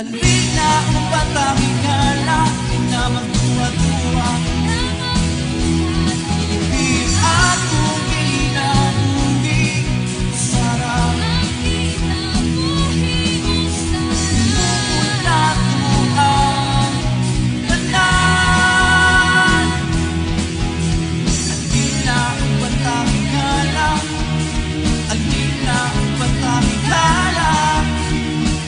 Alin na upang tahingala na magtuwa-tuwa. Ibig akong inabuhi sarap. Mumula ko ang tanan. Alin na upang tahingala. Alin na upang tahingala.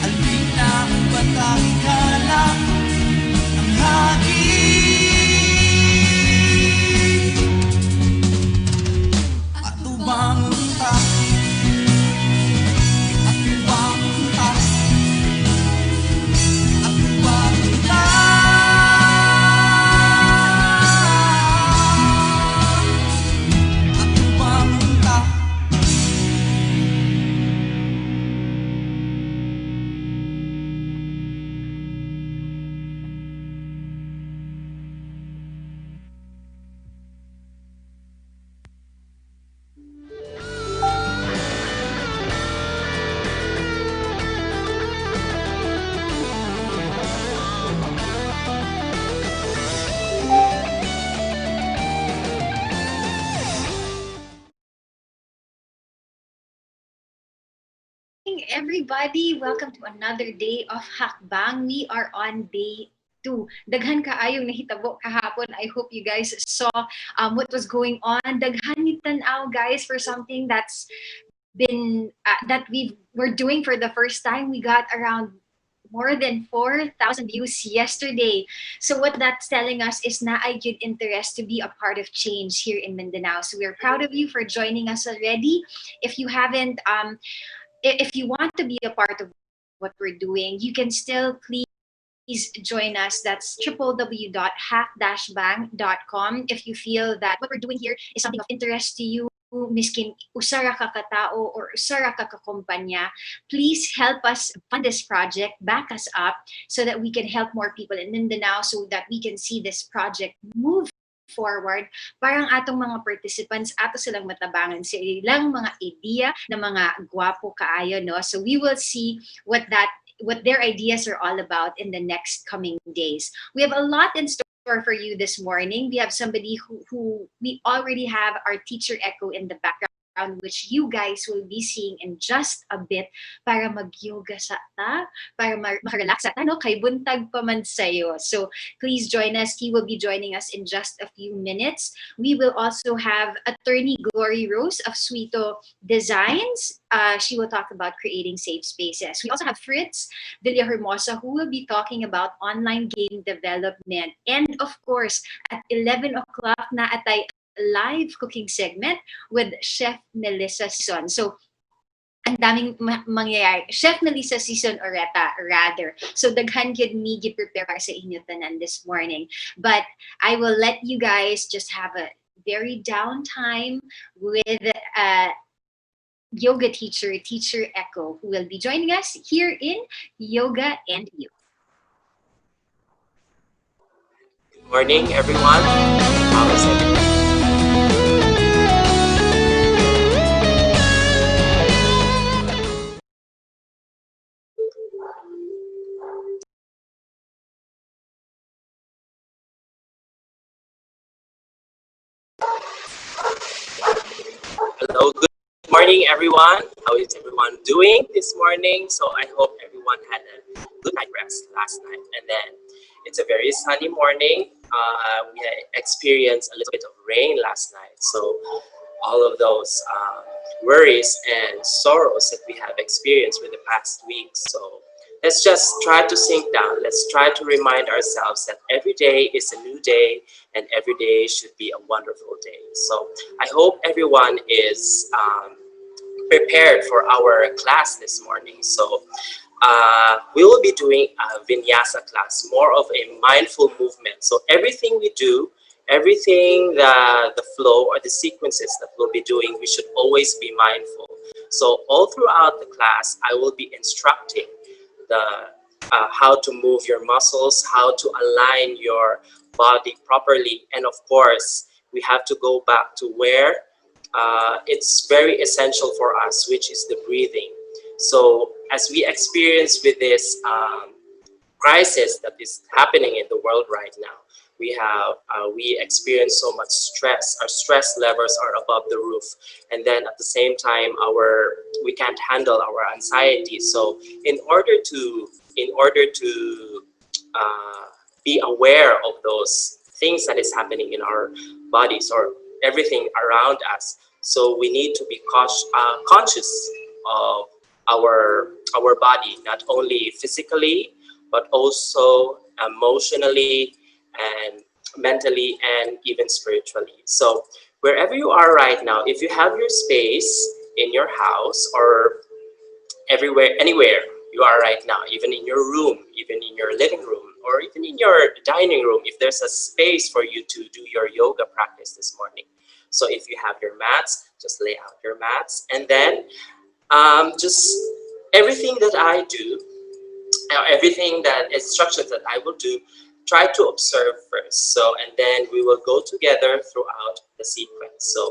Alin na upang tahingala. Ang hangin at ubang unta. At ubang unta. At ubang unta. At ubang unta. Everybody, welcome to another day of Hackbang. We are on day 2. Daghan kaayong nahitabo kahapon. I hope you guys saw what was going on. Daghan ni tanaw, guys, for something that's been that we're doing for the first time. We got around more than 4,000 views yesterday. So what that's telling us is na ay good interest to be a part of change here in Mindanao. So we're proud of you for joining us already. If you haven't if you want to be a part of what we're doing, you can still please join us. That's www.hack-bang.com. If you feel that what we're doing here is something of interest to you, miskin usara ka katao or usara ka kakumpanya, please help us fund this project, back us up so that we can help more people in Mindanao, so that we can see this project move forward. Parang atong mga participants, ato silang matabangan sa ilang mga idea na mga gwapo kaayo, no? So we will see what their ideas are all about in the next coming days. We have a lot in store for you this morning. We have somebody who we already have our teacher Echo in the background, which you guys will be seeing in just a bit, para mag-yoga sa ta, para makarelax sa ta, no? Kay buntag pa man sayo. So please join us. He will be joining us in just a few minutes. We will also have Attorney Glory Rose of Suito Designs. She will talk about creating safe spaces. We also have Fritz Villahermosa, who will be talking about online game development. And of course, at 11 o'clock na atay live cooking segment with Chef Melissa Sison. So, ang daming mangyayari. Chef Melissa Sison Oreta, rather. So, daghan gyud mi gi-prepare para sa inyo tanan this morning. But I will let you guys just have a very downtime with yoga teacher Echo, who will be joining us here in Yoga and You. Good morning, everyone. How is everyone? Hello, good morning, everyone. How is everyone doing this morning? So I hope everyone had a good night rest last night. And then it's a very sunny morning. We experienced a little bit of rain last night. So all of those worries and sorrows that we have experienced for the past week. So let's just try to sink down. Let's try to remind ourselves that every day is a new day and every day should be a wonderful day. So I hope everyone is prepared for our class this morning. So we will be doing a vinyasa class, more of a mindful movement. So everything we do, everything the flow or the sequences that we'll be doing, we should always be mindful. So all throughout the class, I will be instructing how to move your muscles, how to align your body properly, and of course we have to go back to where it's very essential for us, which is the breathing. So as we experience with this crisis that is happening in the world right now. We experience so much stress. Our stress levels are above the roof, and then at the same time, we can't handle our anxiety. So in order to be aware of those things that is happening in our bodies or everything around us, so we need to be conscious of our body, not only physically but also emotionally and mentally and even spiritually. So wherever you are right now, if you have your space in your house or everywhere, anywhere you are right now, even in your room, even in your living room, or even in your dining room, if there's a space for you to do your yoga practice this morning. So if you have your mats, just lay out your mats, and then just everything that I do, everything that instructions that I will do, try to observe first. So, and then we will go together throughout the sequence. So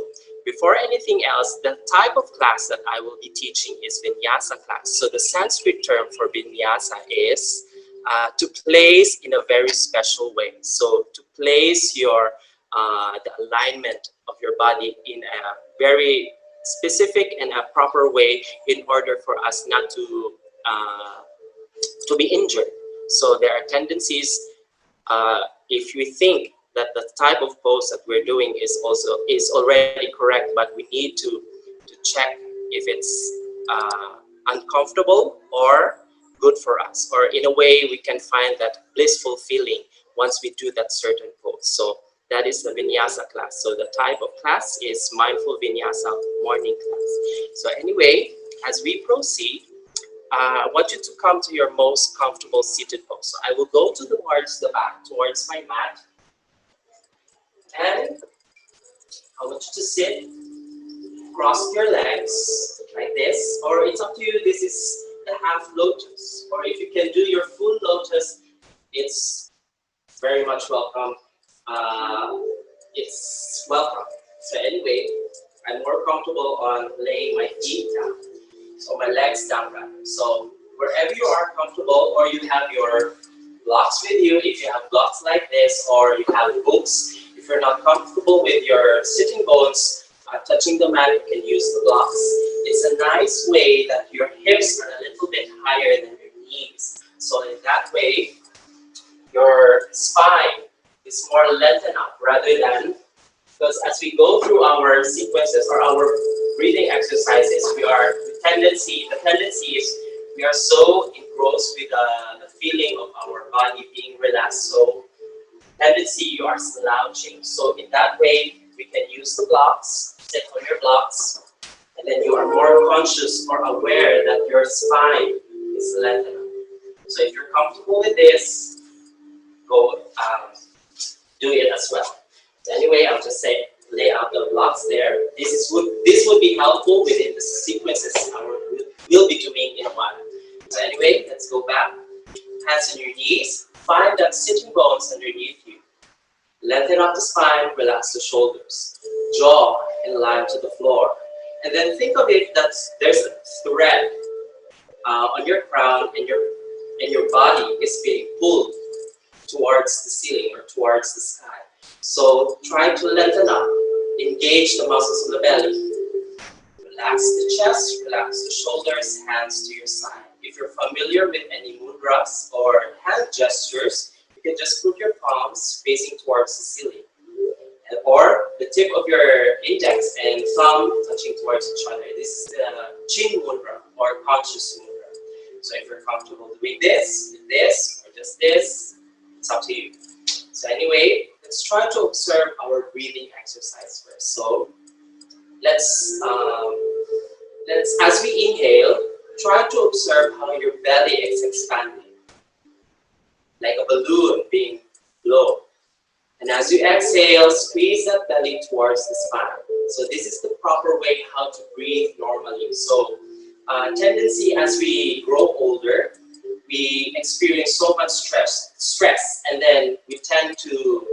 before anything else, the type of class that I will be teaching is Vinyasa class. So the Sanskrit term for Vinyasa is to place in a very special way. So to place the alignment of your body in a very specific and a proper way in order for us not to be injured. So there are tendencies, if you think that the type of pose that we're doing is already correct, but we need to check if it's uncomfortable or good for us, or in a way we can find that blissful feeling once we do that certain pose. So that is the Vinyasa class. So the type of class is Mindful Vinyasa morning class. So anyway, as we proceed, I want you to come to your most comfortable seated pose. So I will go towards the back, towards my mat. And I want you to sit, cross your legs like this, or it's up to you. This is the half lotus, or if you can do your full lotus, it's very much welcome. It's welcome. So anyway, I'm more comfortable on laying my feet down, so my legs down rather. So wherever you are comfortable, or you have your blocks with you, if you have blocks like this, or you have books, if you're not comfortable with your sitting bones touching the mat, you can use the blocks. It's a nice way that your hips are a little bit higher than your knees. So in that way, your spine is more lengthened up rather than, because as we go through our sequences or our breathing exercises, the tendency is we are so engrossed with the feeling of our body being relaxed. So tendency you are slouching. So in that way, we can use the blocks, sit on your blocks, and then you are more conscious or aware that your spine is lengthened up. So if you're comfortable with this, go do it as well. So anyway, I'll just say lay out the blocks there. This would be helpful within the sequences we'll be doing in a while. So anyway, let's go back. Hands on your knees. Find that sitting bones underneath you. Lengthen up the spine, relax the shoulders. Jaw in line to the floor. And then think of it that there's a thread on your crown, and your body is being pulled towards the ceiling or towards the sky. So try to lengthen up, engage the muscles of the belly. Relax the chest, relax the shoulders, hands to your side. If you're familiar with any mudras or hand gestures, you can just put your palms facing towards the ceiling. Or the tip of your index and thumb touching towards each other. This is the chin mudra or conscious mudra. So if you're comfortable doing this, or just this, it's up to you. So anyway, let's try to observe our breathing exercise first. So let's as we inhale, try to observe how your belly is expanding, like a balloon being blown. And as you exhale, squeeze that belly towards the spine. So this is the proper way how to breathe normally. So tendency as we grow older, we experience so much stress, and then we tend to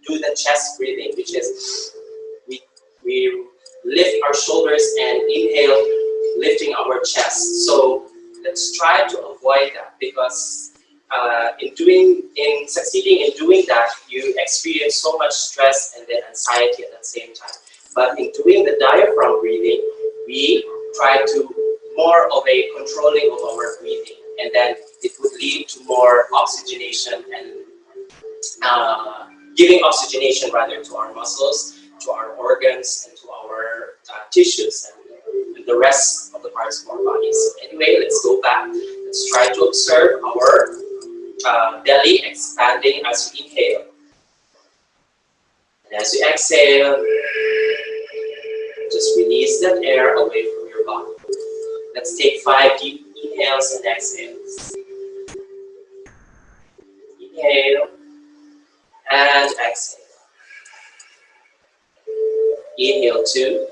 do the chest breathing, which is we lift our shoulders and inhale, lifting our chest. So let's try to avoid that, because in succeeding in doing that, you experience so much stress and then anxiety at the same time. But in doing the diaphragm breathing, we try to more of a controlling of our breathing, and then it would lead to more oxygenation and giving oxygenation rather to our muscles, to our organs, and to our tissues and the rest of the parts of our bodies. So anyway, let's go back. Let's try to observe our belly expanding as we inhale. And as you exhale, just release that air away from your body. Let's take 5 deep inhales and exhales. Inhale and exhale. Inhale 2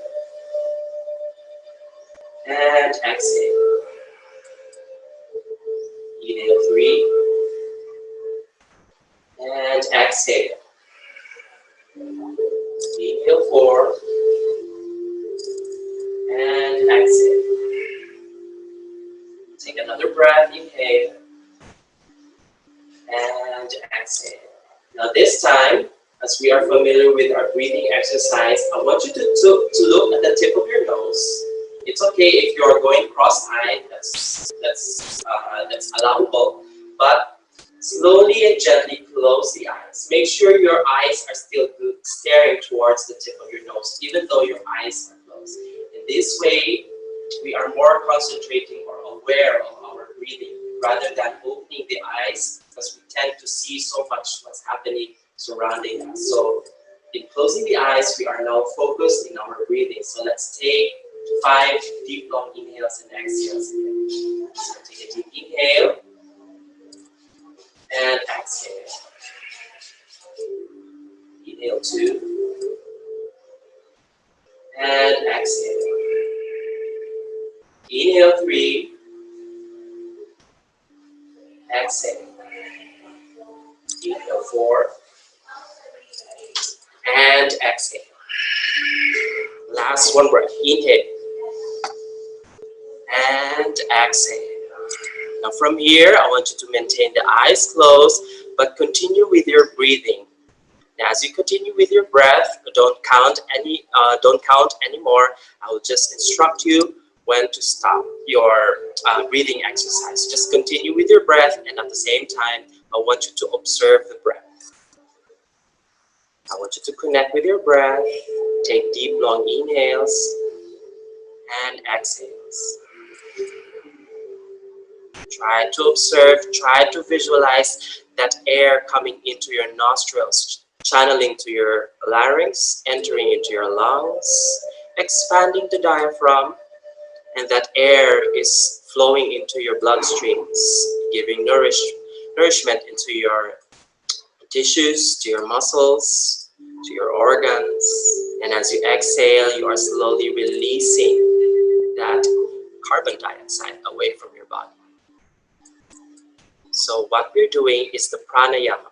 and exhale. Inhale 3 and exhale. Inhale 4 and exhale. Take another breath, inhale and exhale. Now this time, as we are familiar with our breathing exercise, I want you to look at the tip of your nose. It's okay if you're going cross-eyed, that's allowable, but slowly and gently close the eyes. Make sure your eyes are still staring towards the tip of your nose, even though your eyes are closed. In this way, we are more concentrating or aware of our breathing rather than opening the eyes, because we tend to see so much what's happening surrounding us. So in closing the eyes, we are now focused in our breathing. So let's take 5 deep long inhales and exhales. So take a deep inhale and exhale. Inhale 2 and exhale. Inhale 3, exhale. Inhale 4 and exhale. Last one breath. Inhale and exhale. Now from here, I want you to maintain the eyes closed, but continue with your breathing. Now, as you continue with your breath, don't count anymore. I will just instruct you when to stop your breathing exercise. Just continue with your breath, and at the same time, I want you to observe the breath. I want you to connect with your breath. Take deep, long inhales and exhales. Try to observe, try to visualize that air coming into your nostrils, channeling to your larynx, entering into your lungs, expanding the diaphragm, and that air is flowing into your bloodstreams, giving nourishment into your tissues, to your muscles, to your organs. And as you exhale, you are slowly releasing that carbon dioxide away from your body. So what we're doing is the pranayama.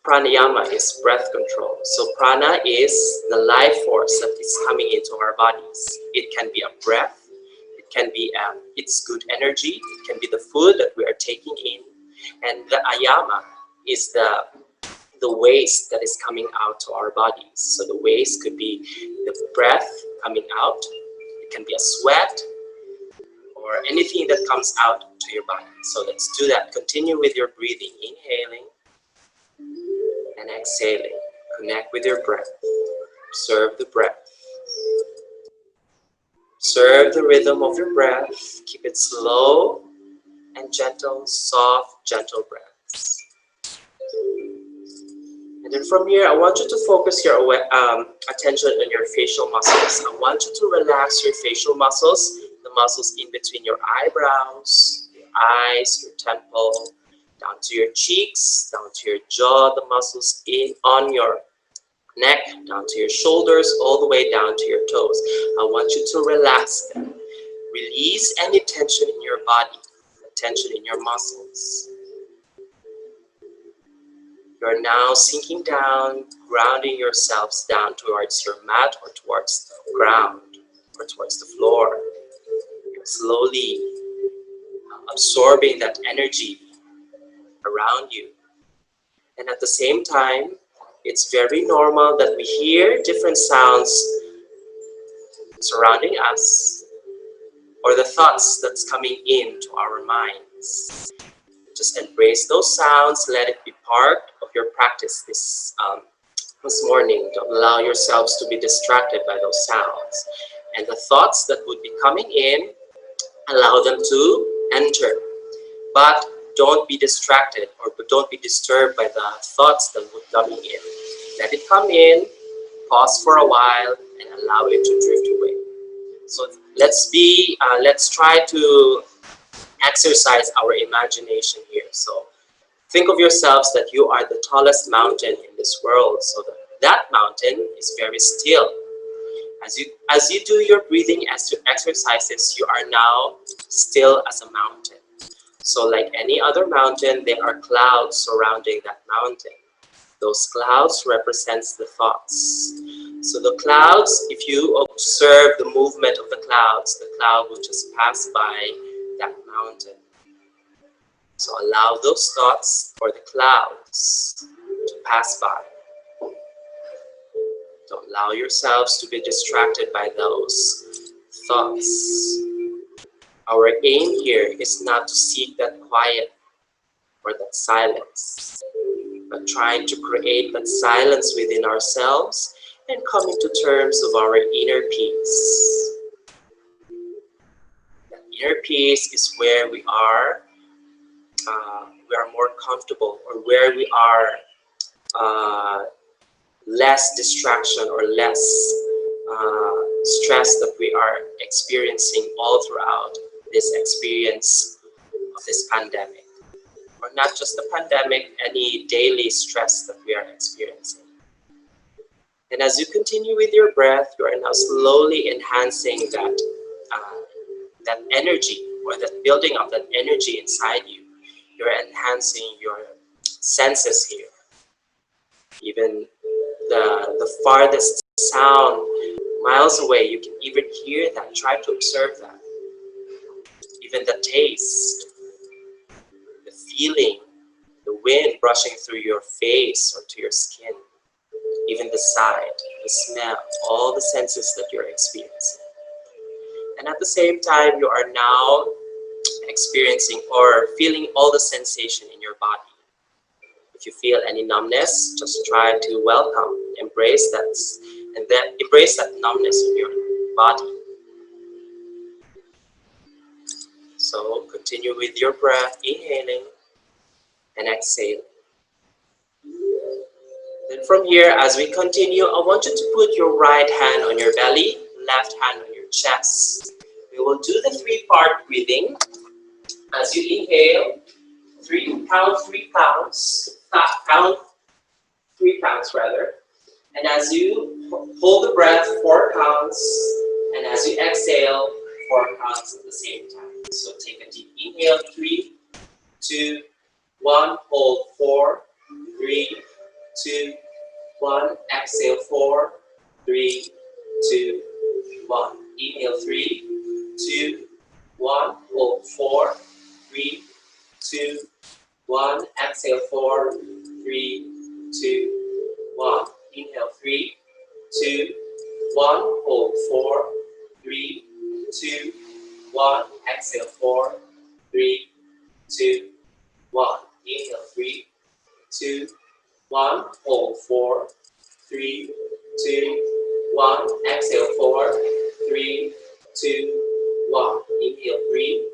Pranayama is breath control. So prana is the life force that is coming into our bodies. It can be a breath, it can be it's good energy, it can be the food that we are taking in, and the ayama is the waste that is coming out to our bodies. So the waste could be the breath coming out, it can be a sweat, or anything that comes out to your body. So let's do that. Continue with your breathing, inhaling and exhaling. Connect with your breath. Observe the breath. Observe the rhythm of your breath. Keep it slow and gentle, soft, gentle breaths. And then from here, I want you to focus your attention on your facial muscles. I want you to relax your facial muscles, the muscles in between your eyebrows, your eyes, your temple, down to your cheeks, down to your jaw, the muscles on your neck, down to your shoulders, all the way down to your toes. I want you to relax them. Release any tension in your body, tension in your muscles. You're now sinking down, grounding yourselves down towards your mat or towards the ground or towards the floor. You're slowly absorbing that energy around you. And at the same time, it's very normal that we hear different sounds surrounding us, or the thoughts that's coming into our minds. Just embrace those sounds, let it be part of your practice this morning. Don't allow yourselves to be distracted by those sounds. And the thoughts that would be coming in, allow them to enter. But don't be distracted or don't be disturbed by the thoughts that would coming in. Let it come in, pause for a while, and allow it to drift away. So let's try to exercise our imagination here. So think of yourselves that you are the tallest mountain in this world. So that mountain is very still. As you do your breathing exercises, you are now still as a mountain. So like any other mountain, there are clouds surrounding that mountain. Those clouds represents the thoughts. So the clouds, if you observe the movement of the cloud will just pass by that mountain. So allow those thoughts or the clouds to pass by. Don't allow yourselves to be distracted by those thoughts. Our aim here is not to seek that quiet or that silence, but trying to create that silence within ourselves and coming to terms of our inner peace. That inner peace is where we are more comfortable, or where we are less distraction or less stress that we are experiencing all throughout this experience of this pandemic. Or not just the pandemic, any daily stress that we are experiencing. And as you continue with your breath, you are now slowly enhancing that energy, or that building up that energy inside you. You're enhancing your senses here. Even the farthest sound, miles away, you can even hear that. Try to observe that. Even the taste, the feeling, the wind brushing through your face or to your skin, even the sight, the smell, all the senses that you're experiencing. And at the same time, you are now experiencing or feeling all the sensation in your body. If you feel any numbness, just try to welcome, embrace that, and then embrace that numbness in your body. So continue with your breath, inhaling and exhaling. Then from here, as we continue, I want you to put your right hand on your belly, left hand on your chest. We will do the 3-part breathing. As you inhale, count 3 counts, rather. And as you hold the breath, 4 counts. And as you exhale, 4 counts at the same time. So take a deep inhale, 3, 2, 1. Hold 4, 3, 2, 1. Exhale 4, 3, 2, 1. Inhale 3, 2, 1. Hold 4, 3, 2, 1. Exhale 4, 3, 2, 1. Inhale 3, 2, 1. Hold 4, 3, 2, 1. Exhale 4, 3, 2, 1. Inhale 3, 2, 1. Hold 4, 3, 2, 1. Exhale 4, 3, 2, 1. Inhale 3,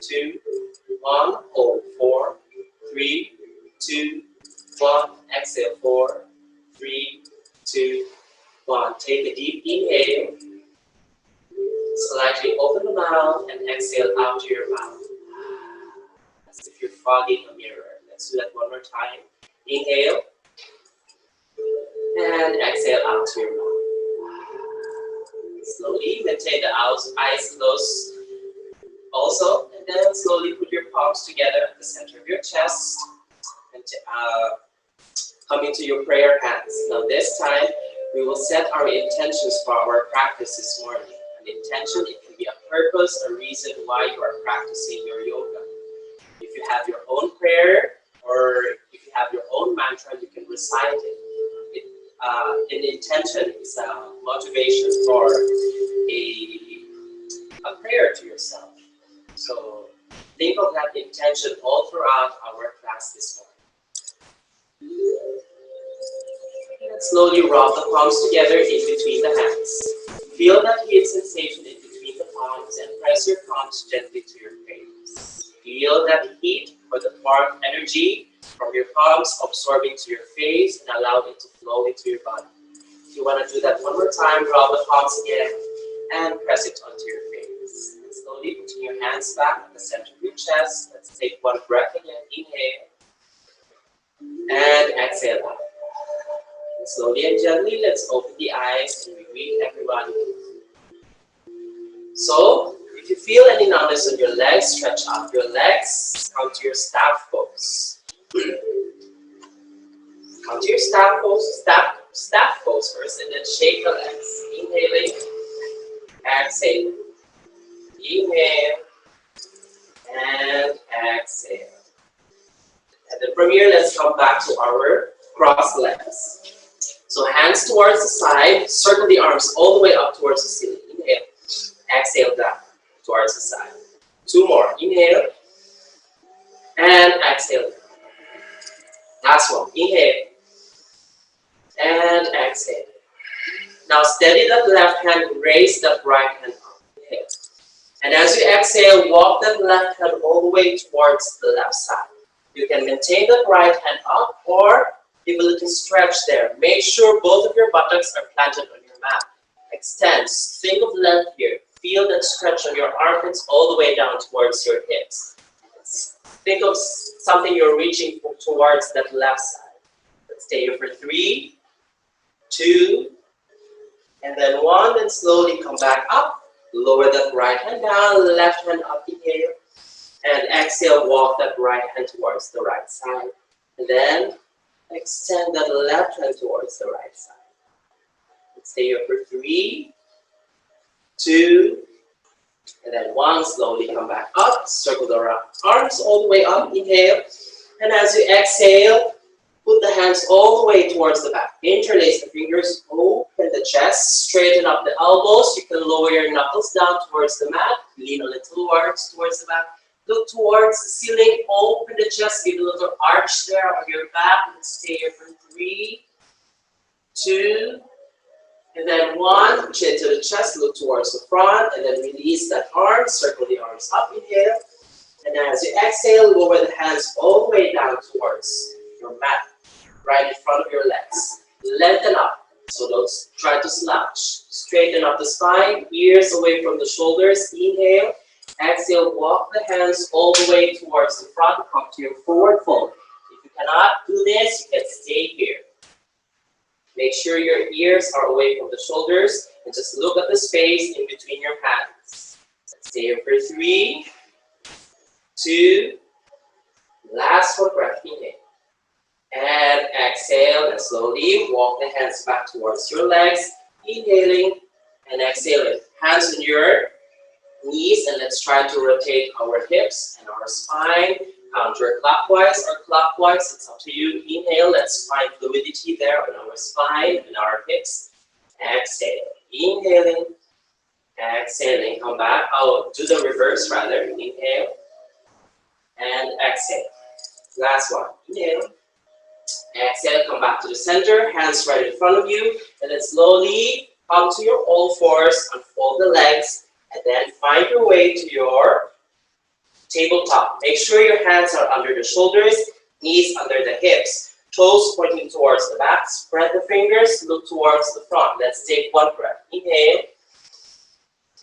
2, 1. Hold 4, 3, 2, 1. Exhale 4, 3, 2, 1. Take a deep inhale. Slightly open the mouth and exhale out to your mouth. As if you're fogging a mirror. Let's do that one more time. Inhale. And exhale out to your mouth. Slowly maintain the eyes closed also. And then slowly put your palms together at the center of your chest. And come into your prayer hands. Now this time, we will set our intentions for our practice this morning. An intention, it can be a purpose, a reason why you are practicing your yoga. own prayer, or if you have your own mantra, you can recite it. An intention is a motivation for a prayer to yourself. So think of that intention all throughout our class this morning. And slowly rub the palms together in between the hands. Feel that heat sensation in between the palms and press your palms gently to your face. Feel that heat or the warm energy from your palms absorbing to your face and allow it to flow into your body. If you want to do that one more time, rub the palms again and press it onto your face. And slowly putting your hands back at the center of your chest. Let's take one breath again. Inhale and exhale out. And slowly and gently, let's open the eyes and we greet everyone. So, if you feel any numbness on your legs, stretch out your legs. Come to your staff pose. Come to your staff pose, staff pose first, and then shake the legs. Inhaling, exhale. Inhale, and exhale. And then from here, let's come back to our crossed legs. So hands towards the side, circle the arms all the way up towards the ceiling. Inhale, exhale down towards the side. Two more. Inhale, and exhale. Last one. Inhale, and exhale. Now steady that left hand, raise that right hand up. Inhale. And as you exhale, walk that left hand all the way towards the left side. You can maintain that right hand up or give a little stretch there. Make sure both of your buttocks are planted on your mat. Extend. Think of length here. Feel that stretch on your armpits all the way down towards your hips. Think of something you're reaching towards that left side. Let's stay here for 3, 2, and then 1. Then slowly come back up. Lower that right hand down, left hand up, inhale. And exhale, walk that right hand towards the right side. And then extend that left hand towards the right side. Let's stay here for 3, 2, and then 1. Slowly come back up. Circle the arms all the way up. Inhale. And as you exhale, put the hands all the way towards the back. Interlace the fingers. Open the chest. Straighten up the elbows. You can lower your knuckles down towards the mat. Lean a little towards the back. Look towards the ceiling. Open the chest. Give a little arch there on your back. Let's stay here for 3, 2, and then 1. Chin to the chest. Look towards the front. And then release that arm. Circle the arms up. Inhale. And as you exhale, lower the hands all the way down towards your mat. Right in front of your legs. Lengthen up. So don't try to slouch. Straighten up the spine. Ears away from the shoulders. Inhale. Exhale, walk the hands all the way towards the front. Come to your forward fold. If you cannot do this, you can stay here. Make sure your ears are away from the shoulders and just look at the space in between your hands. Stay here for 3, 2, last one breath. Inhale. And exhale, and slowly walk the hands back towards your legs. Inhaling and exhaling. Hands on your knees, and let's try to rotate our hips and our spine counterclockwise or clockwise. It's up to you. Inhale, let's find fluidity there on our spine and our hips. Exhale. Inhaling, exhaling. Come back. I'll do the reverse rather. Inhale and exhale. Last one. Inhale. Exhale, come back to the center, hands right in front of you, and then slowly come to your all fours, unfold the legs, and then find your way to your tabletop. Make sure your hands are under the shoulders, knees under the hips, toes pointing towards the back. Spread the fingers, look towards the front. Let's take one breath. Inhale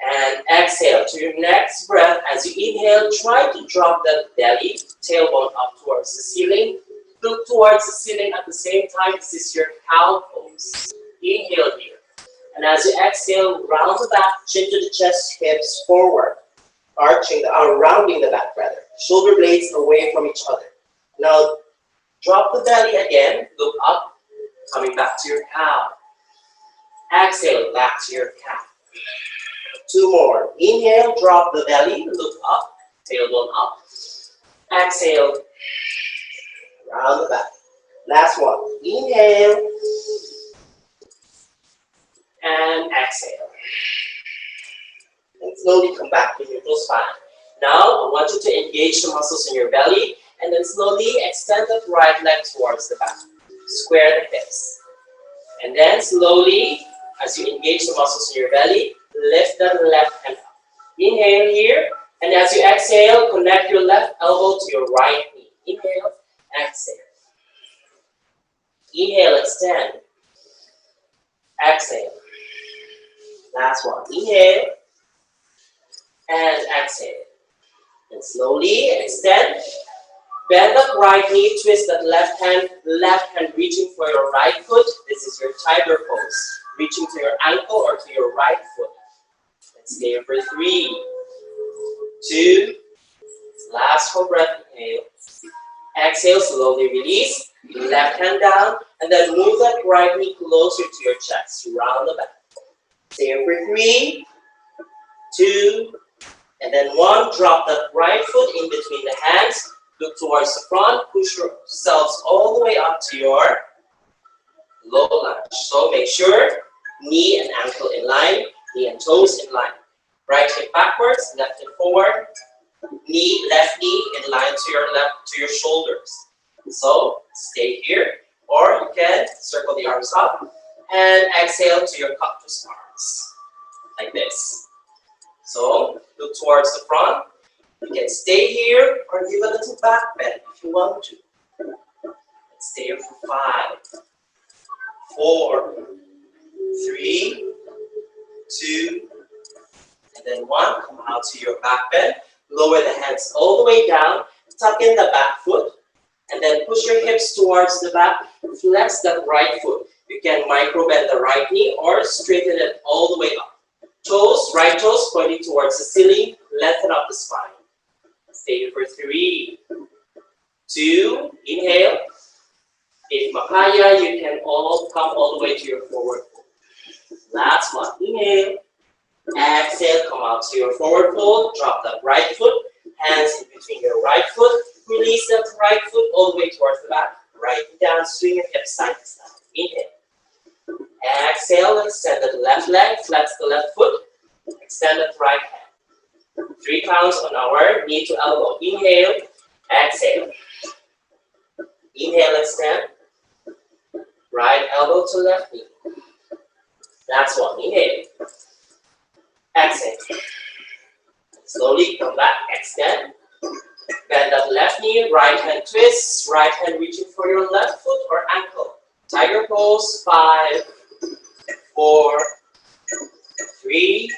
and exhale. To your next breath, as you inhale, try to drop the belly, tailbone up towards the ceiling. Look towards the ceiling at the same time. This is your cow pose. Inhale here. And as you exhale, round the back, chin to the chest, hips forward. Arching the arm, rounding the back rather. Shoulder blades away from each other. Now, drop the belly again. Look up, coming back to your cow. Exhale, back to your cow. 2 more. Inhale, drop the belly, look up, tailbone up. Exhale, round the back. Last one. Inhale and exhale. And slowly come back to neutral spine. Now, I want you to engage the muscles in your belly and then slowly extend the right leg towards the back. Square the hips. And then slowly, as you engage the muscles in your belly, lift the left hand up. Inhale here, and as you exhale, connect your left elbow to your right knee. Inhale, exhale. Inhale, extend. Exhale. Last one. Inhale and exhale. And slowly extend. Bend that right knee, twist that left hand reaching for your right foot. This is your tiger pose. Reaching to your ankle or to your right foot. Let's stay here for 3, 2, last full breath, inhale. Exhale, slowly release. Left hand down, and then move that right knee closer to your chest. Round the back. Stay here for 3, 2, and then 1. Drop that right foot in between the hands. Look towards the front. Push yourselves all the way up to your low lunge. So make sure knee and ankle in line, knee and toes in line. Right hip backwards, left hip forward. Left knee in line to your shoulders. So stay here, or you can circle the arms up and exhale to your cactus arms, like this. So look towards the front. You can stay here or give a little back bend if you want to. Let's stay here for 5, 4, 3, 2, and then 1. Come out to your back bend. Lower the hands all the way down. Tuck in the back foot. And then push your hips towards the back. Flex that right foot. You can micro bend the right knee or straighten it all the way up. Toes, right toes pointing towards the ceiling. Lengthen up the spine. Stay here for 3, 2, inhale. If makaya, you can come all the way to your forward fold. Last one, inhale. Exhale, come out to your forward fold. Drop that right foot. Hands in between your right foot. Release that right foot all the way towards the back. Right knee down, swing your hips side to side. Inhale. Exhale, extend the left leg. Flex the left foot. Extend the right hand. 3 counts on our knee to elbow. Inhale. Exhale. Inhale, extend. Right elbow to left knee. Last one. Inhale. Exhale. Slowly come back. Extend. Bend that left knee. Right hand twist. Right hand reaching for your left foot or ankle. Tiger pose. 5, 4, 3,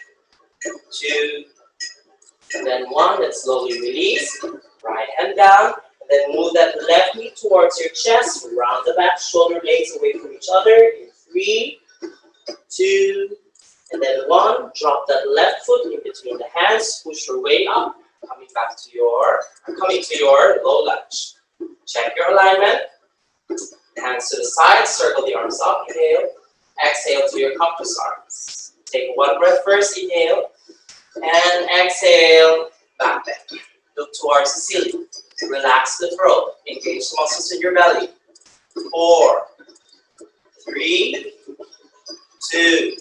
2, and then 1. Then slowly release. Right hand down. And then move that left knee towards your chest. Round the back. Shoulder blades away from each other. In 3, 2, and then 1. Drop that left foot in between the hands. Push your way up. Coming to your low lunge. Check your alignment. Hands to the side. Circle the arms up. Inhale. Exhale to your cactus arms. Take 1 breath first. Inhale. And exhale. Back bend. Look towards the ceiling. Relax the throat. Engage the muscles in your belly. 4, 3, 2.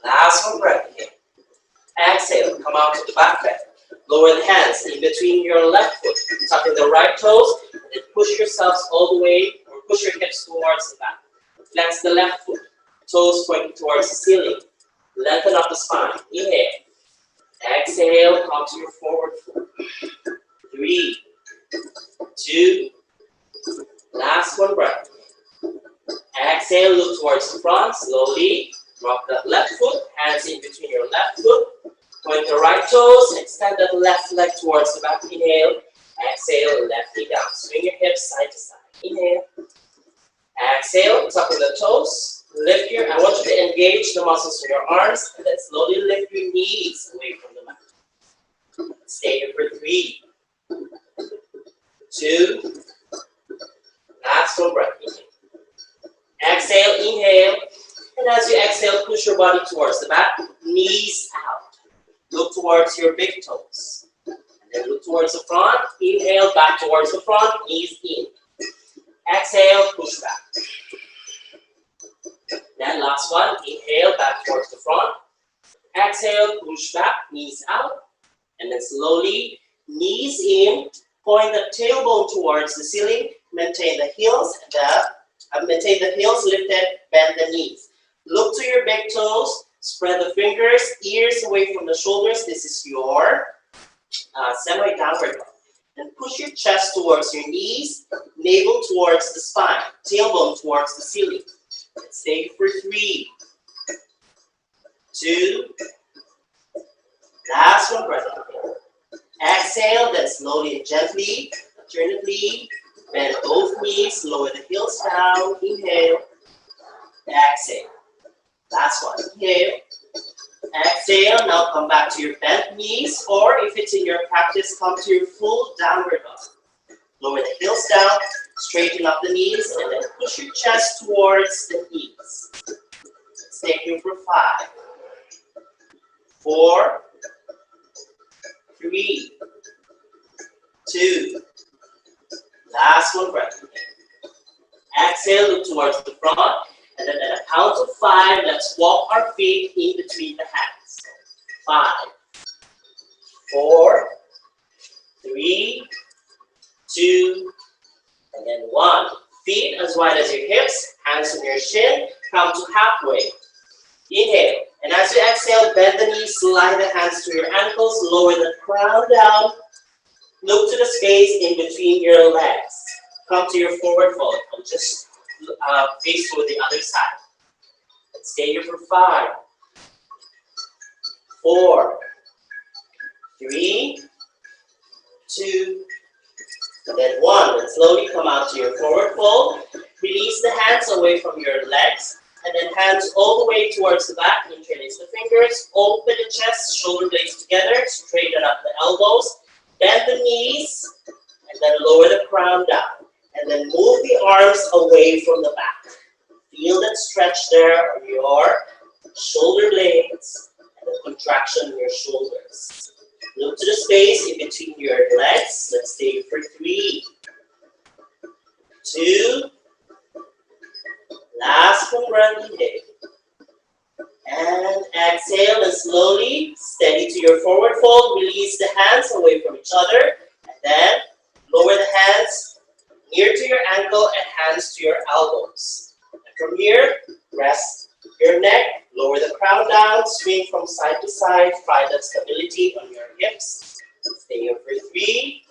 Last 1 breath. Inhale. Exhale. Come out to the back bend. Lower the hands in between your left foot. Tuck in the right toes. And then push yourselves all the way, or push your hips towards the back. Flex the left foot. Toes pointing towards the ceiling. Lengthen up the spine. Inhale. Exhale. Come to your forward fold. 3, 2. Last 1 breath. Exhale. Look towards the front. Slowly. Drop that left foot. Hands in between your left foot. Point the right toes, extend that left leg towards the back. Inhale. Exhale, left knee down. Swing your hips side to side. Inhale. Exhale, tuck in the toes. Lift I want you to engage the muscles in your arms and then slowly lift your knees away from the mat. Stay here for 3, 2, last 1 breath. Exhale, inhale. And as you exhale, push your body towards the back. Knees out. Look towards your big toes. And then look towards the front. Inhale, back towards the front, knees in. Exhale, push back. Then last one, inhale, back towards the front. Exhale, push back, knees out. And then slowly, knees in, point the tailbone towards the ceiling, maintain the heels, lifted, bend the knees. Look to your big toes, spread the fingers, ears away from the shoulders. This is your semi-downward dog. And push your chest towards your knees, navel towards the spine, tailbone towards the ceiling. Let's stay for 3, 2, last one, breath in. Exhale, then slowly and gently, alternately, bend both knees, lower the heels down, inhale, exhale. Last one, inhale, exhale. Now come back to your bent knees, or if it's in your practice, come to your full downward dog. Lower the heels down, straighten up the knees, and then push your chest towards the knees. Stay here for 5, 4, 3, 2, last one, breath. Exhale, look towards the front, and then at a count of 5, let's walk our feet in between the hands. 5, 4, 3, 2, and then 1. Feet as wide as your hips, hands on your shin, come to halfway. Inhale, and as you exhale, bend the knees, slide the hands to your ankles, lower the crown down, look to the space in between your legs. Come to your forward fold, and just face to the other side. Let's stay here for 5, 4, 3, 2, and then 1. And slowly come out to your forward fold. Release the hands away from your legs. And then hands all the way towards the back. Interlace the fingers. Open the chest, shoulder blades together. Straighten up the elbows. Bend the knees. And then lower the crown down. And then move the arms away from the back. Feel that stretch there on your shoulder blades. And the contraction in your shoulders. Look to the space in between your legs. Let's stay for 3, 2, last one, breath, inhale. And exhale, and slowly, steady to your forward fold. Release the hands away from each other. And then lower the hands near to your ankle and hands to your elbows. And from here, rest your neck, lower the crown down, swing from side to side, find that stability on your hips. Stay here for 3,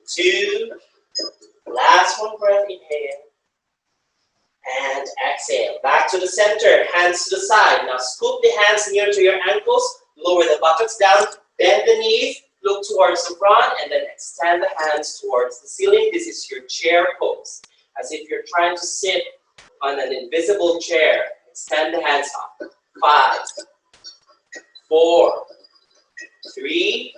2, last one, breath, inhale. And exhale, back to the center, hands to the side. Now scoop the hands near to your ankles, lower the buttocks down, bend the knees, look towards the front, and then extend the hands towards the ceiling. This is your chair pose, as if you're trying to sit on an invisible chair. Extend the hands up. 5, 4, 3,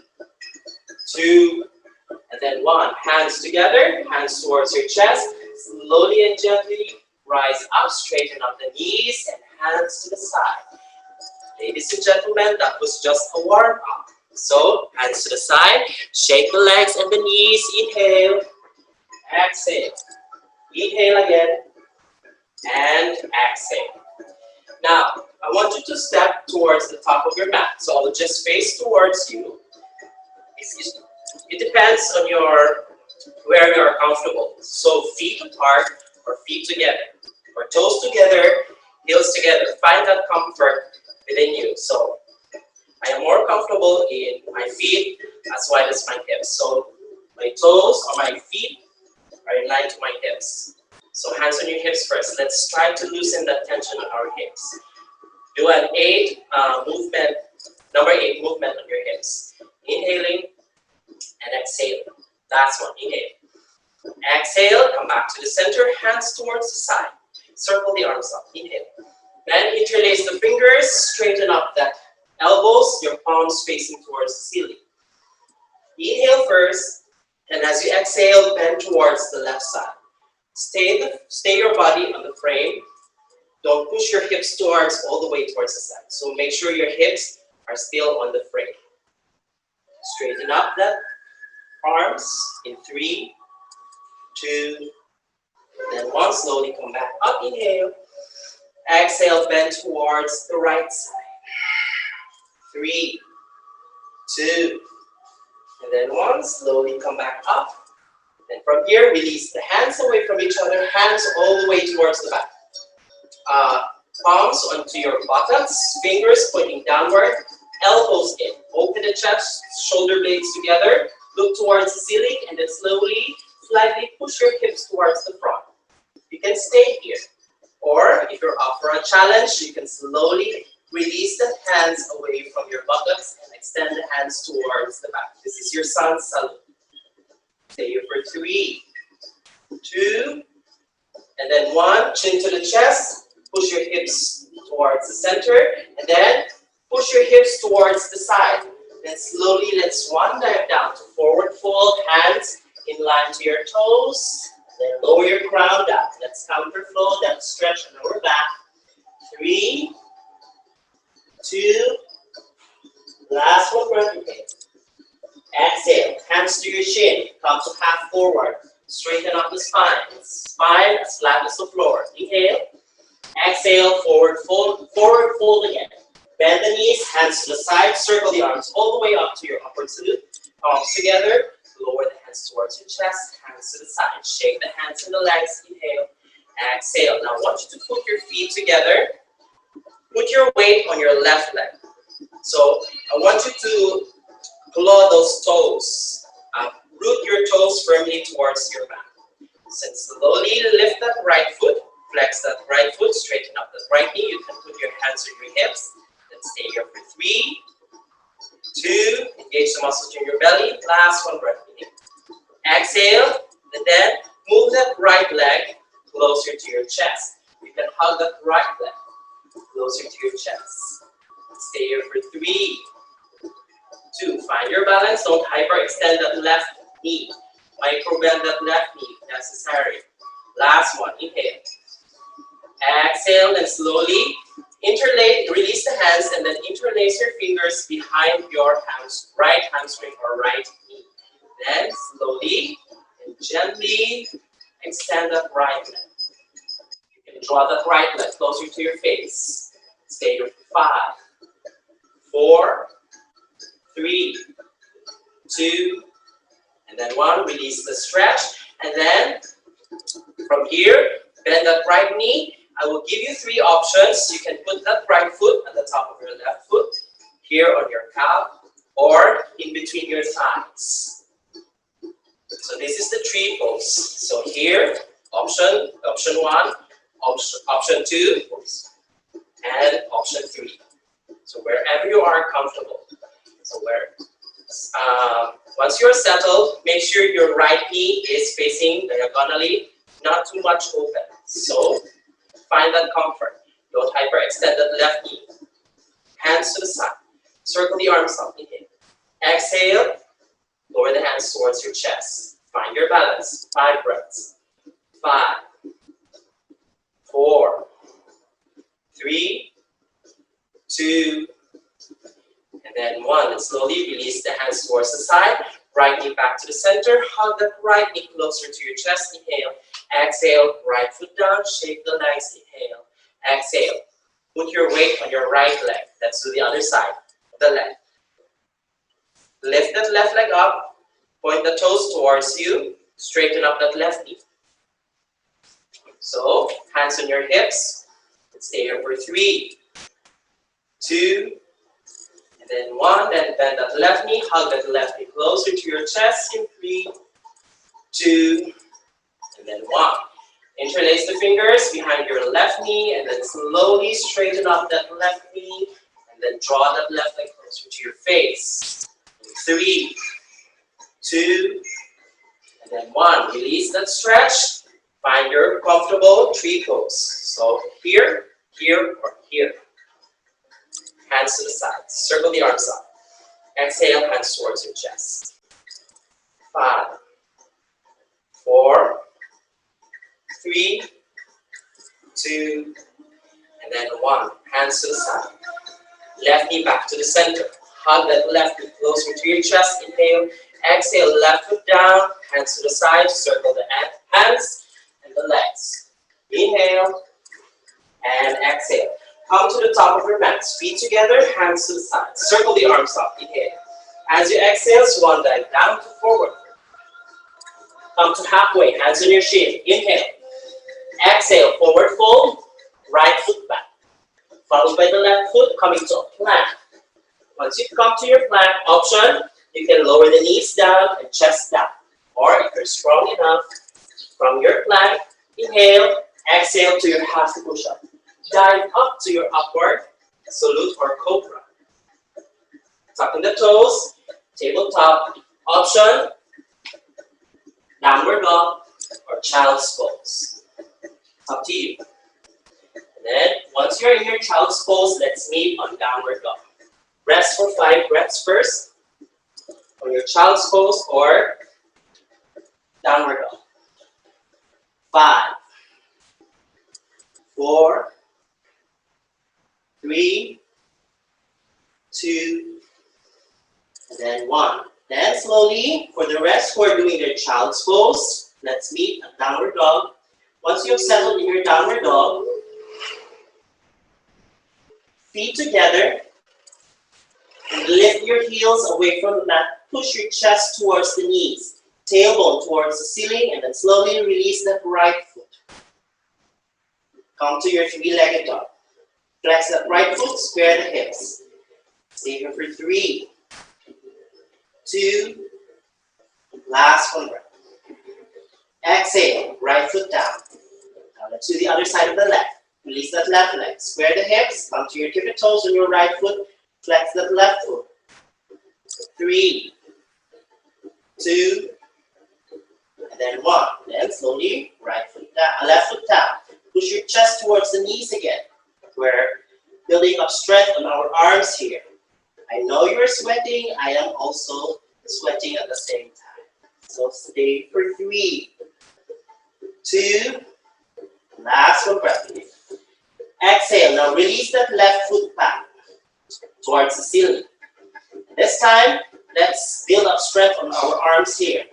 2, and then 1. Hands together, hands towards your chest. Slowly and gently rise up, straighten up the knees and hands to the side. Ladies and gentlemen, that was just a warm up. So, hands to the side, shake the legs and the knees. Inhale, exhale. Inhale again, and exhale. Now, I want you to step towards the top of your mat. So, I will just face towards you. It depends on where you are comfortable. So, feet apart or feet together, or toes together, heels together. Find that comfort within you. So, I am more comfortable in my feet as wide as my hips. So, my toes or my feet are in line to my hips. So hands on your hips first. Let's try to loosen that tension on our hips. Do an number 8 movement on your hips. Inhaling and exhaling. Last one, inhale. Exhale, come back to the center, hands towards the side. Circle the arms up, inhale. Then interlace the fingers, straighten up the elbows, your palms facing towards the ceiling. Inhale first, and as you exhale, bend towards the left side. Stay your body on the frame. Don't push your hips all the way towards the side. So make sure your hips are still on the frame. Straighten up that arms in 3, 2, then 1. Slowly come back up. Inhale. Exhale, bend towards the right side. 3, 2, and then 1. Slowly come back up. And from here, release the hands away from each other, hands all the way towards the back. Palms onto your buttocks, fingers pointing downward, elbows in. Open the chest, shoulder blades together, look towards the ceiling, and then slowly, slightly push your hips towards the front. You can stay here. Or if you're up for a challenge, you can slowly release the hands away from your buttocks and extend the hands towards the back. This is your sun salute. Stay here for 3, 2, and then 1. Chin to the chest. Push your hips towards the center, and then push your hips towards the side. Then slowly let's one dive down to forward fold, hands in line to your toes. Then lower your crown down. Let's counter flow, then stretch on our back. 3, 2, last one breath. Exhale, hands to your chin, come to half forward. Straighten up the spine. Spine as flat as the floor. Inhale. Exhale, forward fold again. Bend the knees, hands to the side, circle the arms all the way up to your upward salute. Palms together, lower the hands towards your chest, hands to the side. Shake the hands and the legs, inhale. Exhale. Now I want you to put your feet together. Put your weight on your left leg. So I want you to claw those toes. Root your toes firmly towards your mat. So slowly lift that right foot. Flex that right foot, straighten up that right knee. You can put your hands on your hips. Then stay here for 3, 2, engage the muscles in your belly. Last one breath. Exhale, and then move that right leg closer to your chest. You can hug that right leg closer to your chest. Stay here for 3, 2. Find your balance. Don't hyperextend that left knee. Micro bend that left knee if necessary. Last one. Inhale. Exhale and slowly interlace, release the hands and then interlace your fingers behind your right hamstring or right knee. Then slowly and gently extend that right leg. You can draw that right leg closer to your face. Stay here for 5, 4, 3, 2, and then 1. Release the stretch. And then from here, bend that right knee. I will give you 3 options. You can put that right foot at the top of your left foot, here on your calf, or in between your thighs. So this is the tree pose. So here, option 1, option 2, and option 3. So wherever you are comfortable. So once you're settled, make sure your right knee is facing diagonally, not too much open. So find that comfort. Don't hyperextend that left knee. Hands to the side. Circle the arms up. Inhale. Exhale. Lower the hands towards your chest. Find your balance. 5 breaths. 5, 4, 3, 2, and then 1. And slowly release the hands towards the side. Right knee back to the center. Hug that right knee closer to your chest. Inhale. Exhale. Right foot down. Shake the legs. Inhale. Exhale. Put your weight on your right leg. Let's do the other side of the leg. Lift that left leg up. Point the toes towards you. Straighten up that left knee. So, hands on your hips. Stay here for 3, 2, and then 1. Then bend that left knee. Hug that left knee closer to your chest in 3, 2, and then 1. Interlace the fingers behind your left knee and then slowly straighten up that left knee and then draw that left leg closer to your face. 3, 2, and then 1. Release that stretch. Find your comfortable tree pose. So here, here, or here. Hands to the side. Circle the arms up. Exhale, hands towards your chest. 5, 4, 3, 2, and then 1. Hands to the side. Left knee back to the center. Hug that left knee closer to your chest. Inhale. Exhale, left foot down, hands to the side, circle the hands and the legs. Inhale and exhale. Come to the top of your mat, feet together, hands to the side. Circle the arms up, inhale. As you exhale, swan dive down to forward. Come to halfway, hands on your shin, inhale. Exhale, forward fold, right foot back. Followed by the left foot, coming to a plank. Once you come to your plank option, you can lower the knees down and chest down. Or if you're strong enough, from your plank, inhale, exhale to your half push-up. Dive up to your upward salute or cobra. Tucking the toes, tabletop option, downward dog, or child's pose. Up to you. And then, once you're in your child's pose, let's meet on downward dog. Rest for 5 breaths first on your child's pose or downward dog. 5, 4, 3, 2, and then 1. Then slowly, for the rest who are doing their child's pose, let's meet a downward dog. Once you have settled in your downward dog, feet together, and lift your heels away from the mat. Push your chest towards the knees, tailbone towards the ceiling, and then slowly release that right foot. Come to your 3-legged dog. Flex that right foot, square the hips. Stay here for 3, 2, last one breath. Exhale, right foot down. Now let's do the other side of the leg. Release that left leg. Square the hips, come to your tippy toes on your right foot. Flex that left foot. 3, 2, and then 1. Then slowly, right foot down, left foot down. Push your chest towards the knees again. We're building up strength on our arms here. I know you're sweating. I am also sweating at the same time. So stay for 3, 2, last one breath. Exhale. Now release that left foot back towards the ceiling. This time, let's build up strength on our arms here.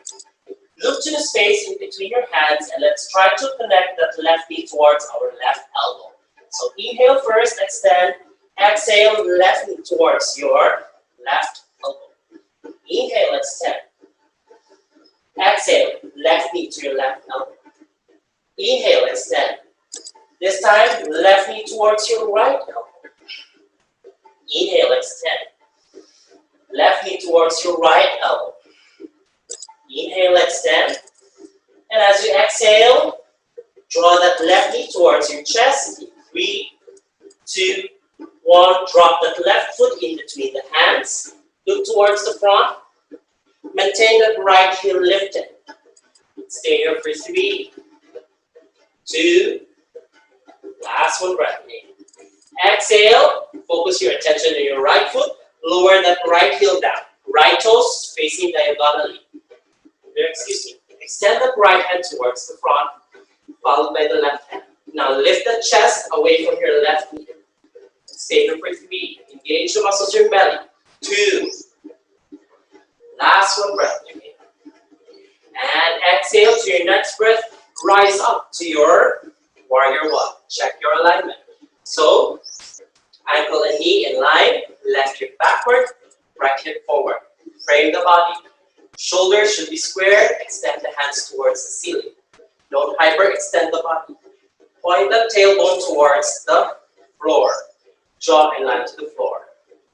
Look to the space in between your hands and let's try to connect that left knee towards our left elbow. So inhale first, extend. Exhale, left knee towards your left elbow. Inhale, extend. Exhale, left knee to your left elbow. Inhale, extend. This time, left knee towards your right elbow. Inhale, extend. Left knee towards your right elbow. Inhale, extend. And as you exhale, draw that left knee towards your chest. 3, 2, 1. Drop that left foot in between the hands. Look towards the front. Maintain that right heel lifted. Stay here for 3, 2, last one breath in. Exhale, focus your attention on your right foot. Lower that right heel down. Right toes facing diagonally. Excuse me. Extend that right hand towards the front, followed by the left hand. Now lift the chest away from your left knee. Stay here for 3. Engage the muscles of your belly. 2. Last one breath. And exhale to your next breath. Rise up to your warrior 1. Check your alignment. So, ankle and knee in line. Left hip backward, right hip forward. Frame the body. Shoulders should be squared. Extend the hands towards the ceiling. Don't hyperextend the body. Point the tailbone towards the floor. Jaw in line to the floor.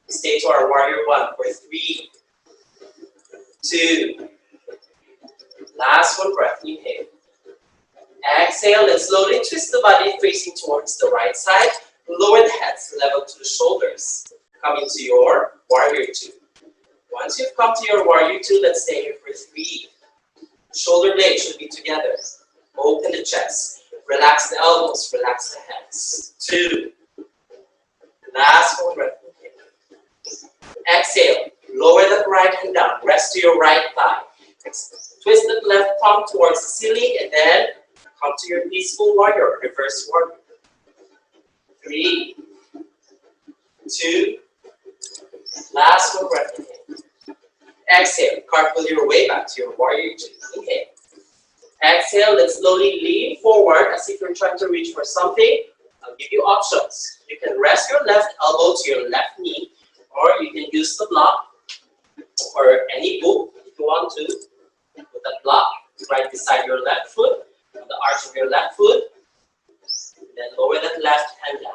Stay to our warrior 1 for 3, 2. Last one breath. Inhale. Exhale and slowly twist the body facing towards the right side. Lower the heads level to the shoulders. Come into your warrior 2. Once you've come to your warrior 2, let's stay here for 3. Shoulder blades should be together. Open the chest. Relax the elbows. Relax the hands. 2. Last one breath. Exhale. Lower that right hand down. Rest to your right thigh. Twist the left palm towards the ceiling and then come to your peaceful warrior, reverse warrior. 3, 2, last one breath. Exhale, cartwheel your way back to your warrior two. Inhale. Exhale, let's slowly lean forward as if you're trying to reach for something. I'll give you options. You can rest your left elbow to your left knee, or you can use the block or any book if you want to. Put that block right beside your left foot, on the arch of your left foot. Then lower that left hand down.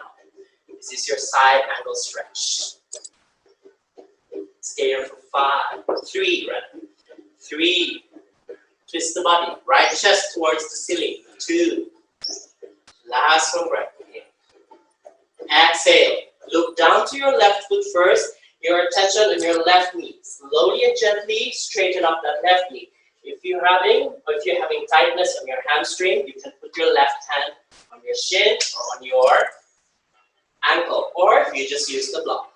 This is your side angle stretch. Stay here for 5, 3, right? 3. Twist the body, right chest towards the ceiling. 2. Last one breath. Exhale. Look down to your left foot first. Your attention on your left knee. Slowly and gently straighten up that left knee. If you're having tightness on your hamstring, you can put your left hand on your shin or on your ankle, or if you just use the block.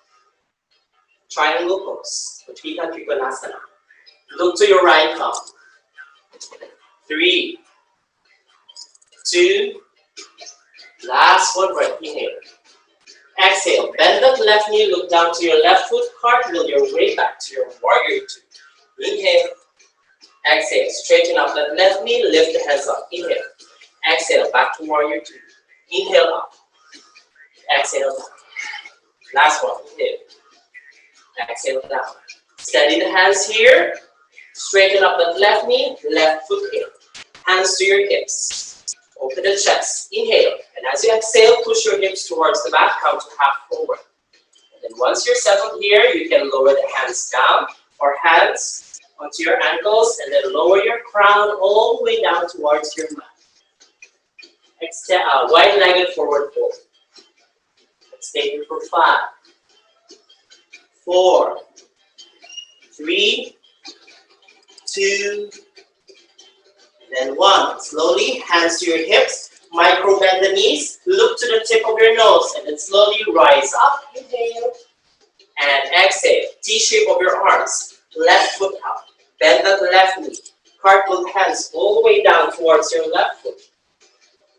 Triangle pose. Utthita Trikonasana. Look to your right thumb. 3, 2, last one breath. Inhale. Exhale. Bend that left knee. Look down to your left foot. Cartwheel your way back to your warrior two. Inhale. Exhale. Straighten up that left knee. Lift the hands up. Inhale. Exhale. Back to warrior two. Inhale up. Exhale down. Last one. Inhale. Exhale down. Steady the hands here. Straighten up that left knee. Left foot here. Hands to your hips. Open the chest. Inhale. And as you exhale, push your hips towards the back. Count to half forward. And then once you're settled here, you can lower the hands down or hands onto your ankles and then lower your crown all the way down towards your mat. Wide-legged forward fold. Let's stay here for 5, 4, 3, 2, then 1. Slowly, hands to your hips. Micro bend the knees. Look to the tip of your nose and then slowly rise up. Inhale. And exhale. T-shape of your arms. Left foot out. Bend that left knee. Cartwheel hands all the way down towards your left foot.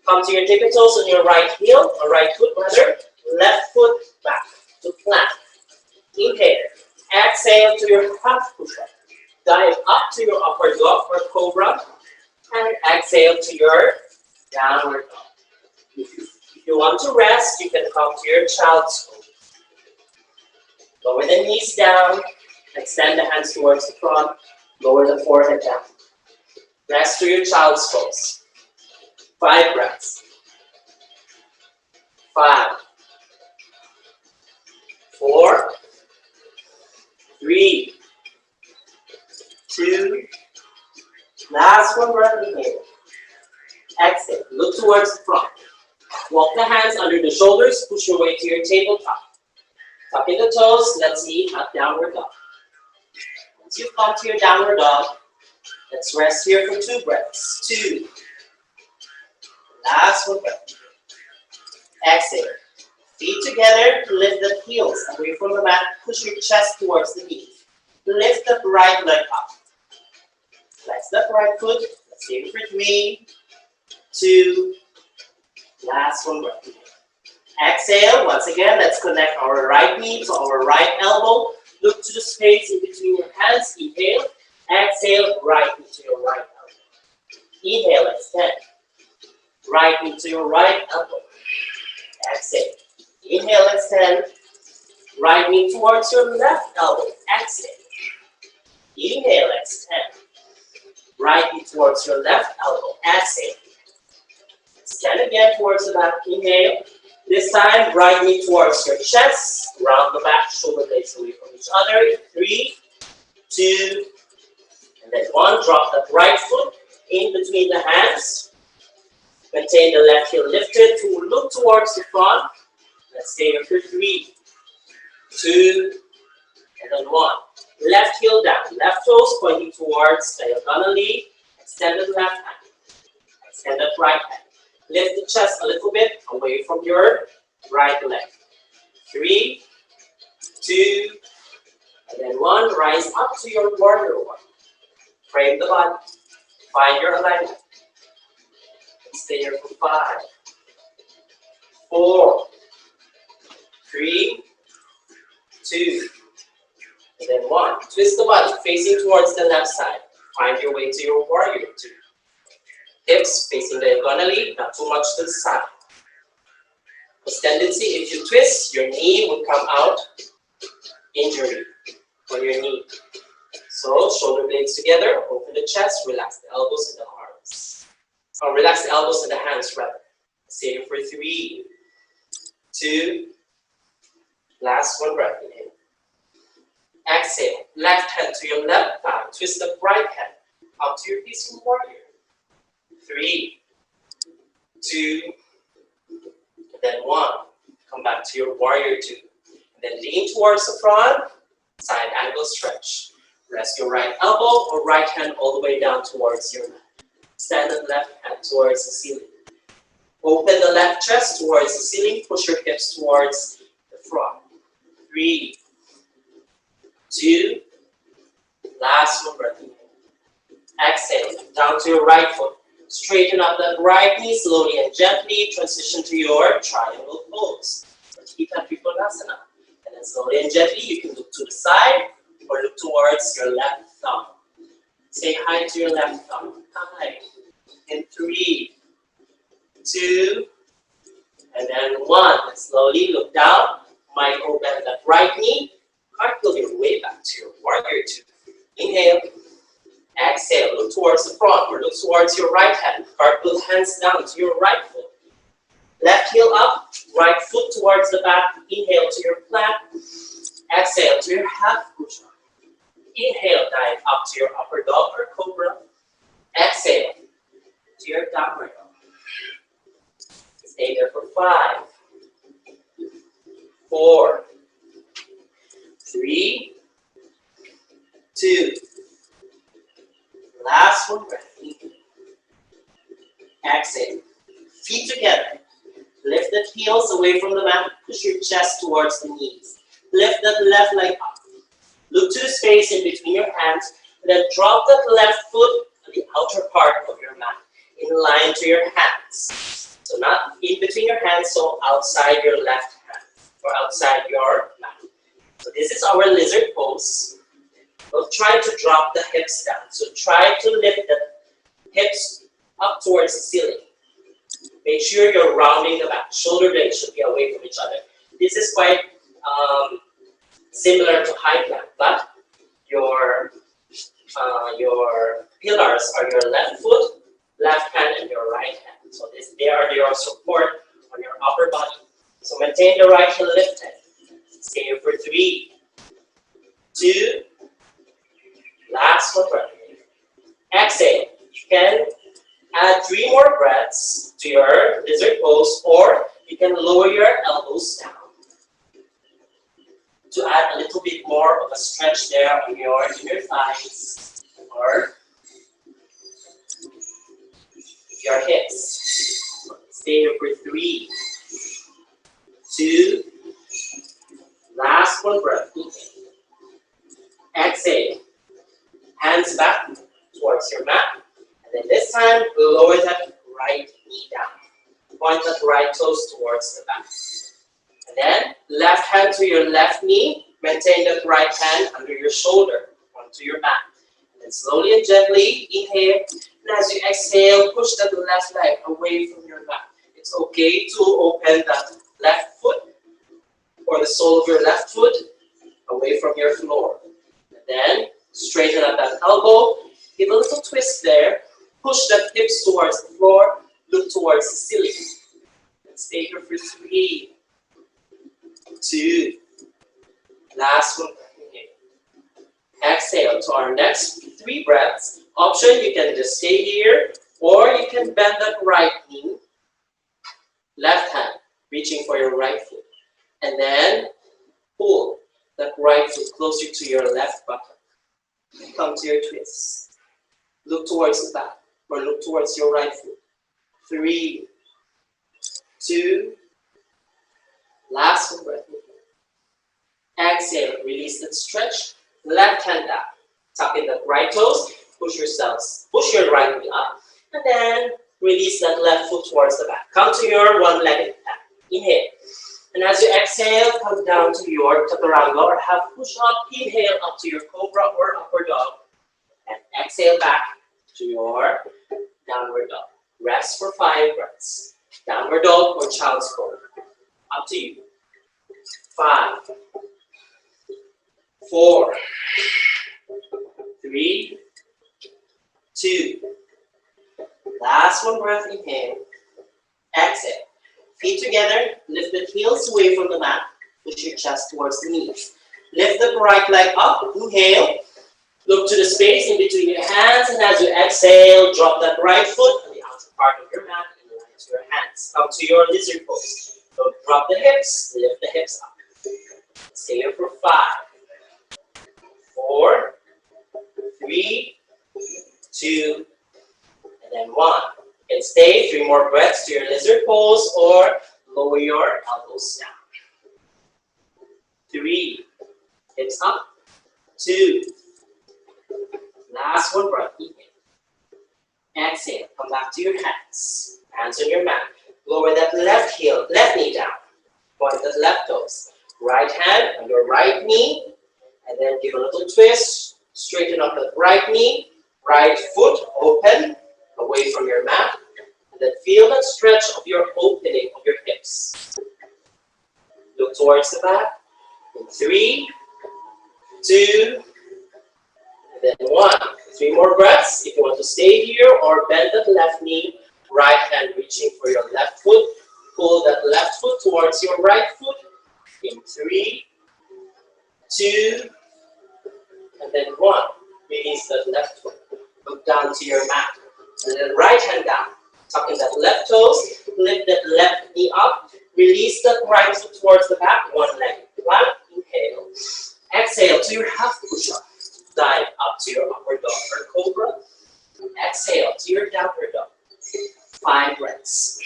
Come to your tippy toes on your right heel, or right foot rather. Left foot back to plank. Inhale. Exhale to your half push-up. Dive up to your upward dog or cobra. And exhale to your downward dog. If you want to rest, you can come to your child's pose. Lower the knees down. Extend the hands towards the front. Lower the forehead down. Rest to your child's pose. 5 breaths. 5, 4, 3, 2, last one breath. Inhale. Exhale. Look towards the front. Walk the hands under the shoulders. Push your way to your tabletop. Tuck in the toes. Let's meet at downward dog. Once you come to your downward dog, let's rest here for 2 breaths. 2. Last one breath. Exhale. Feet together. Lift the heels away from the mat. Push your chest towards the knees. Lift the right leg up. Flex that right foot. Let's take it for 3, 2. Last one breath. Exhale. Once again, let's connect our right knee to our right elbow. Look to the space in between your hands. Inhale. Exhale. Right knee to your right elbow. Inhale. Extend. Right knee to your right elbow. Exhale. Inhale. Extend. Right knee towards your left elbow. Exhale. Inhale. Extend. Right knee towards your left elbow. Exhale. Extend again towards the back. Inhale. This time, right knee towards your chest. Round the back, shoulder blades away from each other. 3, 2, and then 1. Drop that right foot in between the hands. Maintain the left heel lifted to look towards the front. Let's stay here for 3, 2, and then 1. Left heel down. Left toes pointing towards diagonally. Extended left hand. Extended right hand. Lift the chest a little bit away from your right leg. 3, 2, and then 1. Rise up to your warrior one. Frame the body. Find your alignment. Stay here for 5, 4, 3, 2, And then 1. Twist the body, facing towards the left side. Find your way to your warrior 2. Hips facing diagonally, not too much to the side. This tendency, if you twist, your knee will come out, injury on your knee. So, shoulder blades together, open the chest, relax the elbows and the arms. Or relax the elbows and the hands rather. Stay here for 3, 2, last one breath, inhale. Exhale, left hand to your left thigh, twist the right hand up to your peaceful warrior. 3, 2, and then 1. Come back to your warrior 2. And then lean towards the front, side angle stretch. Rest your right elbow or right hand all the way down towards your left. Stand the left hand towards the ceiling. Open the left chest towards the ceiling. Push your hips towards the front. 3, 2, last one breath. Exhale, down to your right foot. Straighten up that right knee slowly and gently. Transition to your triangle pose. Keep that Trikonasana. And then slowly and gently, you can look to the side or look towards your left thumb. Say hi to your left thumb. Hi. In 3, 2, and then 1. And slowly look down. Micro bend that right knee. Cartwheel your way back to your warrior 2. Inhale. Exhale. Look towards the front or look towards your right hand. Cartwheel hands down to your right foot. Left heel up. Right foot towards the back. Inhale to your plank. Exhale to your half push-up. Inhale, dive up to your upper dog or cobra. Exhale to your downward dog. Stay there for 5, 4, 3, 2. Last one breath. Exhale. Feet together. Lift the heels away from the mat. Push your chest towards the knees. Lift that left leg up. Look to the space in between your hands. And then drop that left foot on the outer part of your mat. In line to your hands. So not in between your hands, so outside your left hand. Or outside your mat. So this is our lizard pose. We'll try to drop the hips down. So try to lift the hips up towards the ceiling. Make sure you're rounding the back. Shoulder blades should be away from each other. This is quite similar to high plank, but your pillars are your left foot, left hand, and your right hand. So they are your support on your upper body. So maintain the right heel lifted. Stay here for 3, 2, last one breath. Exhale. You can add 3 more breaths to your lizard pose, or you can lower your elbows down to add a little bit more of a stretch there on your inner thighs or your hips. Stay here for 3, 2, last one breath. Exhale. Hands back towards your mat. And then this time, lower that right knee down. Point that right toes towards the back. And then, left hand to your left knee. Maintain that right hand under your shoulder, onto your back. And then slowly and gently, inhale. And as you exhale, push that left leg away from your back. It's okay to open that left foot or the sole of your left foot away from your floor. And then, straighten up that elbow. Give a little twist there. Push that hips towards the floor. Look towards the ceiling. And stay here for 3, 2. Last one. Exhale to our next 3 breaths. Option, you can just stay here, or you can bend that right knee. Left hand, reaching for your right foot. And then pull that right foot closer to your left buttock. Come to your twist. Look towards the back, or look towards your right foot. 3, 2, last one breath. Exhale, release that stretch. Left hand down. Tuck in that right toes. Push your right knee up. And then release that left foot towards the back. Come to your one-legged back. Inhale. And as you exhale, come down to your chaturanga or half push-up. Inhale up to your cobra or upward dog. And exhale back to your downward dog. Rest for 5 breaths. Downward dog or child's pose. Up to you. 5, 4, 3, 2. Last one breath, inhale. Exhale. Feet together, lift the heels away from the mat. Push your chest towards the knees. Lift the right leg up, inhale. Look to the space in between your hands, and as you exhale, drop that right foot on the outer part of your mat and line to your hands. Come to your lizard pose. Don't drop the hips, lift the hips up. Stay here for 5, 4, 3, 2, and then 1. You can stay 3 more breaths to your lizard pose or lower your elbows down. 3, hips up. 2, last one breath. Inhale. Exhale. Come back to your hands. Hands on your mat. Lower that left heel, left knee down. Point the left toes. Right hand on your right knee. And then give a little twist. Straighten up that right knee. Right foot open away from your mat. And then feel that stretch of your opening of your hips. Look towards the back. In 3, 2, and then 1. 3 more breaths. If you want to stay here or bend that left knee, right hand reaching for your left foot. Pull that left foot towards your right foot. In 3, 2, and then 1. Release that left foot. Look down to your mat. And then right hand down. Tuck in that left toes. Lift that left knee up. Release that right foot towards the back. One leg flat. Inhale. Exhale to your half push-up. Dive up to your upward dog or cobra. Exhale to your downward dog. 5 breaths.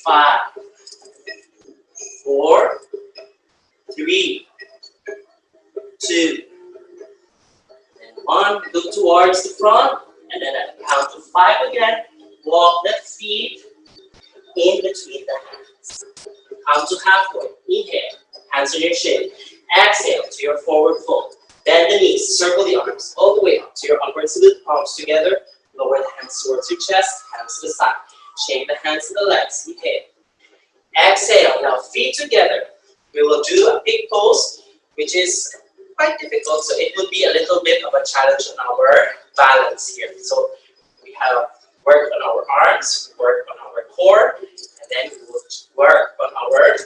5, 4, 3, 2, and 1. Look towards the front, and then at the count of 5 again, walk the feet in between the hands. Come to halfway. Inhale, hands on your shin. Exhale to your forward fold. Bend the knees, circle the arms all the way up to your upward salute, palms together. Lower the hands towards your chest, hands to the side. Shake the hands to the legs. Inhale. Exhale. Now feet together. We will do a big pose, which is quite difficult, so it will be a little bit of a challenge on our balance here. So we have work on our arms, work on our core, and then we will work on our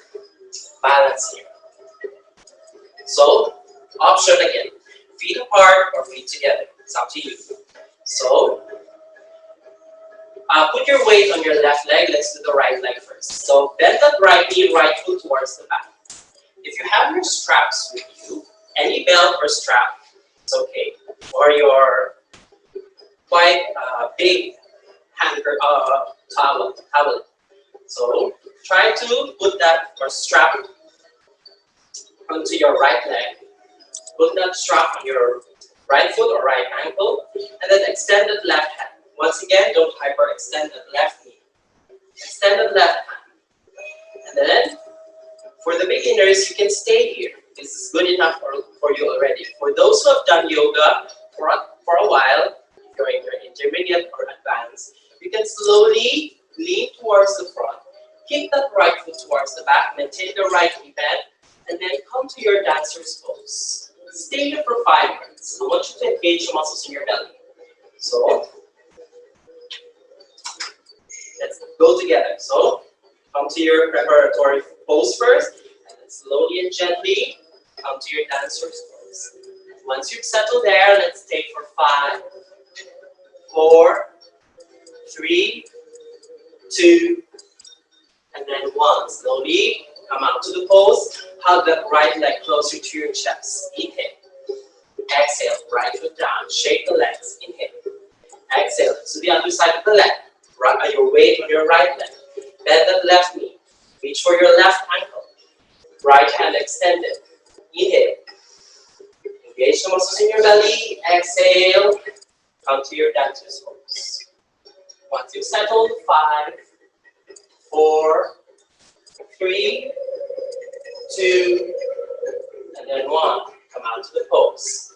balance here. So, option again, feet apart or feet together. It's up to you. So, put your weight on your left leg. Let's do the right leg first. So, bend that right knee, right foot towards the back. If you have your straps with you, any belt or strap, it's okay. Or your quite big hanger, towel. So try to put that or strap onto your right leg. Put that strap on your right foot or right ankle, and then extend that left hand. Once again, don't hyperextend that left knee. Extend that left hand. And then, for the beginners, you can stay here. This is good enough for you already. For those who have done yoga for a while, if you're in your intermediate or advanced, you can slowly lean towards the front. Kick that right foot towards the back, maintain the right knee bend, and then come to your dancer's pose. Stay here for 5 minutes. I want you to engage the muscles in your belly. So, let's go together. So, come to your preparatory pose first, and then slowly and gently come to your dancer's pose. Once you've settled there, let's take for 5, 4, 3, 2, and then 1. Slowly come out to the pose. Hug that right leg closer to your chest. Inhale. Exhale, right foot down. Shake the legs. Inhale. Exhale to the other side of the leg. Right, your weight on your right leg. Bend that left knee. Reach for your left ankle. Right hand extended. Inhale. Engage the muscles in your belly. Exhale. Come to your dancer's pose. Once you've settled, 5, 4, 3, 2, and then 1. Come out to the pose.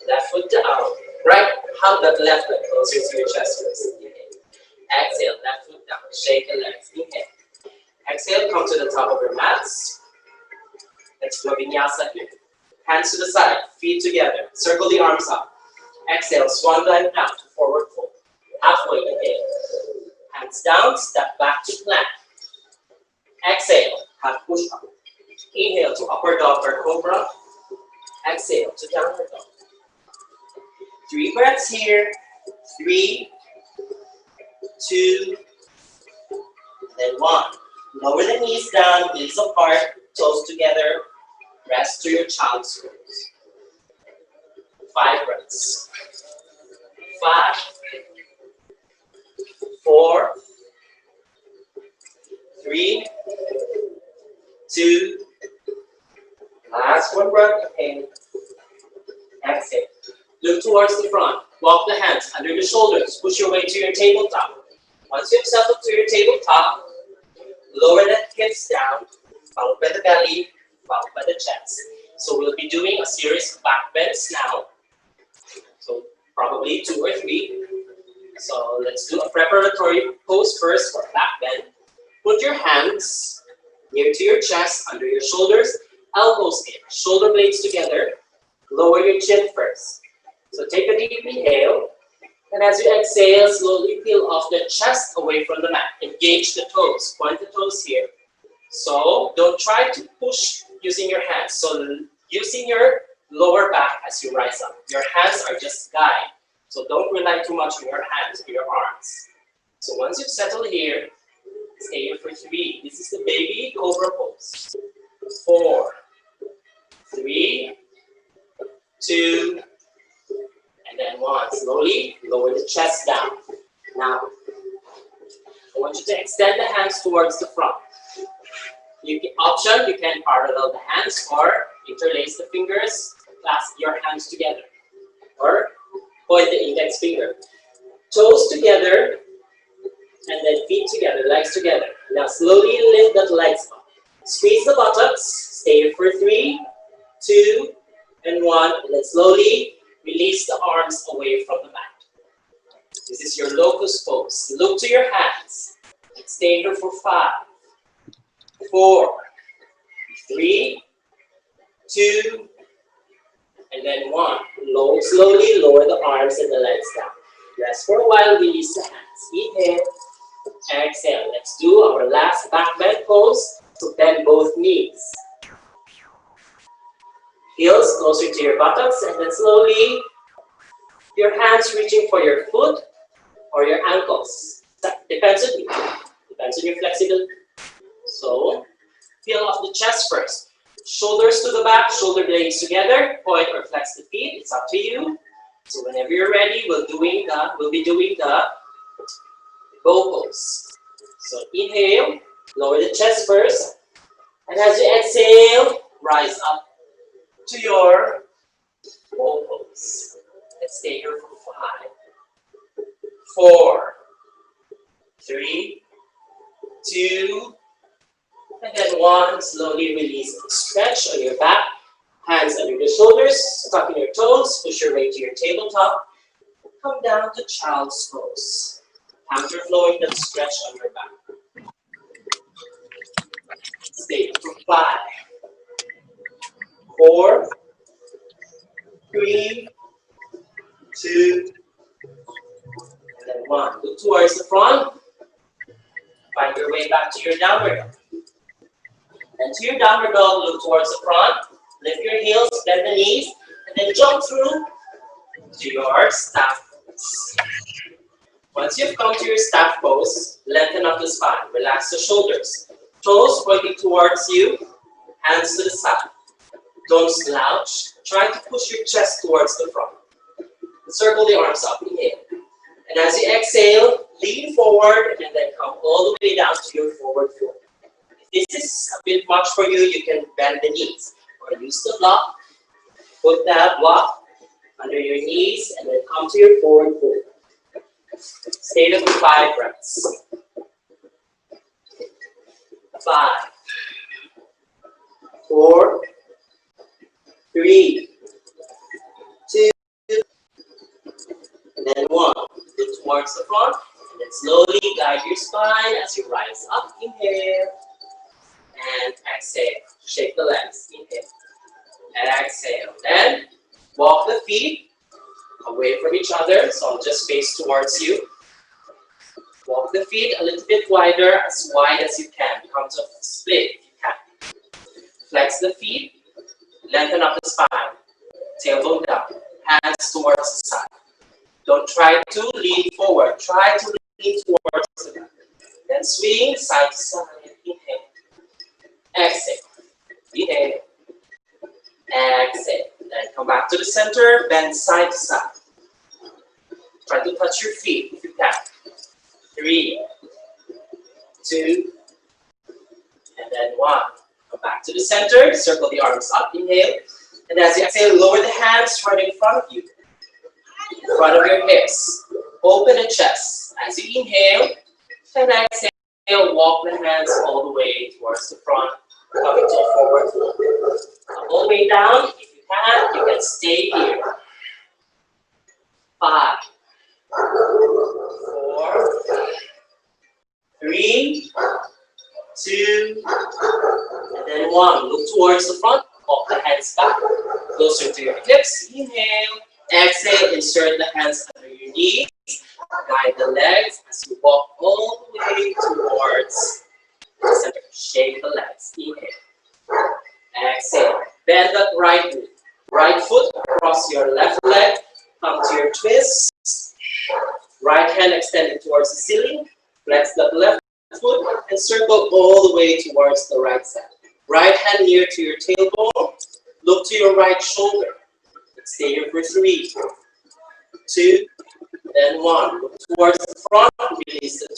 Left foot down. Right, hug that left leg closer to your chest first. Inhale. Exhale, left foot down. Shake the legs. Inhale. Exhale, come to the top of your mats. Let's do a vinyasa here. Hands to the side, feet together. Circle the arms up. Exhale, swan dive down to forward fold. Halfway, inhale. Hands down, step back to plank. Exhale, half push up. Inhale to upward dog or cobra. Exhale to downward dog. 3 breaths here. 3, 2, and then 1. Lower the knees down, knees apart, toes together. Rest to your child's pose. 5 breaths. 5, 4, 3, 2, last 1 breath. Inhale. Exhale. Look towards the front. Walk the hands under the shoulders. Push your way to your tabletop. Once you've settled to your tabletop, lower the hips down, followed by the belly, followed by the chest. So we'll be doing a series of back bends now. So probably 2 or 3. So let's do a preparatory pose first for back bend. Put your hands near to your chest, under your shoulders, elbows in, shoulder blades together. Lower your chin first. So take a deep inhale, and as you exhale, slowly peel off the chest away from the mat. Engage the toes, point the toes here. So don't try to push using your hands. So using your lower back as you rise up. Your hands are just guide. So don't rely too much on your hands or your arms. So once you've settled here, stay here for 3. This is the baby cobra pose. 4, 3, 2, and then 1. Slowly lower the chest down. Now, I want you to extend the hands towards the front. You can parallel the hands or interlace the fingers, clasp your hands together, or point the index finger. Toes together, and then feet together, legs together. Now slowly lift the legs up. Squeeze the buttocks, stay here for 3, 2, and 1, and then slowly release the arms away from the mat. This is your locust pose. Look to your hands. Stay here for 5, 4, 3, 2, and then 1. Slowly lower the arms and the legs down. Rest for a while, release the hands. Inhale, exhale. Let's do our last back bend pose. So bend both knees. Heels closer to your buttocks, and then slowly, your hands reaching for your foot or your ankles. That depends on you. Depends on your flexibility. So, peel off the chest first. Shoulders to the back, shoulder blades together. Point or flex the feet. It's up to you. So whenever you're ready, we'll be doing the bow pose. So inhale, lower the chest first, and as you exhale, rise up to your bow pose. Let's stay here for 5, 4, 3, 2, and then 1. Slowly release. Stretch on your back. Hands under the shoulders. Tuck in your toes. Push your way to your tabletop. Come down to child's pose. Counterflowing that stretch on your back. Stay for 5, 4, 3, 2, and then 1. Look towards the front. Find your way back to your downward dog. And to your downward dog, look towards the front. Lift your heels, bend the knees, and then jump through to your staff pose. Once you've come to your staff pose, lengthen up the spine. Relax the shoulders. Toes pointing towards you, hands to the side. Don't slouch. Try to push your chest towards the front. Circle the arms up. Inhale. And as you exhale, lean forward and then come all the way down to your forward fold. If this is a bit much for you, you can bend the knees or use the block. Put that block under your knees and then come to your forward fold. Stay there for 5 breaths. 5, 4, 3, 2, and then 1. Look towards the front, and then slowly guide your spine as you rise up. Inhale, and exhale. Shake the legs. Inhale, exhale. Then walk the feet away from each other, so I'll just face towards you. Walk the feet a little bit wider, as wide as you can. Come to a split if you can. Flex the feet, lengthen up the spine. Tailbone down, hands towards the side. Don't try to lean forward. Try to lean towards the back. Then swing side to side. Inhale. Exhale. Inhale. Exhale. Then come back to the center. Bend side to side. Try to touch your feet if you can. 3, 2, and then 1. Come back to the center. Circle the arms up. Inhale. And as you exhale, lower the hands right in front of you. In front of your hips. Open the chest. As you inhale and exhale, walk the hands all the way towards the front, coming to a forward fold. All the way down. If you can stay here. 5, 4, 3, 2, and then 1. Look towards the front. Walk the hands back, closer to your hips. Inhale. Exhale. Insert the hands under your knees. Guide the legs as you walk all the way towards the center. Shake the legs. Inhale. Exhale. Bend that right knee. Right foot across your left leg. Come to your twist. Right hand extended towards the ceiling. Flex that left foot and circle all the way towards the right side. Right hand near to your tailbone. Look to your right shoulder. Let's stay here for 3, 2, then 1. Look towards the front. Release the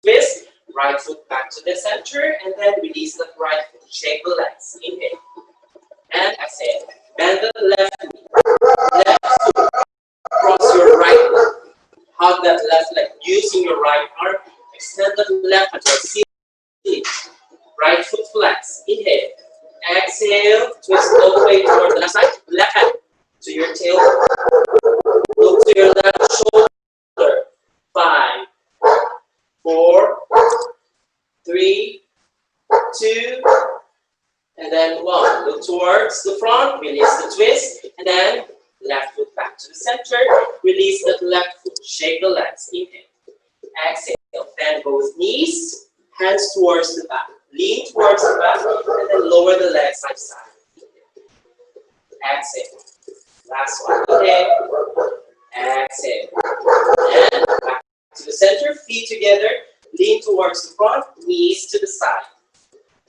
twist. Right foot back to the center. And then release the right foot. Shake the legs. Inhale. And exhale. Bend the left knee. Left foot across your right leg. Hug that left leg using your right arm. Extend the left hand towards the ceiling. Right foot flex. Inhale. Exhale. Twist all the way toward the left side. Left hand to your tailbone. Look to your left shoulder. 5, 4, 3, 2, and then 1. Look towards the front. Release the twist. And then left foot back to the center. Release that left foot. Shake the legs. Inhale. Exhale. Bend both knees. Hands towards the back. Lean towards the back. And then lower the legs side to side. Exhale. Last one. Inhale. Exhale. And back to the center. Feet together. Lean towards the front. Knees to the side.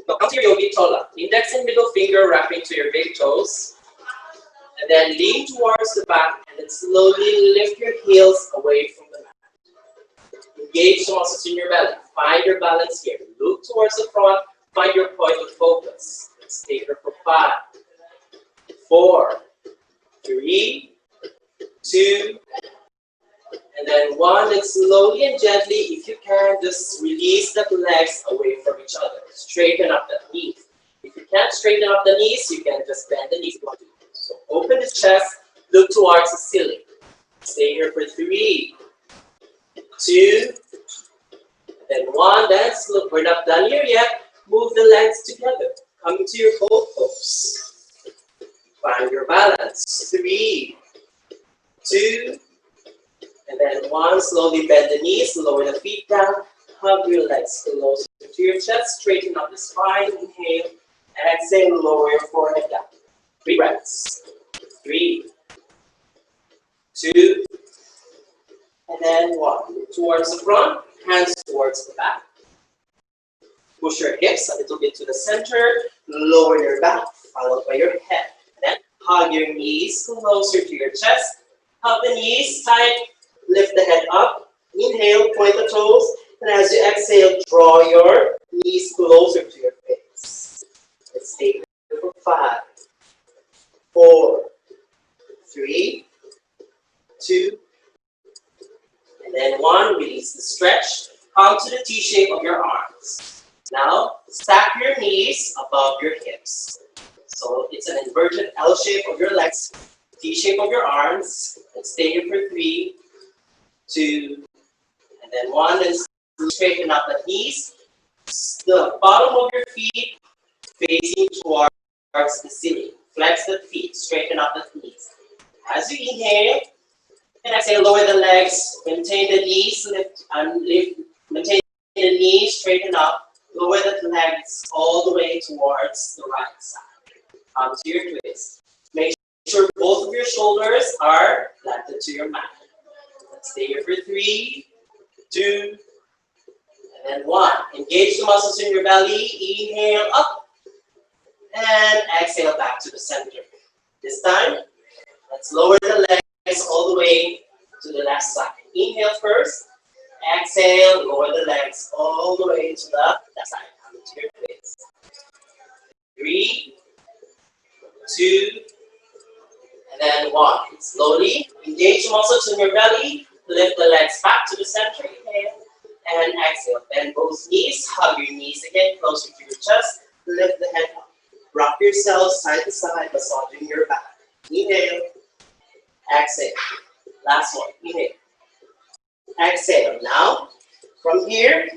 Now come to your yogi tola. Index and middle finger wrapping to your big toes. And then lean towards the back. And then slowly lift your heels away from the mat. Engage the muscles in your belly. Find your balance here. Look towards the front. Find your point of focus. Let's stay here for 5, 4, 3, 2, and then 1. And slowly and gently, if you can, just release the legs away from each other. Straighten up the knees. If you can't straighten up the knees, you can just bend the knees. So open the chest. Look towards the ceiling. Stay here for 3, 2, and then 1. That's look, we're not done here yet. Move the legs together. Come to your both pose. Find your balance. 3, 2, and then 1. Slowly bend the knees. Lower the feet down. Hug your legs closer to your chest. Straighten up the spine. Inhale. Exhale. Lower your forehead down. 3 breaths. 3, 2, and then 1. Look towards the front, hands towards the back. Push your hips a little bit to the center. Lower your back, followed by your head. And then hug your knees closer to your chest. Hug the knees tight. Lift the head up. Inhale, point the toes. And as you exhale, draw your knees closer to your face. Let's stay here for 5, 4, 3, 2, and then 1. Release the stretch. Come to the T shape of your arms. Now, stack your knees above your hips. So it's an inverted L shape of your legs, T shape of your arms. Let's stay here for 3, 2, and then 1. And straighten up the knees. The bottom of your feet facing towards the ceiling. Flex the feet, straighten up the knees. As you inhale, and exhale, lower the legs, maintain the knees, lift and lift, maintain the knees, straighten up, lower the legs all the way towards the right side. Come to your twist. Make sure both of your shoulders are planted to your mat. Let's stay here for 3, 2, and then 1. Engage the muscles in your belly. Inhale up, and exhale back to the center. This time, let's lower the legs all the way to the left side. Inhale first. Exhale, lower the legs all the way to the left side. Come to your twist. 3, 2, and then 1. Slowly engage the muscles in your belly. Lift the legs back to the center. Inhale and exhale. Bend both knees. Hug your knees again closer to your chest. Lift the head up. Rock yourself side to side, massaging your back. Inhale. Exhale. Last one. Inhale. Exhale. Now, from here,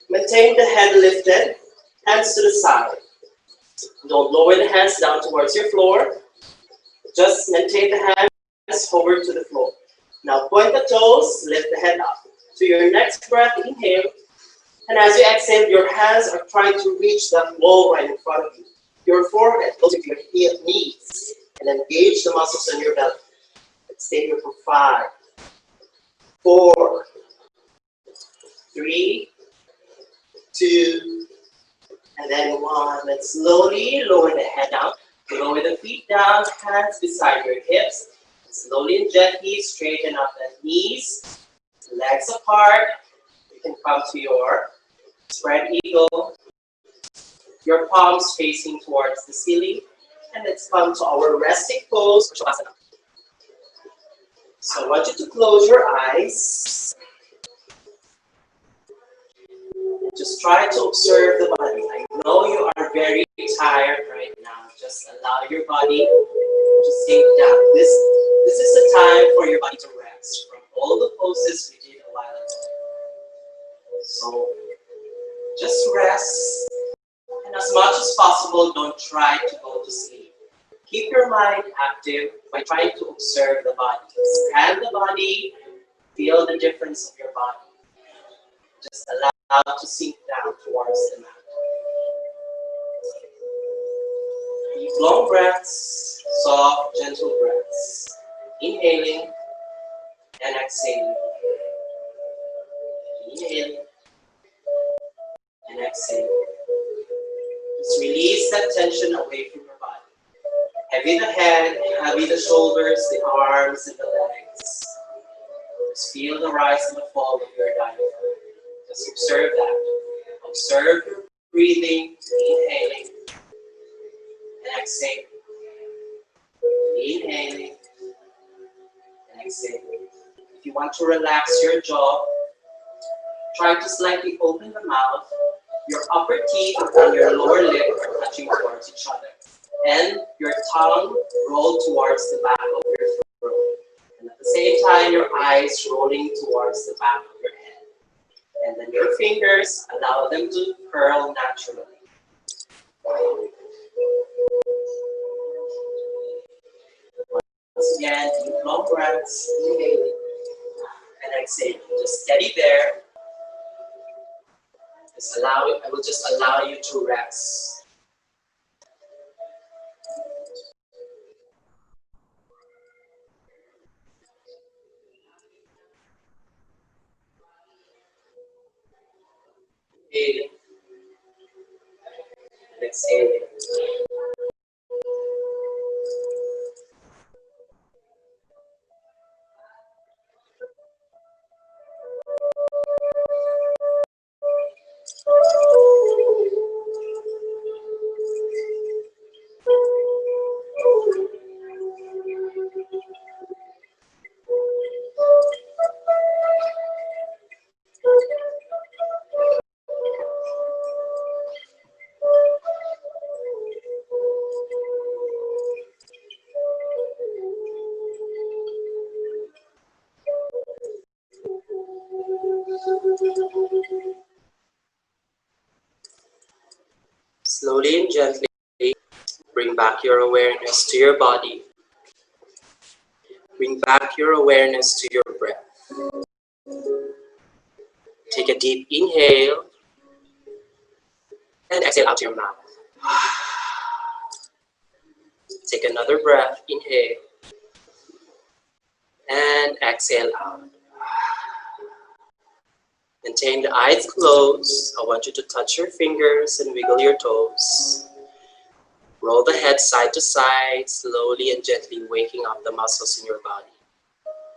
maintain the head lifted, hands to the side. Don't lower the hands down towards your floor. Just maintain the hands over to the floor. Now point the toes, lift the head up. To your next breath, inhale. And as you exhale, your hands are trying to reach that wall right in front of you. Your forehead goes to your knees. And engage the muscles in your belly. Stay here for 5, 4, 3, 2, and then 1. Let's slowly lower the head down. Lower the feet down, hands beside your hips. Slowly and gently straighten up the knees, legs apart. You can come to your spread eagle. Your palms facing towards the ceiling. And let's come to our resting pose, Shavasana. So I want you to close your eyes. Just try to observe the body. I know you are very tired right now. Just allow your body to sink down. This is the time for your body to rest from all the poses we did a while ago. So just rest. And as much as possible, don't try to go to sleep. Keep your mind active by trying to observe the body. Scan the body, feel the difference of your body. Just allow it to sink down towards the mat. Deep long breaths, soft, gentle breaths. Inhaling and exhaling. Inhaling and exhaling. Just release that tension away from your body. Heavy the head, heavy the shoulders, the arms, and the legs. Just feel the rise and the fall of your diaphragm. Just observe that. Observe your breathing, inhaling, and exhaling. Inhaling, and exhaling. If you want to relax your jaw, try to slightly open the mouth. Your upper teeth and your lower lip are touching towards each other. And your tongue roll towards the back of your throat. And at the same time, your eyes rolling towards the back of your head. And then your fingers, allow them to curl naturally. Once again, deep long breaths, inhaling and exhaling. Just steady there. I will just allow you to rest. Inhaling and exhaling. Slowly and gently, bring back your awareness to your body. Bring back your awareness to your breath. Take a deep inhale and exhale out your mouth. Take another breath, inhale and exhale out. Maintain the eyes closed. I want you to touch your fingers and wiggle your toes. Roll the head side to side, slowly and gently waking up the muscles in your body.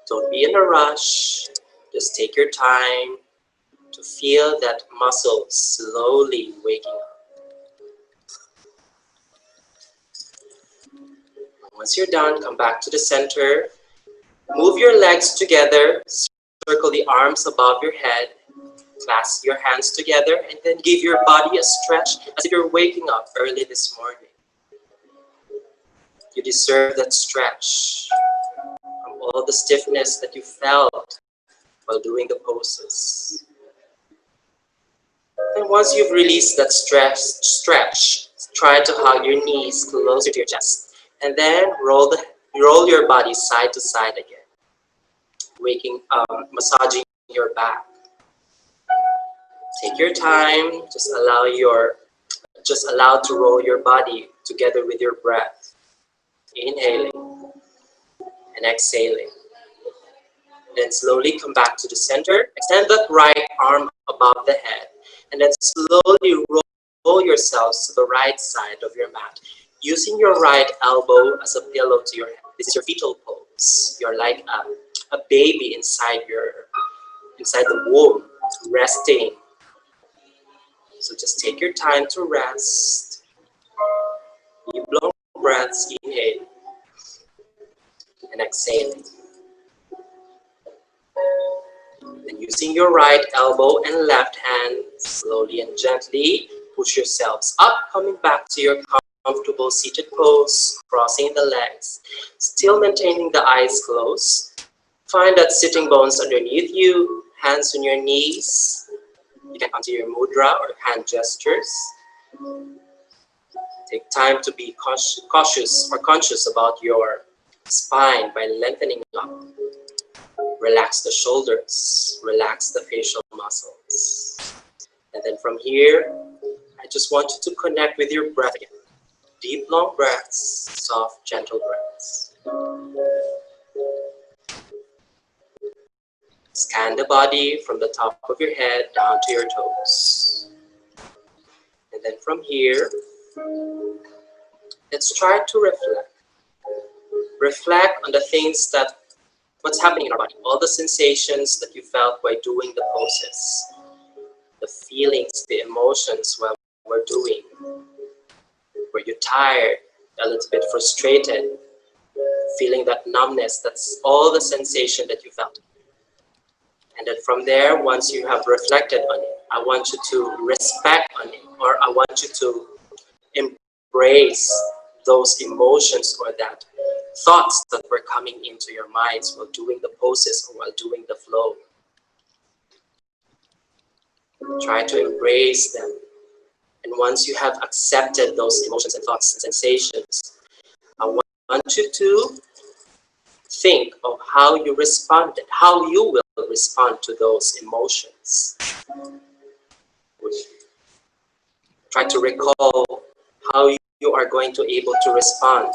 Don't be in a rush. Just take your time to feel that muscle slowly waking up. Once you're done, come back to the center. Move your legs together. Circle the arms above your head. Clasp your hands together and then give your body a stretch as if you're waking up early this morning. You deserve that stretch from all the stiffness that you felt while doing the poses. And once you've released that stretch, try to hug your knees closer to your chest. And then roll your body side to side again. Massaging your back. Take your time, just allow to roll your body together with your breath. Inhaling and exhaling. Then slowly come back to the center. Extend that right arm above the head. And then slowly roll yourselves to the right side of your mat. Using your right elbow as a pillow to your head. This is your fetal pose. You're like a baby inside the womb, resting. So just take your time to rest. Deep long breaths, inhale and exhaling. Then using your right elbow and left hand, slowly and gently push yourselves up, coming back to your comfortable seated pose, crossing the legs, still maintaining the eyes closed. Find that sitting bones underneath you, hands on your knees. You can come to your mudra or hand gestures. Take time to be cautious or conscious about your spine by lengthening up. Relax the shoulders, relax the facial muscles. And then from here, I just want you to connect with your breath again. Deep, long breaths, soft, gentle breaths. Scan the body from the top of your head down to your toes. And then from here, let's try to reflect. Reflect on the things what's happening in our body, all the sensations that you felt while doing the poses, the feelings, the emotions while we're doing. Were you tired, a little bit frustrated, feeling that numbness? That's all the sensation that you felt. And then from there, once you have reflected on it, I want you to respect on it, or I want you to embrace those emotions or that thoughts that were coming into your minds while doing the poses or while doing the flow. Try to embrace them. And once you have accepted those emotions and thoughts and sensations, I want you to think of how you responded, how you will respond to those emotions. Try to recall how you are going to be able to respond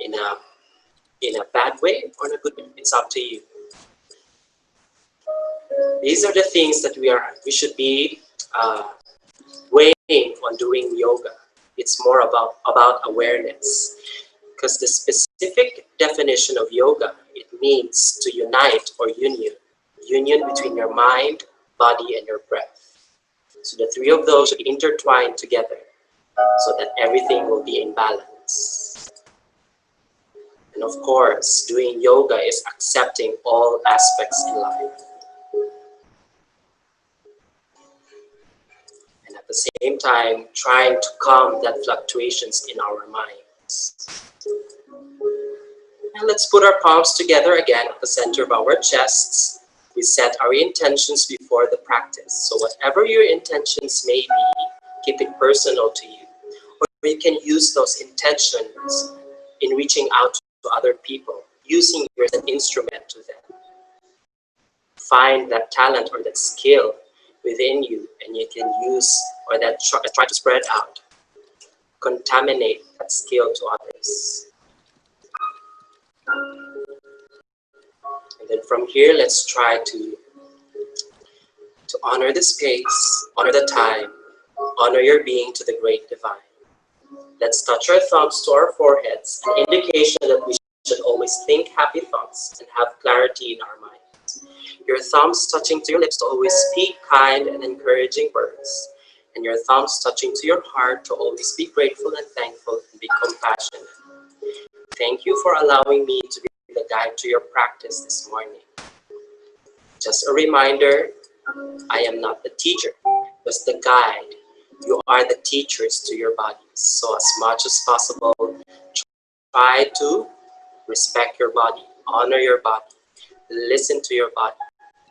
in a bad way or in a good way. It's up to you. These are the things that we should be weighing on doing yoga. It's more about awareness, because the specific definition of yoga, it means to unite or union between your mind, body, and your breath. So the three of those should be intertwined together so that everything will be in balance. And of course, doing yoga is accepting all aspects in life. And at the same time, trying to calm that fluctuations in our minds. And let's put our palms together again at the center of our chests. We set our intentions before the practice. So whatever your intentions may be, keep it personal to you. you can use those intentions in reaching out to other people, using you as an instrument to them. Find that talent or that skill within you, and you can use or that try to spread out, contaminate that skill to others. And then from here, let's try to honor the space, honor the time, honor your being to the great divine. Let's touch our thumbs to our foreheads, an indication that we should always think happy thoughts and have clarity in our minds. Your thumbs touching to your lips to always speak kind and encouraging words, and your thumbs touching to your heart to always be grateful and thankful and be compassionate. Thank you for allowing me to be the guide to your practice this morning. Just a reminder, I am not the teacher, just the guide. You are the teachers to your bodies. So as much as possible, try to respect your body, honor your body, listen to your body,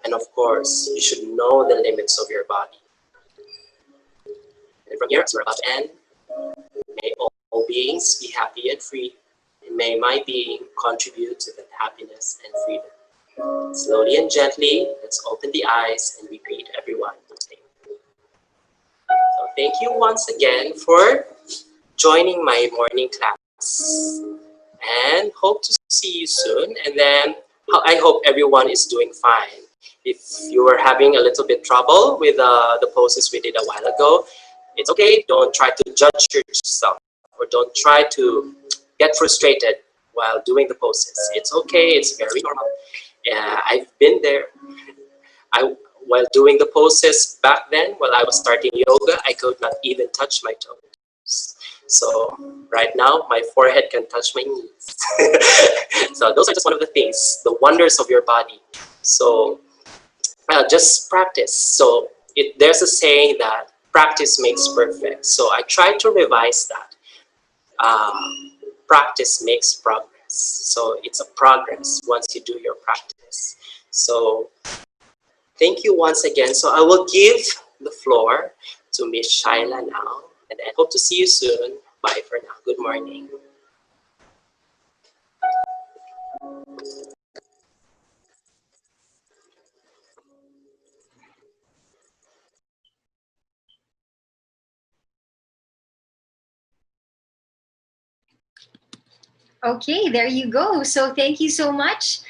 and of course, you should know the limits of your body. And from here, as we're about to end, may all beings be happy and free, and may my being contribute to that happiness and freedom. Slowly and gently, let's open the eyes and we greet everyone. So thank you once again for joining my morning class, and hope to see you soon. And then I hope everyone is doing fine. If you were having a little bit trouble with the poses we did a while ago, it's okay. Don't try to judge yourself, or don't try to get frustrated while doing the poses. It's okay. It's very normal. I've been there. While doing the poses back then, while I was starting yoga, I could not even touch my toes. So right now, my forehead can touch my knees. So those are just one of the things, the wonders of your body. So just practice. So there's a saying that practice makes perfect. So I try to revise that. Practice makes progress. So it's a progress once you do your practice. So thank you once again. So I will give the floor to Miss Shaila now, and I hope to see you soon. Bye for now. Good morning. Okay, there you go. So thank you so much,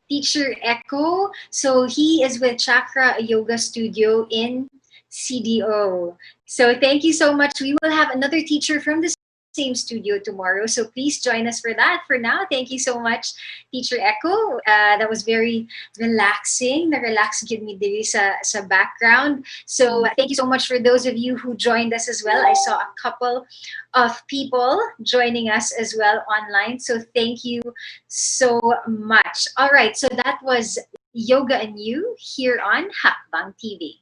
Teacher Echo. So he is with Chakra Yoga Studio in CDO. So thank you so much. We will have another teacher from the same studio tomorrow. So please join us for that. For now, thank you so much, Teacher Echo. That was very relaxing. Na-relax gid mi diri sa background. So thank you so much for those of you who joined us as well. I saw a couple of people joining us as well online. So thank you so much. All right, so that was Yoga and You here on Hackbang TV.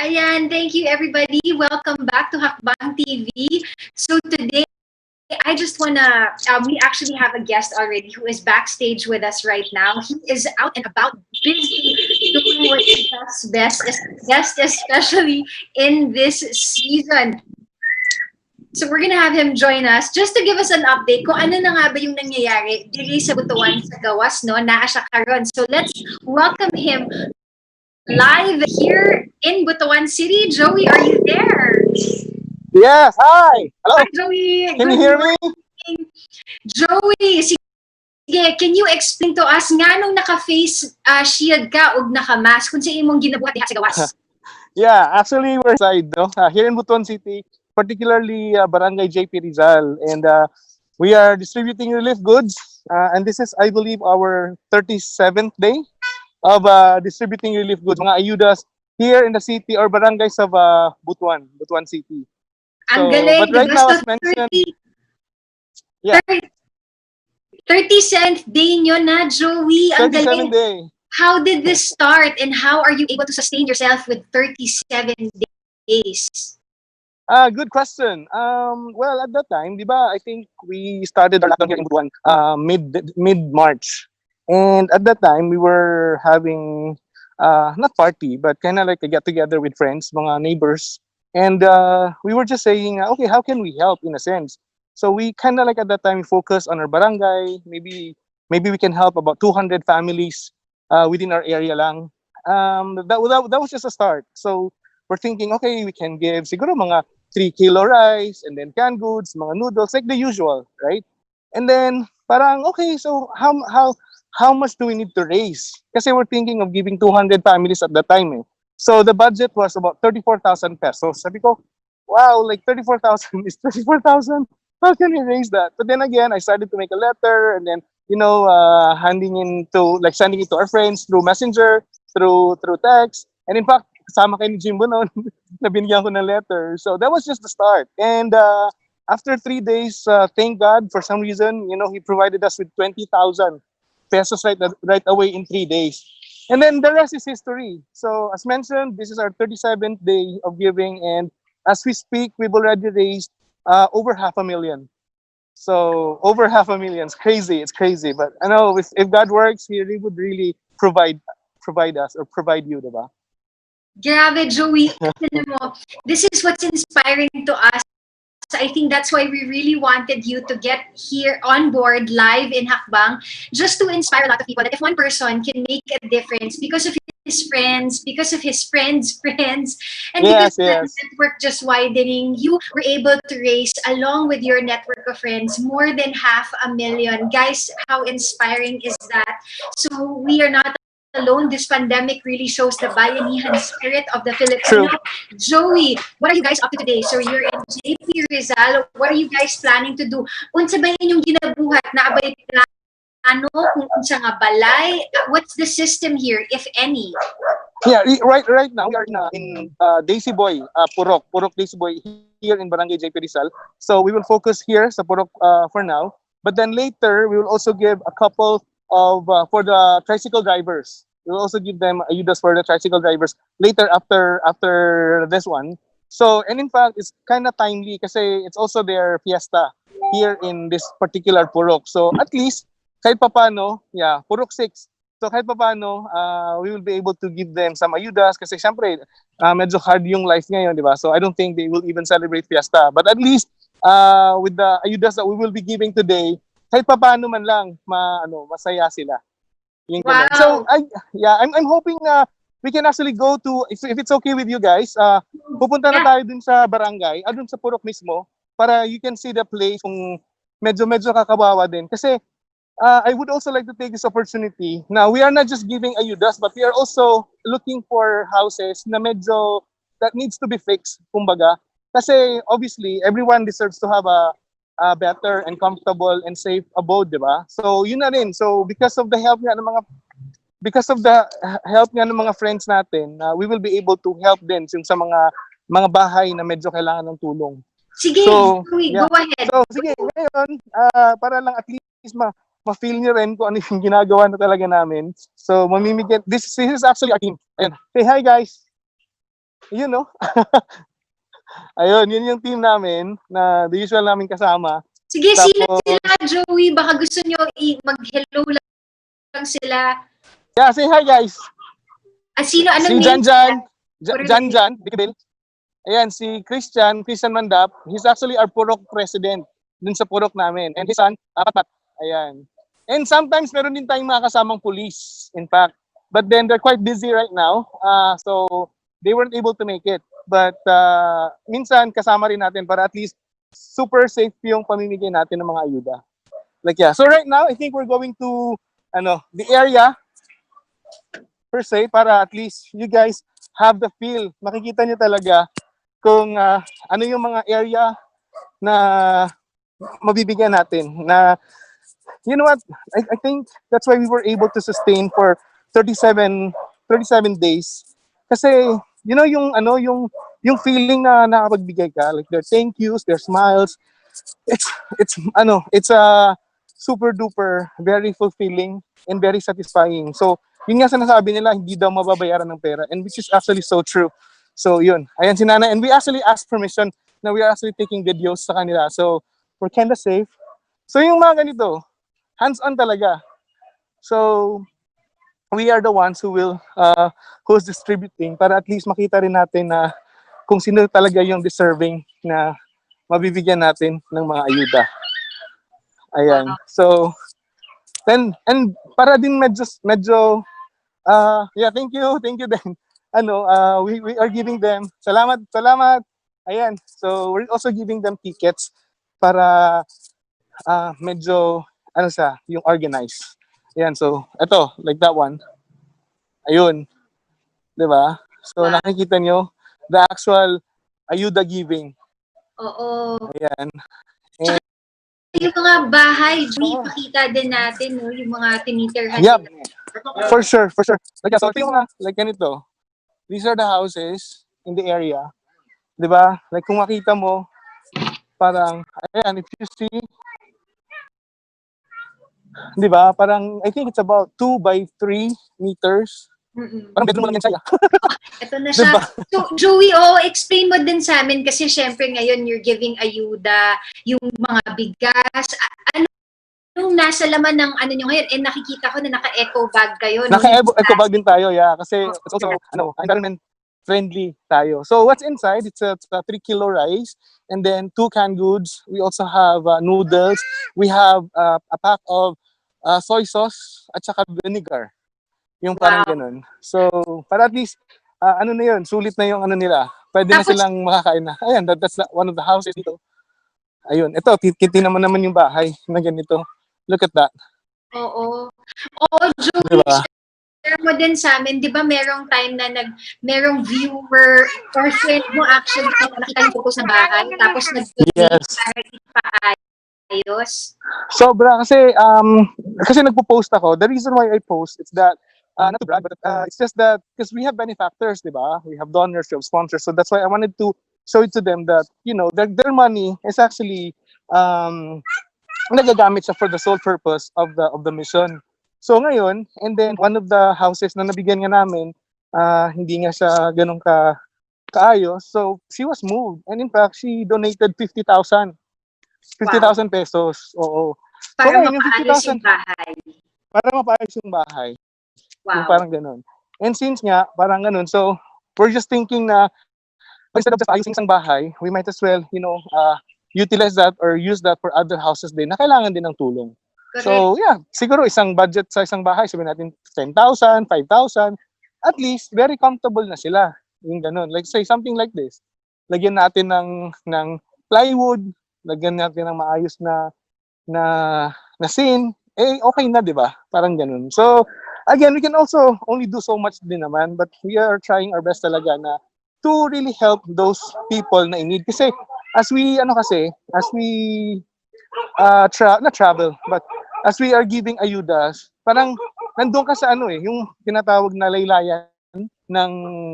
Ayan, thank you everybody. Welcome back to Hackbang TV. So today, I just wanna, we actually have a guest already who is backstage with us right now. He is out and about, busy doing what he does best as a guest, especially in this season. So we're gonna have him join us just to give us an update kung ano na nga ba yung nangyayari diri sa Butuan sa Gawas, no? Naa siya karon. So let's welcome him live here in Butuan City. Joey, are you there? Yes, hi. Hello. Hi, Joey. Can you Good hear me? morning. Joey, sige, can you explain to us nga nung naka-face shield ka o naka-mask kung sa imong ginabuhat diha sa Gawas? Yeah, actually we're inside, no? Here in Butuan City, particularly Barangay JP Rizal, and we are distributing relief goods. And this is, I believe, our 37th day of distributing relief goods, mga ayudas here in the city or barangays of Butuan City. Ang So, galing, but right diba? now, So, as mentioned, yeah, 37th day nyo na, Joey. Ang 37 galing. day. How did this start and how are you able to sustain yourself with 37 days? Good question. Well, at that time, di ba, I think we started our lockdown here in Butuan mid March, and at that time we were having not party, but kind of like a get together with friends, mga neighbors, and we were just saying, okay, how can we help in a sense? So we kind of like at that time focus on our barangay. Maybe we can help about 200 families within our area lang. That was just a start. So we're thinking, okay, we can give siguro mga 3 kilo rice and then canned goods, mga noodles, like the usual, right? And then parang okay, so how much do we need to raise? Kasi we're thinking of giving 200 families at that time. Eh. So the budget was about 34,000 pesos. Sabi ko, wow, like 34,000 is 34,000. How can we raise that? But then again, I started to make a letter and then sending it to our friends through messenger, through text. And in fact, kasama kay ni Jimbo noon, na binigyan ko ng letter. So that was just the start. And after 3 days, thank God, for some reason, he provided us with 20,000 pesos right away in 3 days. And then the rest is history. So as mentioned, this is our 37th day of giving. And as we speak, we've already raised over 500,000. So over 500,000, it's crazy. But I know if God works, He would really provide us or provide you, diba? Grabe, Joey. Alam mo, this is what's inspiring to us. I think that's why we really wanted you to get here on board live in Hakbang, just to inspire a lot of people that if one person can make a difference because of his friends, because of his friends' friends, and because of the network just widening, you were able to raise, along with your network of friends, more than 500,000. Guys, how inspiring is that? So we are not alone. This pandemic really shows the bayanihan spirit of the Filipino. True. Joey, what are you guys up to today? So you're in JP Rizal. What are you guys planning to do? Unsa ba inyong ginabuhat? Naabay plano kung unsa nga balay? What's the system here, if any? Yeah, right now we are in Daisy Boy, Purok Daisy Boy here in Barangay JP Rizal. So we will focus here sa Purok for now. But then later we will also give a couple of for the tricycle drivers. We'll also give them ayudas for the tricycle drivers later after this one. So, and in fact, it's kind of timely kasi it's also their fiesta here in this particular Purok. So at least kahit papano, Purok 6. So kahit papano, we will be able to give them some ayudas kasi syempre medyo hard yung life ngayon, di ba? So I don't think they will even celebrate fiesta. But at least with the ayudas that we will be giving today, kahit paano man lang masaya sila. Yung wow. So I'm hoping we can actually go to if it's okay with you guys, pupunta na tayo dun sa barangay, dun sa Purok mismo para you can see the place kung medyo kakawawa din kasi I would also like to take this opportunity. Now, we are not just giving ayudas but we are also looking for houses na medyo that needs to be fixed, kumbaga. Kasi obviously everyone deserves to have a better and comfortable and safe abode, di ba? So yun na rin. So because of the help nga ng mga friends natin, we will be able to help din yung sa mga bahay na medyo kailangan ng tulong. Sige, so, go ahead. So sige, ngayon para lang at least ma-feel niyo rin kung ano yung ginagawa na talaga namin. So mamimigyan, this is actually our team. Ayan. Say hi guys. You know? Ayun, yun yung team namin na the usual namin kasama. Sige, sila Tapos, sila, Joey. Baka gusto nyo mag-hello lang sila. yeah, say hi guys. Sino? Si Anong name? Janjan, Puro Janjan, Bikibil. Ayan, si Christian Mandap. He's actually our Purok president dun sa Purok namin. And his son, Patpat. Ayan. And sometimes meron din tayong mga kasamang police, in fact. But then they're quite busy right now. So they weren't able to make it. But minsan kasama rin natin para at least super safe yung pamimigay natin ng mga ayuda. Like yeah. So right now, I think we're going to the area per se para at least you guys have the feel. Makikita niyo talaga kung ano yung mga area na mabibigyan natin na you know what, I think that's why we were able to sustain for 37 days kasi you know yung feeling na nakapagbigay ka, like their thank yous, their smiles, it's a super duper very fulfilling and very satisfying. So yun nga sinasabi nila, hindi daw mababayaran ng pera, and which is actually so true. So yun, ayan si Nana, and we actually asked permission na we are actually taking videos sa kanila, so we're kinda safe. So yung mga ganito, hands-on talaga. So we are the ones who's distributing para at least makita rin natin na kung sino talaga yung deserving na mabibigyan natin ng mga ayuda. Ayan. So and para din medyo yeah, thank you din. We are giving them salamat. Ayan. So we're also giving them tickets para medyo yung organized. Ayan, so ito, like that one. Ayun. 'Di ba? So nakikita nyo the actual ayuda giving. Oo. Ayan. Yung mga bahay, ipakita din natin, no? Yung mga tinitirhan Yep. nila. For sure. Like, so ito yung like ganito. These are the houses in the area. 'Di ba? Like kung makita mo, parang ayan, if you see, 'di ba? Parang I think it's about 2 by 3 meters. Parang bedroom mo lang yan siya. Ito na siya. Diba? So, Joey, explain mo din sa amin kasi syempre ngayon you're giving ayuda, yung mga bigas. Anong nasa laman ng ano nyo ngayon? And nakikita ko na naka-eco bag kayo. Naka-eco bag din tayo, yeah. Kasi it's also, environment friendly tayo. So what's inside? It's a 3 kilo rice and then 2 canned goods. We also have noodles. We have a pack of soy sauce at saka vinegar. Yung parang ganun. So, para at least, na yun, sulit na yung nila. Pwede na silang makakain na. Ayan, that's one of the houses dito. Ayun, ito, titi naman yung bahay na ganito. Look at that. Oo. Joey, diba? Share mo din sa amin, di ba merong time na merong viewer or friend mo actually nakita yung photos ng bahay, tapos nag-donate para ipaayos? Sobra, kasi nagpo-post ako. The reason why I post is that not to brag, but it's just that because we have benefactors, di ba? We have donors, we have sponsors. So that's why I wanted to show it to them that, their money is actually nagagamit siya for the sole purpose of the mission. So ngayon, and then one of the houses na nabigyan nga namin, hindi nga siya ganun kaayos. So she was moved. And in fact, she donated 50,000 pesos. Oo. Para mapaayos yung bahay. Para mapaayos yung bahay. Wow. Yung parang ganun. And since nga, parang ganun, so we're just thinking na instead of just ayusin isang bahay, we might as well, utilize that or use that for other houses din na kailangan din ng tulong. Correct. So yeah, siguro isang budget sa isang bahay, sabihin natin 10,000, 5,000, at least very comfortable na sila. Yung ganun. Like say something like this. Lagyan natin ng plywood, lagyan natin ng maayos na scene, okay na, 'di ba? Parang ganun. So again, we can also only do so much din naman, but we are trying our best talaga na to really help those people na in need. Kasi as we not travel, but as we are giving ayudas, parang nandun ka sa yung tinatawag na laylayan ng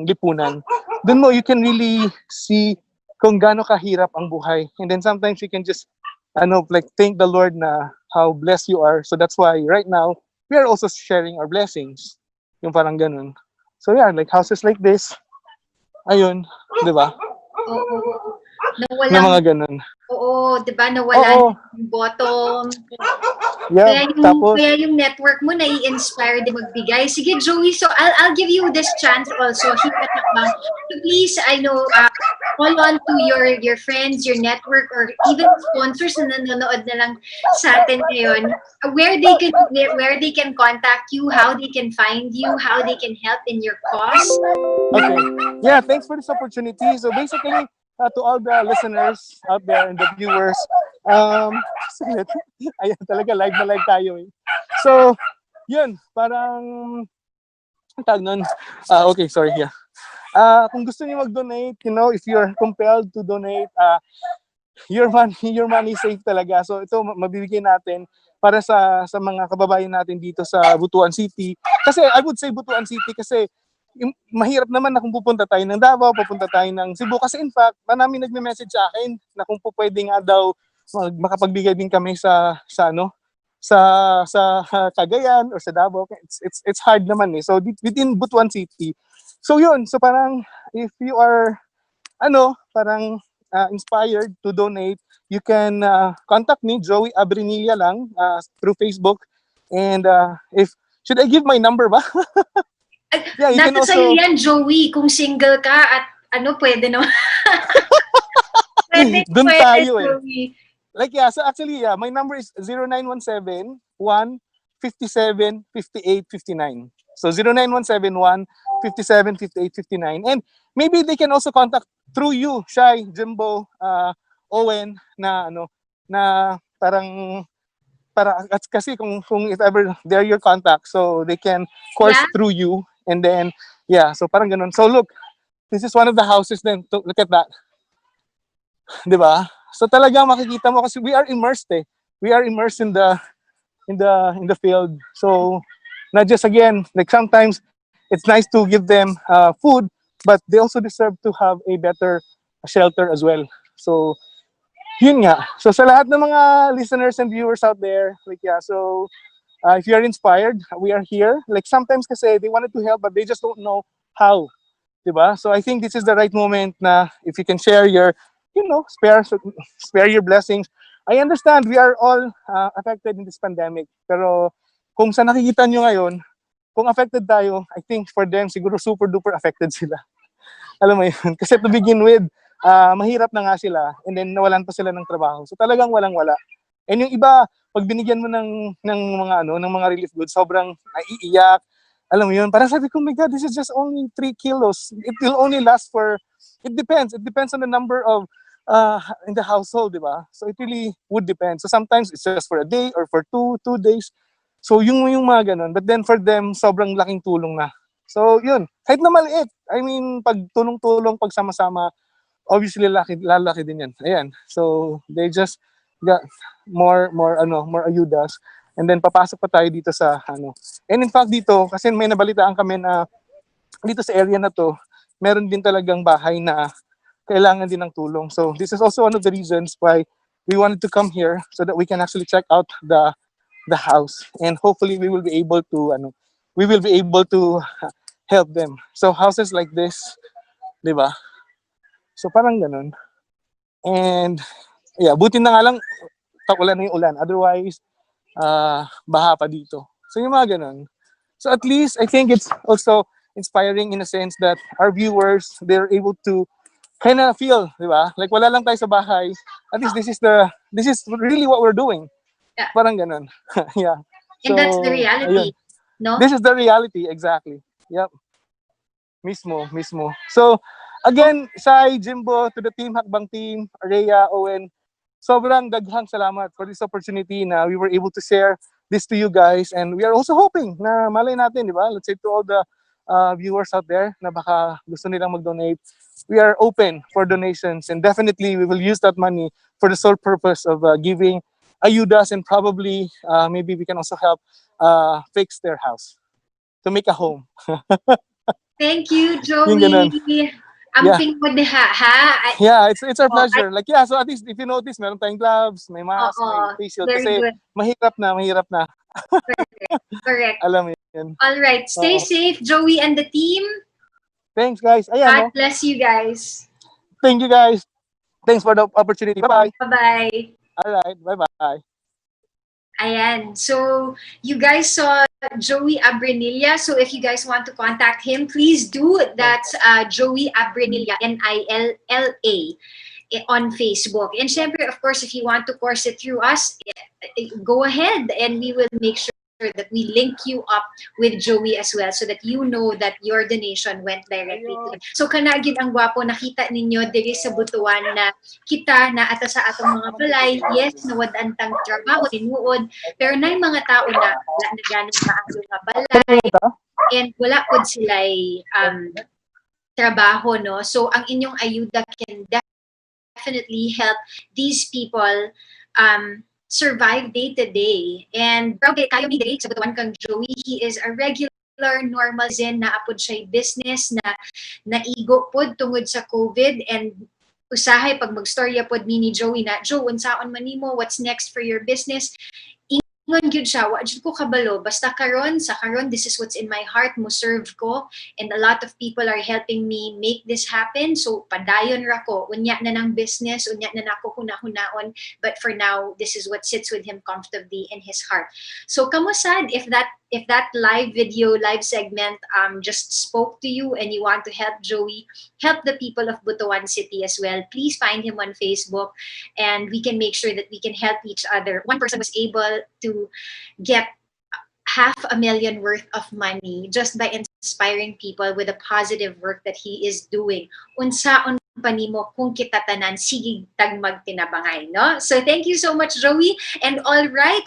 lipunan. Doon mo you can really see kung gaano kahirap ang buhay. And then sometimes you can just like thank the Lord na how blessed you are. So that's why right now we are also sharing our blessings. Yung parang ganun. So yeah, like houses like this. Ayun, 'di ba? Oo. Na Nawalang, mga ganun. oo, 'di ba, nawalan Oo, yung bottom. yeah, tapos Kaya yung network mo nai-inspire din magbigay. Sige, Joey, so I'll give you this chance also here at Hakbang. So please, I know, call on to your friends, your network, or even sponsors na nanonood na lang sa atin ngayon, where they can contact you, how they can find you, how they can help in your cause. okay. Yeah, thanks for this opportunity. So basically, to all the listeners out there and the viewers, saglit. Ayan, talaga live na live tayo eh. So, yun, parang, ang tawag nun? Okay, sorry, yeah. Kung gusto niyo mag-donate, you know, if you're compelled to donate, your money is safe talaga. So ito mabibigay natin para sa mga kababayan natin dito sa Butuan City. Kasi I would say Butuan City kasi mahirap naman na kung pupunta tayo ng Davao, pupunta tayo ng Cebu. Kasi in fact, marami nagme-message sa akin na kung po pwede nga daw makapagbigay din kami sa ano sa Cagayan or sa Davao. It's hard naman eh. So within Butuan City. So yun, so parang if you are parang inspired to donate, you can contact me, Joey Abrinilla lang, through Facebook. And if should I give my number ba? Yeah, you can Nasa sa'yo also yan, Joey, kung single ka at pwede no? dun Pwede, tayo eh. Joey. Like yeah, so actually yeah, my number is 0917 157 58 59. So 0917 157 58 59. And maybe they can also contact through you, Shai, Jimbo, Owen na parang kasi kung if ever they're your contact, so they can course Yeah. through you, and then yeah, so parang ganun. So look, this is one of the houses then. Look at that. 'Di ba? So talagang makikita mo kasi we are immersed eh. We are immersed in the field. So not just again, like sometimes it's nice to give them food, but they also deserve to have a better shelter as well. So yun nga. So sa lahat ng mga listeners and viewers out there, like yeah, so if you're inspired, we are here. Like sometimes kasi they wanted to help but they just don't know how. Diba? So I think this is the right moment na if you can share your, spare your blessings. I understand we are all affected in this pandemic. Pero kung sa nakikita nyo ngayon, kung affected tayo, I think for them, siguro super duper affected sila. Alam mo yun? Kasi to begin with, mahirap na nga sila and then nawalan pa sila ng trabaho. So talagang walang-wala. And yung iba, pag binigyan mo ng mga relief goods, sobrang naiiyak. Alam mo yun, parang sabi ko, my God, this is just only 3 kilos. It will only last for, it depends on the number of in the household, di ba? So it really would depend. So sometimes it's just for a day or for two days. So yung mga ganun. But then for them, sobrang laking tulong na. So yun, kahit na maliit. I mean, pag tulong-tulong, pag sama-sama, obviously lalaki din yan. Ayan. So they just got more ayudas. And then papasok pa tayo dito sa And in fact dito, kasi may nabalitaan kami na dito sa area na to, meron din talagang bahay na kailangan din ng tulong. So this is also one of the reasons why we wanted to come here so that we can actually check out the house. And hopefully we will be able to help them. So houses like this, di ba? So parang ganun. And yeah, buti na nga lang takulan na yung ulan. Otherwise, baha pa dito. So yung mga ganun. So at least I think it's also inspiring in a sense that our viewers, they're able to kind of feel, di ba? Like wala lang tayo sa bahay. At least this is really what we're doing. Yeah. Parang ganun. Yeah. And that's the reality, ayun. no? This is the reality, exactly. Yep. Mismo. So again, Sai, Jimbo, to the team, Hackbang team, Rhea, Owen, sobrang daghang salamat for this opportunity na we were able to share this to you guys. And we are also hoping na malay natin, di ba? Let's say to all the viewers out there na baka gusto nilang mag-donate, we are open for donations. And definitely, we will use that money for the sole purpose of giving ayudas and probably maybe we can also help fix their house to make a home. Thank you, Yung ganun. Joey. Yeah. Amping mo ha? Yeah, it's our pleasure. Like yeah, so at least if you notice, meron tayong gloves, may mask, may face shield very kasi good. mahirap na. Correct. Alam mo yun. All right. Stay safe, Joey and the team. Thanks, guys. Ayan, no? God bless you guys. Thank you, guys. Thanks for the opportunity. Bye-bye. Bye-bye. All right. Bye-bye. Ayan. So, you guys saw Joey Abrinilla. So, if you guys want to contact him, please do. That's Joey Abrinilla, Nilla, on Facebook. And syempre, of course, if you want to course it through us, go ahead and we will make sure that we link you up with Joey as well so that you know that your donation went directly to him. So kanagid ang gwapo, nakita ninyo diri sa butuan na kita na ata sa atong mga balay, yes, nawad-an tang trabaho, tinuod, pero na yung mga tao na wala na ganun maayo nga balay and wala pod sila'y trabaho, no? So ang inyong ayuda can definitely help these people survive day to day. And proud kayo ni diri sa butuan kang Joey. He is a regular normal zen na apod siya business na naigo pod tungod sa COVID, and usahay pag magstorya pod ni Joey na, Joe, unsaon man nimo, what's next for your business? Ingon gyud siya, wa jud ko kabalo, basta karon sa karon, this is what's in my heart, mo serve ko, and a lot of people are helping me make this happen, so padayon ra ko, unya na ng business, unya na nako hunahunaon, but for now, this is what sits with him comfortably in his heart. So kamusad, if that live segment just spoke to you and you want to help Joey, help the people of Butuan City as well, please find him on Facebook and we can make sure that we can help each other. One person was able to get $500,000 worth of money just by inspiring people with the positive work that he is doing. Unsaon pa nimo kung kita tanan sige tag magtinabangay, no? So thank you so much, Joey. And all right,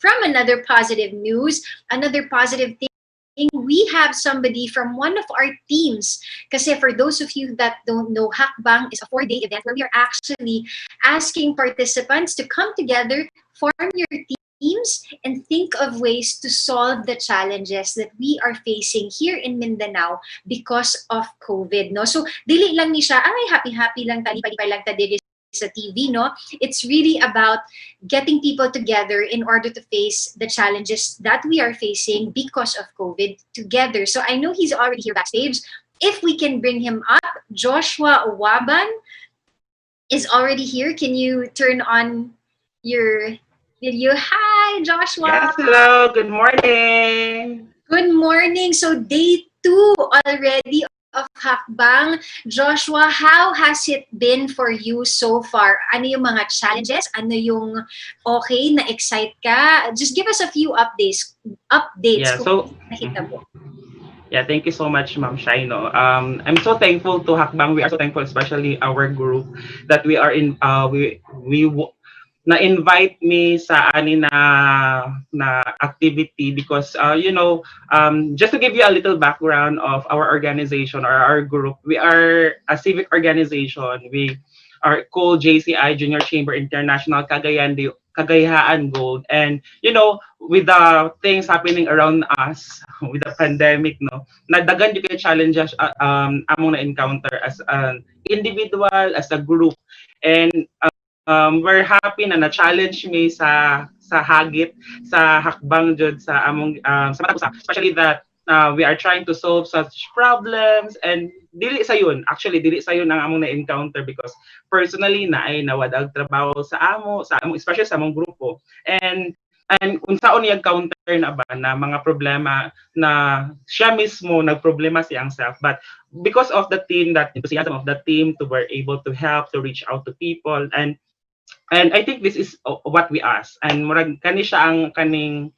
from another positive news, another positive thing, we have somebody from one of our teams. Kasi for those of you that don't know, Hackbang is a 4-day event where we are actually asking participants to come together, form your teams, and think of ways to solve the challenges that we are facing here in Mindanao because of COVID, no? So, dili lang ni siya, ay, happy-happy lang, talipay lang ta dili sa TV, no? It's really about getting people together in order to face the challenges that we are facing because of COVID together. So I know he's already here backstage. If we can bring him up, Joshua Waban is already here. Can you turn on your video? Hi, Joshua. Yes, hello. Good morning. Good morning. So day 2 already of Hackbang. Joshua, how has it been for you so far? Ano yung mga challenges? Ano yung okay, na-excite ka? Just give us a few updates. Yeah, so Nakita mo. yeah, thank you so much, Ma'am Shaino. I'm so thankful to Hackbang. We are so thankful, especially our group, that we are in. Na-invite me sa ani na activity because just to give you a little background of our organization or our group, we are a civic organization. We are called JCI, Junior Chamber International Cagayan Gold, and with the things happening around us with the pandemic, no, nagdagan yung challenges among na encounter as an individual, as a group, and we're happy na na-challenge me sa hagit, sa hakbang jud sa among sa matapusa, especially that we are trying to solve such problems, and dili sa yun ang among na-encounter because personally na ay nawadag trabaho sa amo, especially sa among grupo, and unsaon niya counter na ba na mga problema na siya mismo nagproblema siyang self, but because of the team, that enthusiasm of the team to were able to help, to reach out to people, and I think this is what we ask, and murag kani siya ang kaning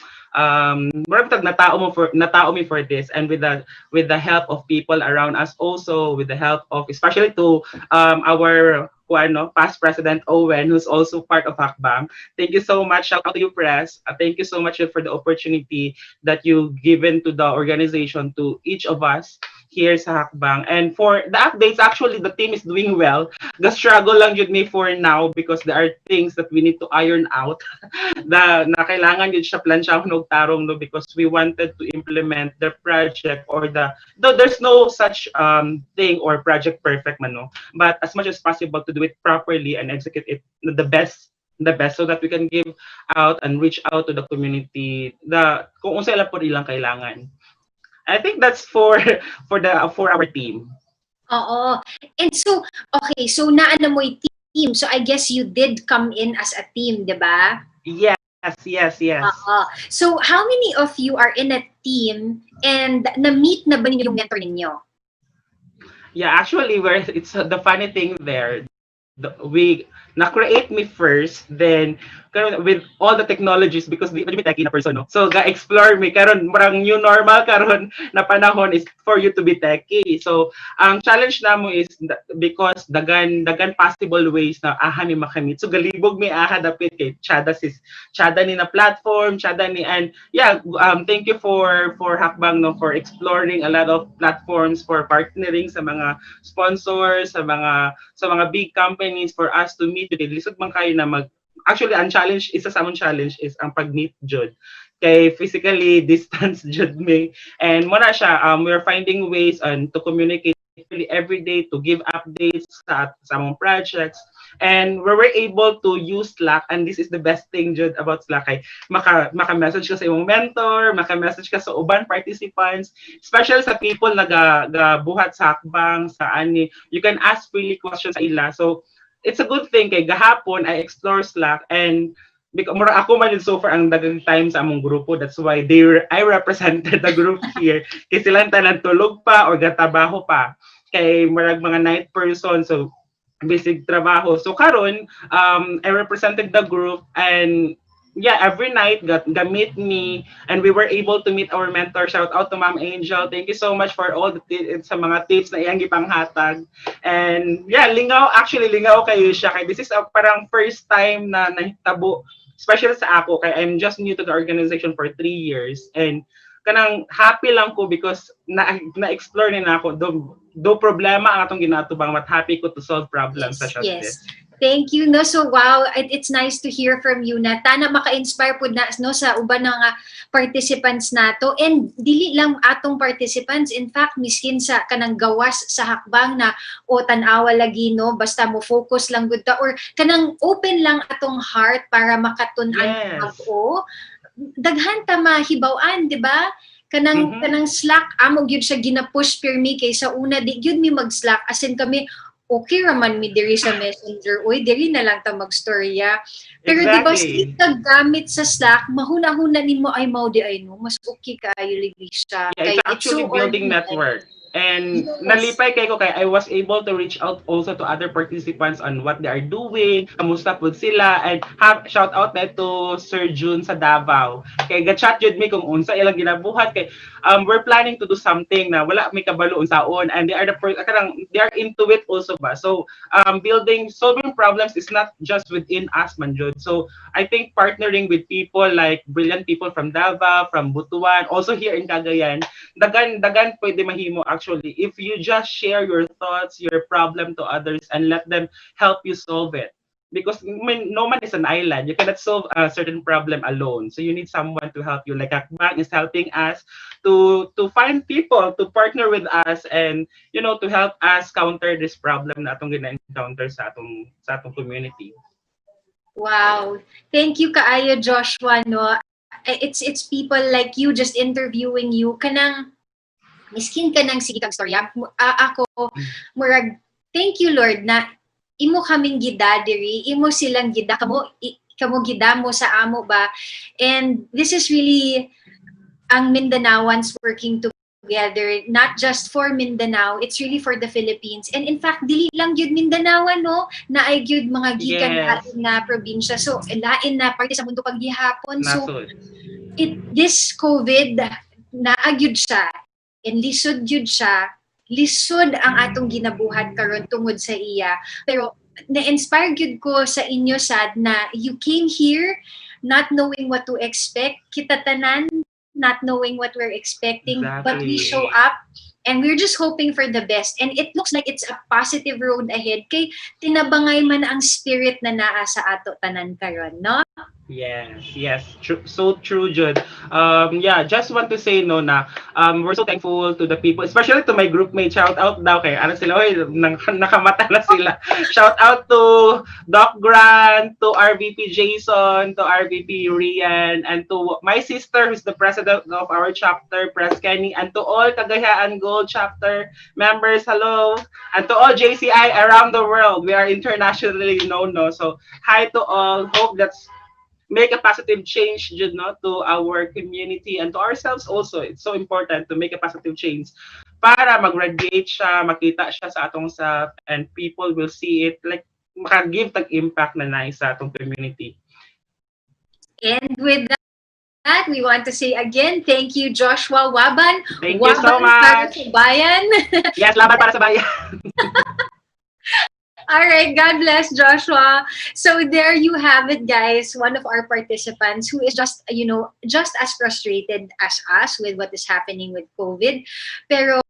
murag tag natao mi for this, and with the help of people around us, also with the help of especially to our past president Owen, who's also part of Hackbang. Thank you so much. Shout out to you, press. Thank you so much for the opportunity that you've given to the organization, to each of us here sa Hackbang. And for the updates, actually the team is doing well. The struggle lang yun me for now because there are things that we need to iron out. Na kailangan yun siya plansyang og tarong, no, because we wanted to implement the project or there's no such thing or project perfect man, no, but as much as possible to do it properly and execute it the best so that we can give out and reach out to the community kung unsa lang po ilang kailangan. I think that's for for our team. Oo. And so, okay, so naano mo yung team. So I guess you did come in as a team, di ba? Yes, yes, yes. Oo. So how many of you are in a team and na-meet na ba ninyo yung mentor ninyo? Yeah, actually, where it's the funny thing there, we na-create me first, then karon with all the technologies because di pa techie na person, no? So ga-explore me karon murang new normal karon na panahon is for you to be techie. So ang challenge namo is because dagan possible ways na aha mi makamit. So galibog mi aha dapit kay chada ni na platform, chada ni, and yeah, thank you for Hackbang, no, for exploring a lot of platforms, for partnering sa mga sponsors, sa mga big companies for us to meet today. Lisod man kayo na actually ang challenge, isa sa among challenge is ang pag-meet jud kay physically distance jud me, and muna siya, we're finding ways to communicate really every day, to give updates sa among projects, and we were able to use Slack, and this is the best thing jud about Slack, kay maka-message ka sa imong mentor, maka-message ka sa uban participants, especially sa people na buhat sa hakbang sa ani, you can ask freely questions sa ila. So it's a good thing kay gahapon I explore Slack, and because mura ako man so far ang dagang time sa among grupo, that's why I represented the group here kay silang tanan tulog pa or gatabaho pa kay murag mga night person, so basic trabaho. So karon I represented the group, and yeah, every night meet me, and we were able to meet our mentor. Shout out to Ma'am Angel. Thank you so much for all the sa mga tips na iyang gipanghatag. And yeah, lingaw kayo siya kay this is a parang first time na nahitabo, especially sa ako kay I'm just new to the organization for 3 years, and kanang happy lang ko because na-explore na ako do problema ang atong ginatubang, but happy ko to solve problems such as this. Thank you, no. So wow, it's nice to hear from you na tana maka-inspire pud na, no, sa uban nga participants nato, and dili lang atong participants, in fact miskin sa kanang gawas sa hakbang na o tan-awa lagi, no, basta mo focus lang gud ta or kanang open lang atong heart para makatun-an ako. Daghan ta mahibaw-an, di ba? Kanang Slack amo gyud siya gina-push pirmi kay sa una di gyud mi mag-Slack, as in kami okay raman mi diri sa Messenger, uy diri na lang ta magstorya, pero di ba sa gamit sa Slack mahuna-huna nimo ay mao di ay no mas okay kayo ligi siya, yeah, it's actually so building network. And nalipay kay ko kay I was able to reach out also to other participants on what they are doing, kamusta pud sila, and shout out na to Sir June sa Davao. Kay ga-chat jud mi kung unsa ilang ginabuhat kay we're planning to do something na wala may kabalo unsaon, and they are they are into it also ba. So solving problems is not just within us man jud. So I think partnering with people like brilliant people from Davao, from Butuan, also here in Cagayan, dagan pwede mahimo actually if you just share your thoughts, your problem to others, and let them help you solve it, because no man is an island. You cannot solve a certain problem alone, so you need someone to help you, like Hackbang is helping us to find people to partner with us, and you know, to help us counter this problem na atong gina-encounter sa atong community. Wow, thank you kaayo Joshua, no. It's people like you just interviewing you kanang miskin ka nang sige kang storya. Ako murag thank you Lord na imo kaming gida diri, imo silang gida kamo gida mo sa amo ba, and this is really ang Mindanaoans working together, not just for Mindanao, it's really for the Philippines, and in fact dili lang gyud Mindanaoan, no, na ay gyud mga gikan na probinsya, so lain na parte sa mundo paghihapon. So this COVID na agyud siya, and lisod jud siya, lisod ang atong ginabuhat karon tungod sa iya, pero na-inspire gyud ko sa inyo sad na you came here not knowing what to expect, kita tanan not knowing what we're expecting, but we show up And we're just hoping for the best. And it looks like it's a positive road ahead. Kay tinabangay man ang spirit na naa sa ato tanan karon, no? Yes, true, so true, Jude. Yeah, just want to say no na we're so thankful to the people, especially to my groupmates. Shout out daw kay ano sila, oy, nakamata na sila. Shout out to Doc Grant, to RVP Jason, to RVP Rian, and to my sister who's the president of our chapter, Pres Kenny, and to all Cagayan Gold chapter members. Hello, and to all JCI around the world. We are internationally known, no? So hi to all. Hope that's make a positive change, you know, to our community and to ourselves also. It's so important to make a positive change para mag-radiate siya, makita siya sa atong self, and people will see it like maka-give tag impact na nice sa atong community. And with that, we want to say again, thank you, Joshua Waban. Thank you so much. Para sa bayan. Yes, laban para sa bayan. All right, God bless Joshua. So there you have it, guys. One of our participants who is just, just as frustrated as us with what is happening with COVID, pero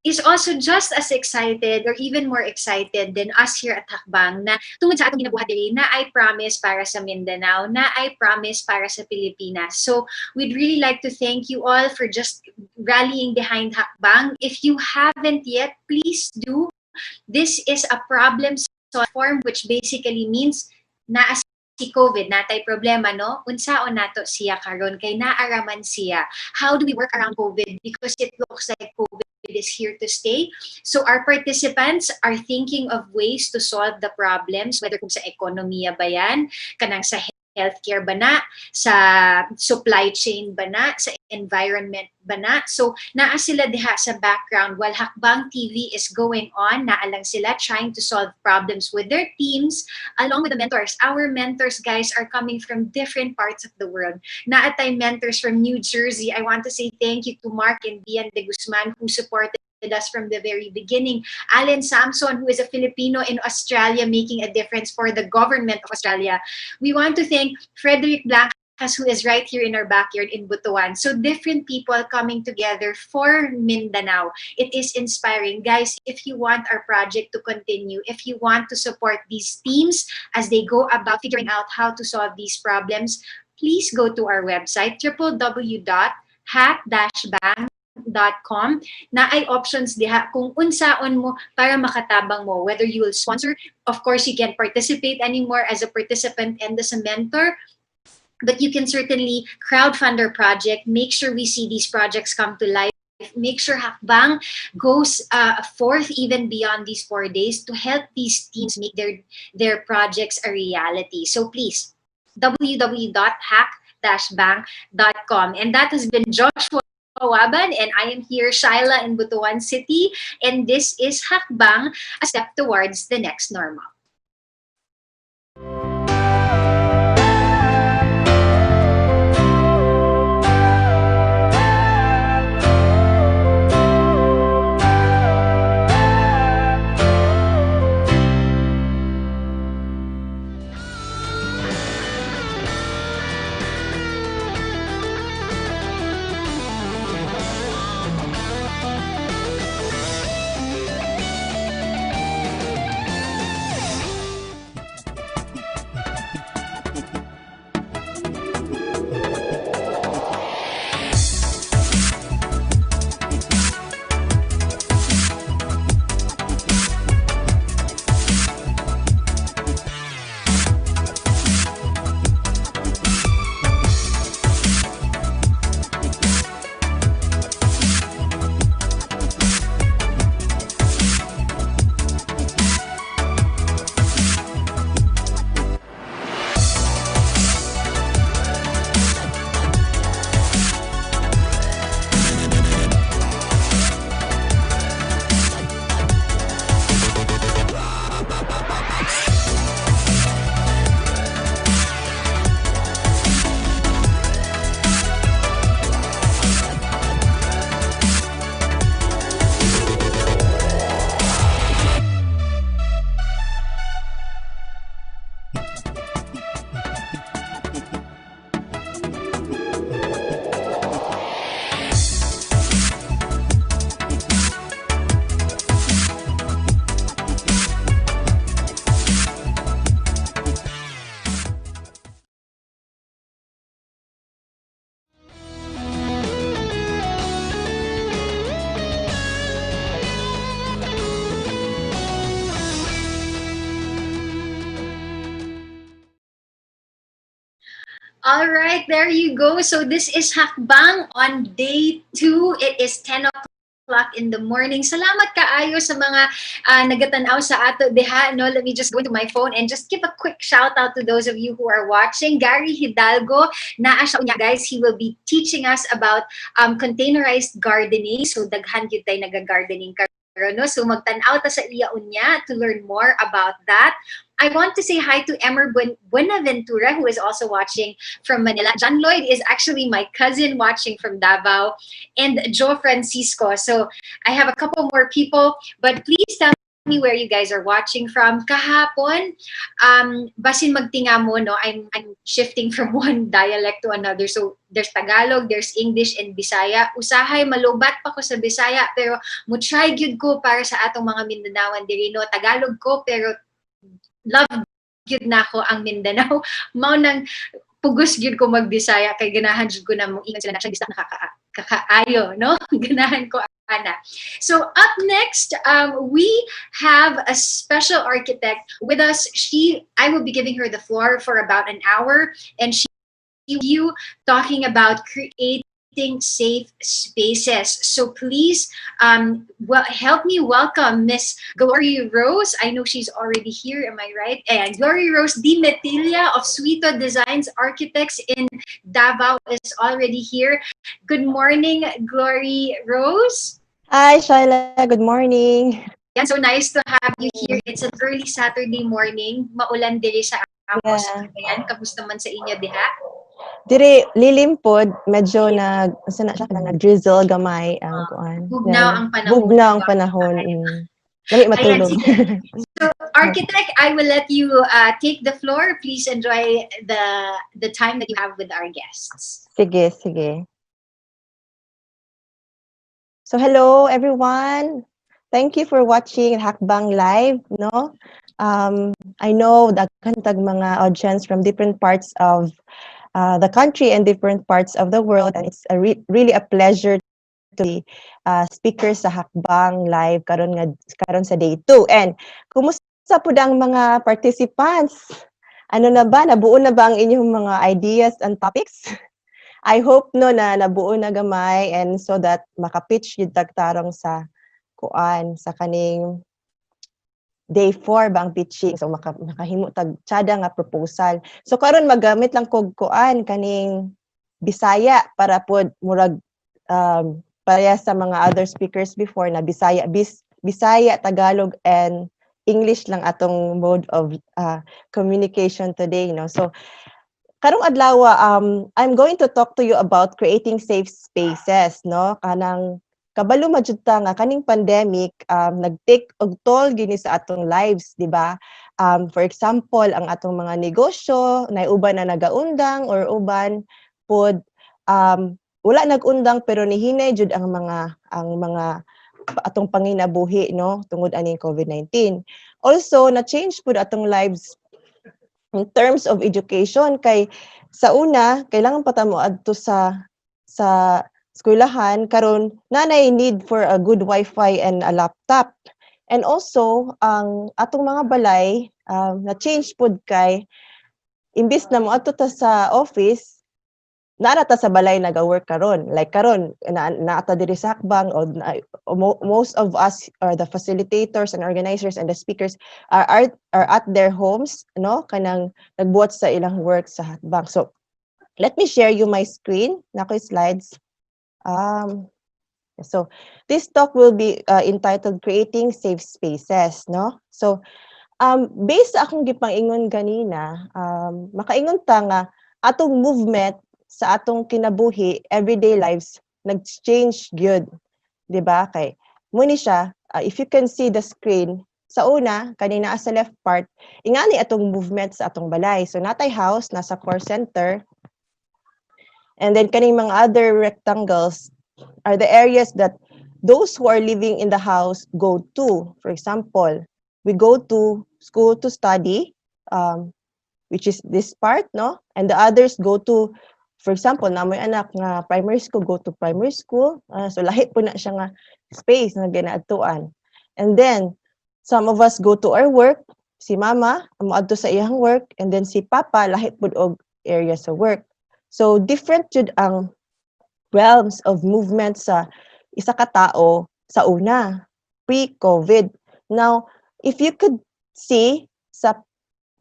is also just as excited or even more excited than us here at Hackbang na tungod sa atong ginabuhat diri na I promise para sa Mindanao, na I promise para sa Pilipinas. So we'd really like to thank you all for just rallying behind Hackbang. If you haven't yet, please do. This is a problem solving form, which basically means naa si COVID, natay problema, no? Unsaon nato siya karon kay naaraman siya. How do we work around COVID? Because it looks like COVID is here to stay. So our participants are thinking of ways to solve the problems, whether kung sa ekonomiya ba yan, kanang sa healthcare ba na, sa supply chain ba na, sa environment ba na. So, naa sila diha sa background while Hackbang TV is going on, naa lang sila trying to solve problems with their teams along with the mentors. Our mentors, guys, are coming from different parts of the world. Naatay mentors from New Jersey. I want to say thank you to Mark and Dian de Guzman who supported us from the very beginning. Alan Samson, who is a Filipino in Australia, making a difference for the government of Australia. We want to thank Frederick Blancas, who is right here in our backyard in Butuan. So different people coming together for Mindanao. It is inspiring. Guys, if you want our project to continue, if you want to support these teams as they go about figuring out how to solve these problems, please go to our website, www.hack-bang.com na ay options diha kung unsaon mo para makatabang mo, whether you will sponsor. Of course, you can participate anymore as a participant and as a mentor, but you can certainly crowdfund our project. Make sure we see these projects come to life. Make sure Hackbang goes forth even beyond these 4 days to help these teams make their projects a reality. So please, www.hack-bang.com. And that has been Joshua Waban, and I am here, Shyla, in Butuan City, and this is Hackbang, a step towards the next normal. All right, there you go. So this is Hakbang on day 2. It is 10 o'clock in the morning. Salamat kaayo sa mga nagatanaw sa ato diha. No, let me just go into my phone and just give a quick shout out to those of you who are watching. Gary Hidalgo, naa siya unya guys. He will be teaching us about containerized gardening. So daghan gyud tay naga-gardening karon, no? So magtan-aw ta sa iya unya to learn more about that. I want to say hi to Emer Buenaventura, who is also watching from Manila. John Lloyd is actually my cousin watching from Davao, and Joe Francisco. So I have a couple more people, but please tell me where you guys are watching from. Kahapon, basin magtinga mo, no? I'm shifting from one dialect to another. So there's Tagalog, there's English, and Bisaya. Usahay, malubat pa ko sa Bisaya, pero mo try gyud ko para sa atong mga Mindanaoan diri, no? Tagalog ko, pero love gyud na ko ang Mindanao. Mao nang pugos gyud ko magbisaya kay ganahan jud ko na mong ingon sila na siya bistak kakaayo, no? Ganahan ko ana. So up next, we have a special architect with us. I will be giving her the floor for about an hour, and she you talking about creating safe spaces. So please help me welcome Miss Glory Rose. I know she's already here, am I right? And Glory Rose Di Metilia of Suito Designs Architects in Davao is already here. Good morning, Glory Rose. Hi, Shaila. Good morning. Yeah, so nice to have you here. It's an early Saturday morning. Maulan diri sa Amos. Ayan, kamusta man sa inyo diha? Dire lilim pod, medyo nag-drizzle gamay ang kuan. Bugnaw ang panahon. Bugnaw ang panahon. Lami matulog. Ayan, so, architect, I will let you take the floor. Please enjoy the time that you have with our guests. Sige, sige. So hello everyone. Thank you for watching Hackbang Live, no? I know daghan tag mga audience from different parts of the country and different parts of the world, and it's really a pleasure to be speakers sa Hackbang Live karon sa day 2. And kumusta po ang mga participants? Ano na ba? Nabuo na ba ang inyong mga ideas and topics? I hope no na nabuo na gamay, and so that makapitch yung tagtarong sa kuan sa kaning day 4 bang pitching, so makahimo tag tsada nga proposal. So karon magamit lang kog kuan kaning Bisaya para pod murag pareha sa mga other speakers before na Bisaya, Tagalog, and English lang atong mode of communication today, you know. So karong adlaw I'm going to talk to you about creating safe spaces, no? Kanang kabalo majud ta nga kaning pandemic nag-take og toll gini sa atong lives, di ba? For example, ang atong mga negosyo na uban na nagaundang or uban pod wala nagundang pero nihinay jud ang mga atong panginabuhi, no, tungod aning COVID-19. Also na change pud atong lives in terms of education, kay sa una kailangan pa ta mo adto sa eskwelahan, karon nanay need for a good wifi and a laptop. And also ang atong mga balay na change pud kay imbis na mo adto ta sa office, narata sa balay naga-work karon. Like karon naata diri sa Hakbang, most of us are the facilitators and organizers and the speakers are at their homes, no, kanang nagbuhat sa ilang work sa Hakbang. So let me share you my screen nako slides. So this talk will be entitled Creating Safe Spaces, no? So based sa akong gipangingon kanina, makaingon ta nga atong movement sa atong kinabuhi, everyday lives, nag-change gyud, di ba? Kay muni siya, if you can see the screen, sa una, kanina sa left part, ingani atong movement sa atong balay. So natay house, nasa core center, and then kaning mga other rectangles are the areas that those who are living in the house go to. For example, we go to school to study, which is this part, no? And the others go to, for example, na may anak nga primary school, go to primary school. So lahi po na siya nga space na ginaadtuan. And then some of us go to our work. Si mama moadto sa iyang work, and then si papa lahi pud og area sa work. So different jud ang realms of movement sa isa ka tao sa una, pre-COVID. Now, if you could see sa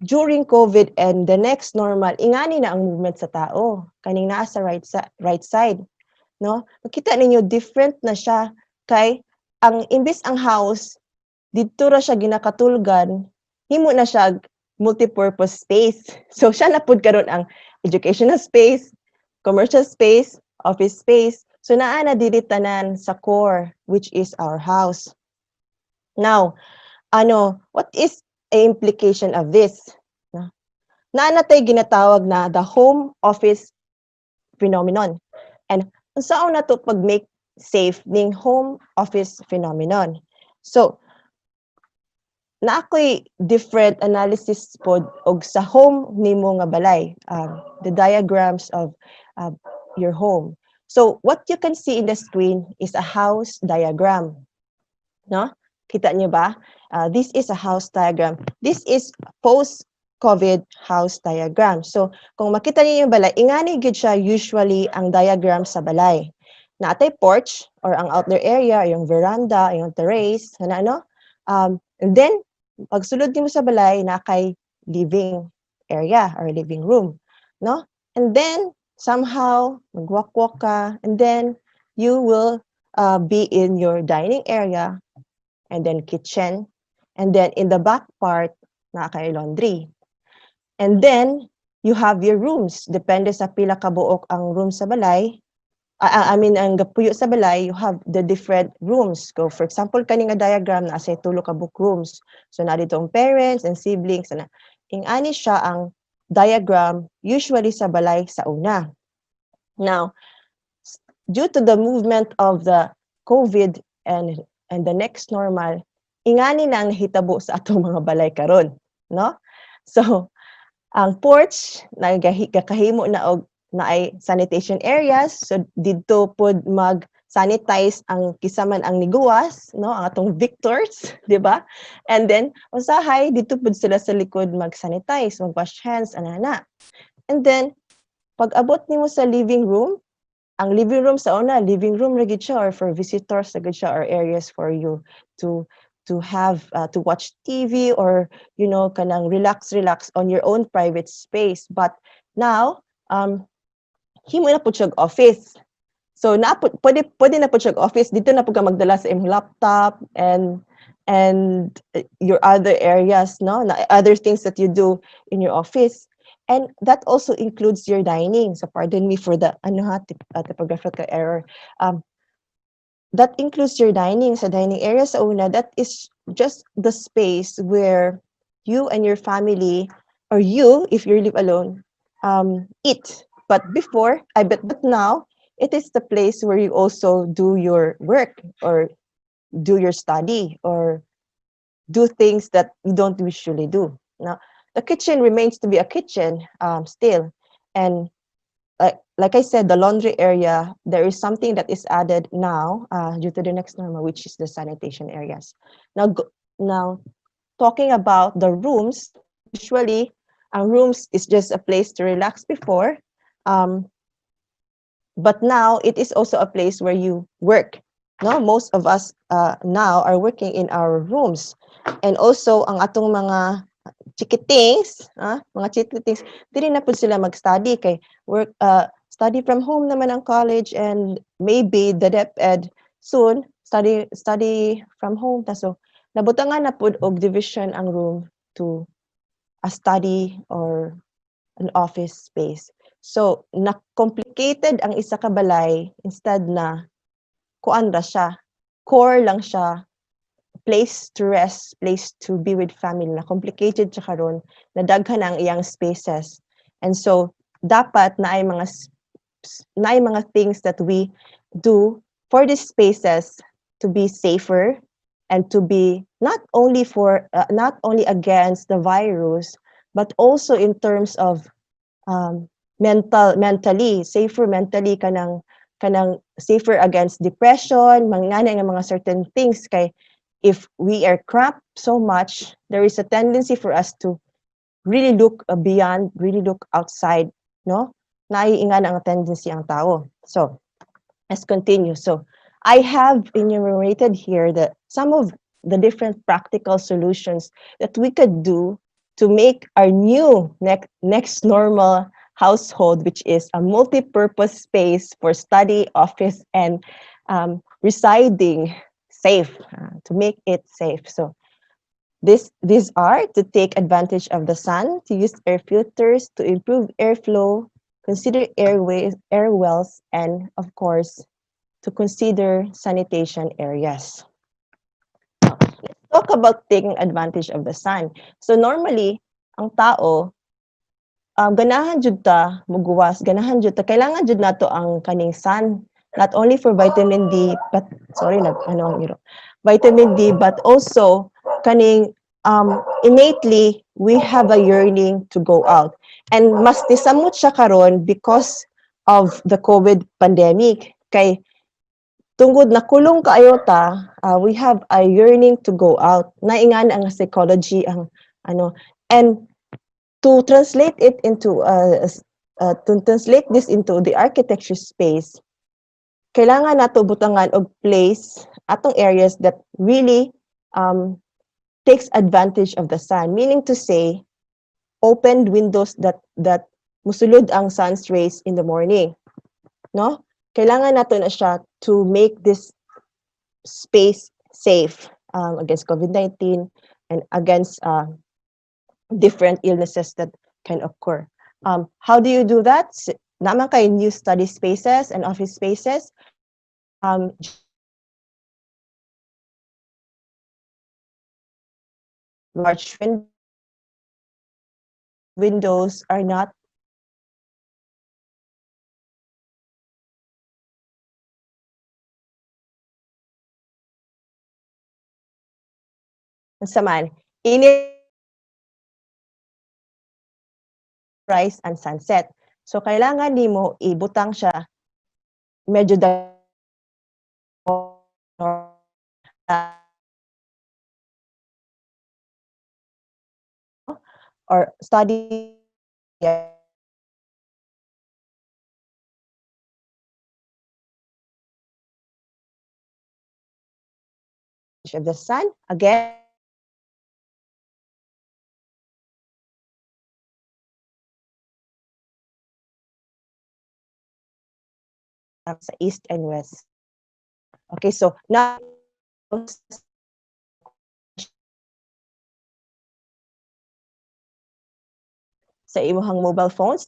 during COVID and the next normal, ingani na ang movement sa tao. Kaning naa sa right side, no? Makita ninyo different na siya kay ang imbis ang house didto ra siya ginakatulgan, himo na siya multi-purpose space. So siya na pud karon ang educational space, commercial space, office space. So naa na diri tanan sa core, which is our house. Now, what is a implication of this? Naa na tay ginatawag na the home office phenomenon. And unsaon na to pag-make safe ning home office phenomenon? So, na ako'y different analysis pod og sa home nimo nga balay, the diagrams of your home. So what you can see in the screen is a house diagram, no? Kita niyo ba? This is a house diagram. This is post-COVID house diagram. So kung makita niyo yung balay, ingani gid siya usually ang diagram sa balay. Naatay porch or ang outdoor area, yung veranda, yung terrace, ano? And then pag sulod nimo sa balay na kay living area or living room, no? And then somehow magwalk-walk ka, and then you will be in your dining area, and then kitchen, and then in the back part na kay laundry. And then you have your rooms, depende sa pila ka buok ang room sa balay. Ang gapuyo sa balay, you have the different rooms. So, for example, kaning nga diagram na say tulo ka book rooms. So, na dito ang parents and siblings. Ingani siya ang diagram usually sa balay sa una. Now, due to the movement of the COVID and the next normal, ingani na ang nahitabo sa atong mga balay karon, no? So, ang porch nagakahimo na og naay sanitation areas, so didto pod mag-sanitize ang kisaman ang niguwas, no, ang atong victors, di ba? And then usahay didto pod sila sa likod mag-sanitize, mag-wash hands ana. And then pag abot nimo sa living room, ang living room sa una, living room ra gid siya or for visitors ra gid siya or areas for you to have to watch TV or kanang relax on your own private space. But now himo na po siya office. So pwede na po siya office. Dito na po ka magdala sa imong laptop and your other areas, no? Other things that you do in your office. And that also includes your dining. So pardon me for the typographical error. That includes your dining. Sa dining area sa una, that is just the space where you and your family, or you, if you live alone, eat. But now, it is the place where you also do your work or do your study or do things that you don't usually do. Now, the kitchen remains to be a kitchen still. And like I said, the laundry area, there is something that is added now due to the next normal, which is the sanitation areas. Now talking about the rooms, usually rooms is just a place to relax before. But now it is also a place where you work. No, most of us now are working in our rooms, and also ang atong mga chikitings, dili na pud sila mag-study kay work, study from home naman ang college, and maybe the DepEd soon study from home. So nabutangan na pud og division ang room to a study or an office space. So na-complicated ang isa ka balay instead na kuan ra siya, core lang siya, place to rest, place to be with family. Na complicated siya karon, na daghan ang iyang spaces. And so dapat na ay mga things that we do for these spaces to be safer and to be not only against the virus, but also in terms of mentally safer, kanang safer against depression, mangana nga mga certain things. Kay if we are cramped so much, there is a tendency for us to really look beyond, really look outside, no? naiingan ang tendency ang tao. So, let's continue. So, I have enumerated here some of the different practical solutions that we could do to make our new next normal household, which is a multi-purpose space for study, office, and residing safe, to make it safe. So these are to take advantage of the sun, to use air filters, to improve airflow, consider air wells, and of course, to consider sanitation areas. Let's talk about taking advantage of the sun. So normally, ang tao, ganahan jud ta muguwas, ganahan jud ta kailangan jud nato ang kaning sun, not only for vitamin D, but vitamin D, but also kaning innately we have a yearning to go out. And mas nisamot siya karon because of the COVID pandemic. Kay tungod na kulong kaayo ta, we have a yearning to go out. Naingan ang psychology ang and to translate it into to translate this into the architecture space, kailangan nato butangan og place atong areas that really takes advantage of the sun, meaning to say opened windows that musulod ang sun's rays in the morning, no? Kailangan nato na siya to make this space safe against COVID-19 and against different illnesses that can occur. How do you do that? Naman kayo new study spaces and office spaces. Large windows are not saman ini rise and sunset. So kailangan nimo ibutang siya medyo or study of the sun again. Sa east and west. Okay, so now sa imong mobile phones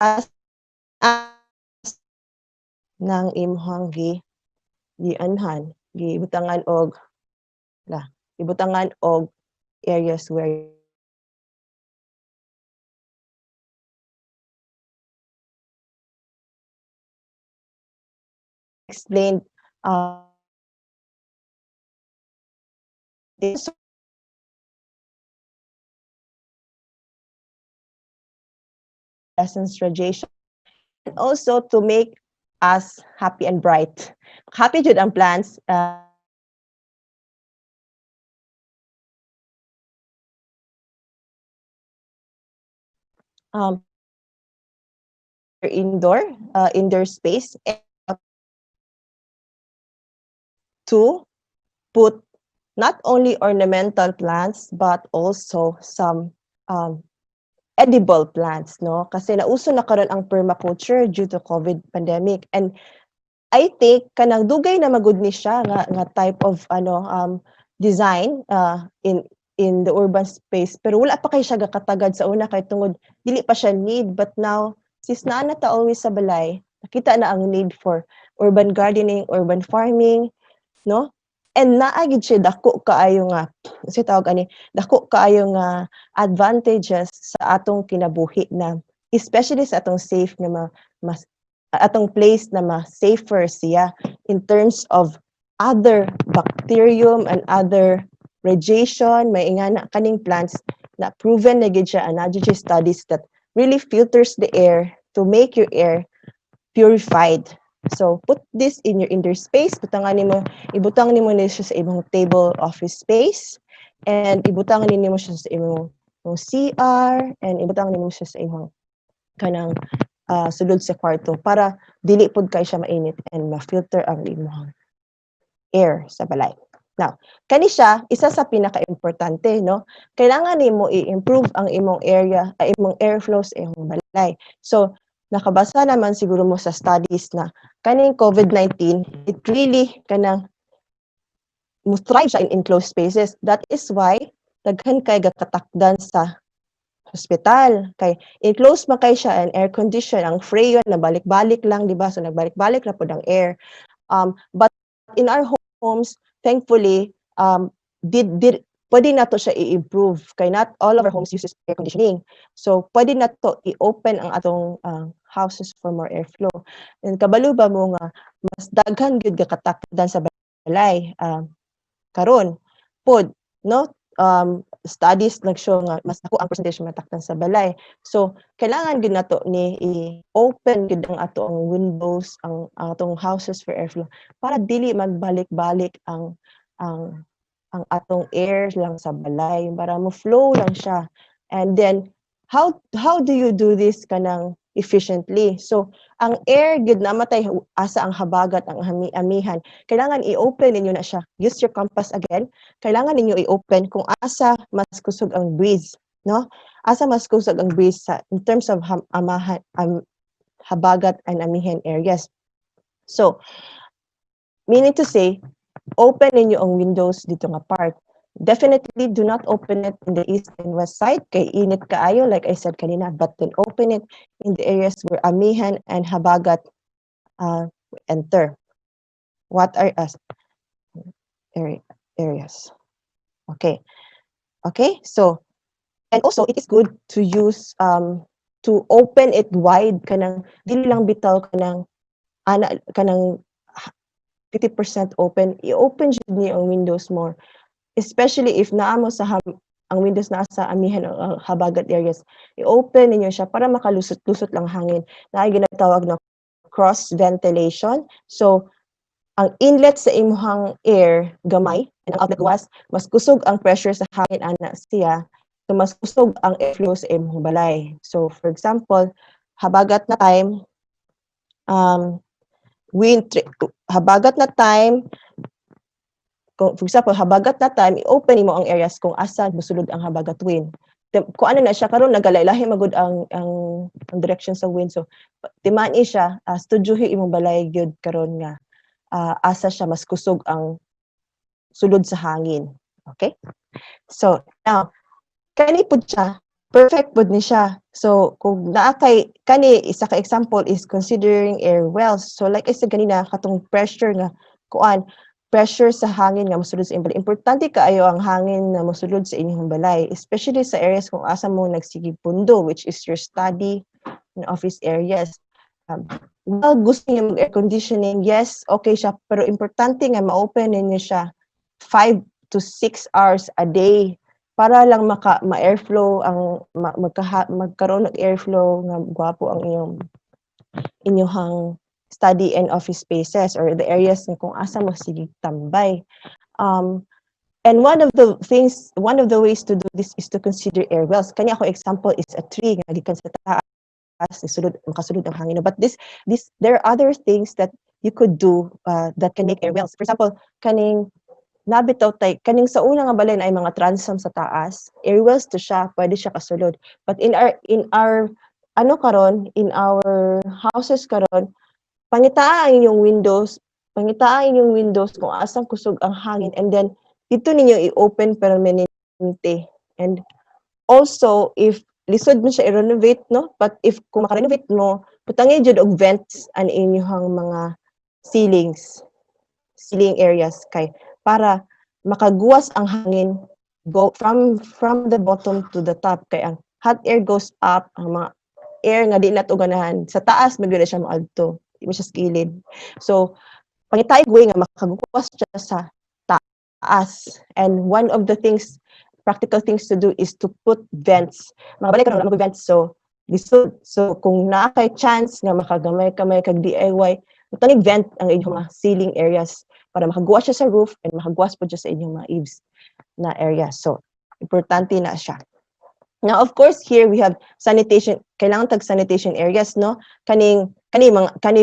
as nang imong gibutangan og areas where explained this essence radiation, and also to make us happy and bright. Happy jud ang plants. Indoor space to put not only ornamental plants but also some edible plants, no? Kasi nauso na karon ang permaculture due to COVID pandemic, and I think kanang dugay na magud ni siya nga type of design in the urban space, pero wala pa kay siya gakatagad sa una kay tungod dili pa siya need, but now sis naa na ta always sa balay, nakita na ang need for urban gardening, urban farming, no? And naagid siya dako kaayo nga dako kaayo nga advantages sa atong kinabuhi na especially sa atong safe na atong place na safer siya in terms of other bacterium and other radiation. May ingana kaning plants na proven na gid siya analogy studies that really filters the air to make your air purified. So put this in your indoor space, ibutang nimo ni siya sa imong table office space, and ibutangan ninyo siya sa imong CR, and ibutangan ninyo siya sa imong kanang sulod sa kwarto para dili pud kay siya mainit and ma-filter ang imong air sa balay. Now, kani siya isa sa pinaka-importante, no? Kailangan nimo i-improve ang imong imong airflow sa imong balay. So, nakabasa naman siguro mo sa studies na kaning COVID-19, it really kanang thrive siya in enclosed spaces. That is why daghan kay gakatakdan sa hospital kay enclosed man kay siya and air condition ang freon na balik-balik lang, di ba? So nagbalik-balik na pud ang air. But in our homes, thankfully, pwede na to siya i-improve kay not all of our homes uses air conditioning. So pwede na to i-open ang atong houses for more airflow. And kabalo ba mo nga mas daghan gyud gakatakdan sa balay karon pod, no? Studies nag-show nga mas dako ang percentage matakdan sa balay. So kailangan gid nato ni i-open gid ang atong windows, ang atong houses for airflow para dili magbalik-balik ang atong air lang sa balay para mo flow lang siya. And then how do you do this kanang efficiently? So ang air gid namatay asa ang habagat ang amihan. Kailangan i-open ninyo na siya. Use your compass again. Kailangan ninyo i-open kung asa mas kusog ang breeze, no? Asa mas kusog ang breeze in terms of habagat and amihan areas. So meaning to say, open ninyo ang windows dito nga part. Definitely do not open it in the east and west side kay init kaayo like I said kanina, but then open it in the areas where amihan and habagat enter. What are areas? Okay. So and also it is good to use to open it wide kanang dili lang bitaw kanang 50% open. I-open jud niyo ang windows more. Especially if naamo sa ang windows na sa amihan o habagat areas, i-open ninyo siya para makalusot-lusot lang hangin. Na ay ginatawag na cross ventilation. So, ang inlet sa imong air gamay and ang outlet was mas kusog ang pressure sa hangin ana siya. So, mas kusog ang airflow sa imong balay. So, for example, habagat na time, habagat na time, kung for example, habagat na time, i-open mo ang areas kung asa musulod ang habagat wind. Kung ano na siya karon nagalahi magud ang direction sa wind. So timani siya studyohi imong balay gyud karon nga asa siya mas kusog ang sulod sa hangin. Okay? So now kani pud siya perfect pud ni siya. So kung naa kay kani isa ka example is considering air wells. So like I said kanina katong pressure nga kuan pressure sa hangin nga mosulod sa imong balay. Importante kaayo ang hangin na mosulod sa inyong balay, especially sa areas kung asa mo nagsigig pundo, which is your study and office areas. Well, gusto niyo mag-air conditioning, yes, okay siya, pero importante nga ma-open niyo siya 5 to 6 hours a day para lang ma-airflow ang magkaroon ng airflow nga gwapo ang inyong study and office spaces or the areas na kung asa mo sige tambay. And one of the ways to do this is to consider air wells. Kanya ako example is a tree nga gikan sa taas makasulod ang hangin. But there are other things that you could do that can make air wells. For example, kaning nabitaw kaning sa una nga balay na ay mga transom sa taas, air wells to siya, pwede siya kasulod. But in our houses karon, pangitaan inyong windows kung asang kusog ang hangin, and then dito ninyo i-open permanente. And also if lisod mo siya i-renovate, no, but if kung maka-renovate mo putangay jud og vents an inyong mga ceiling areas kay para makaguwas ang hangin go from the bottom to the top kay ang hot air goes up, ang mga air nga di nato ganahan sa taas magyo na siya moadto, di mo siya skilled. So pangitay way nga makaguwas siya sa taas. And one of the practical things to do is to put vents. Mga balay karon wala vents, so kung naa kay chance nga makagamay kamay kag DIY, tanig vent ang inyong mga ceiling areas para makagawas siya sa roof and makagawas po siya sa inyong mga eaves na area. So, importante na siya. Now, of course, here we have sanitation. Kailangan tag sanitation areas, no? Kani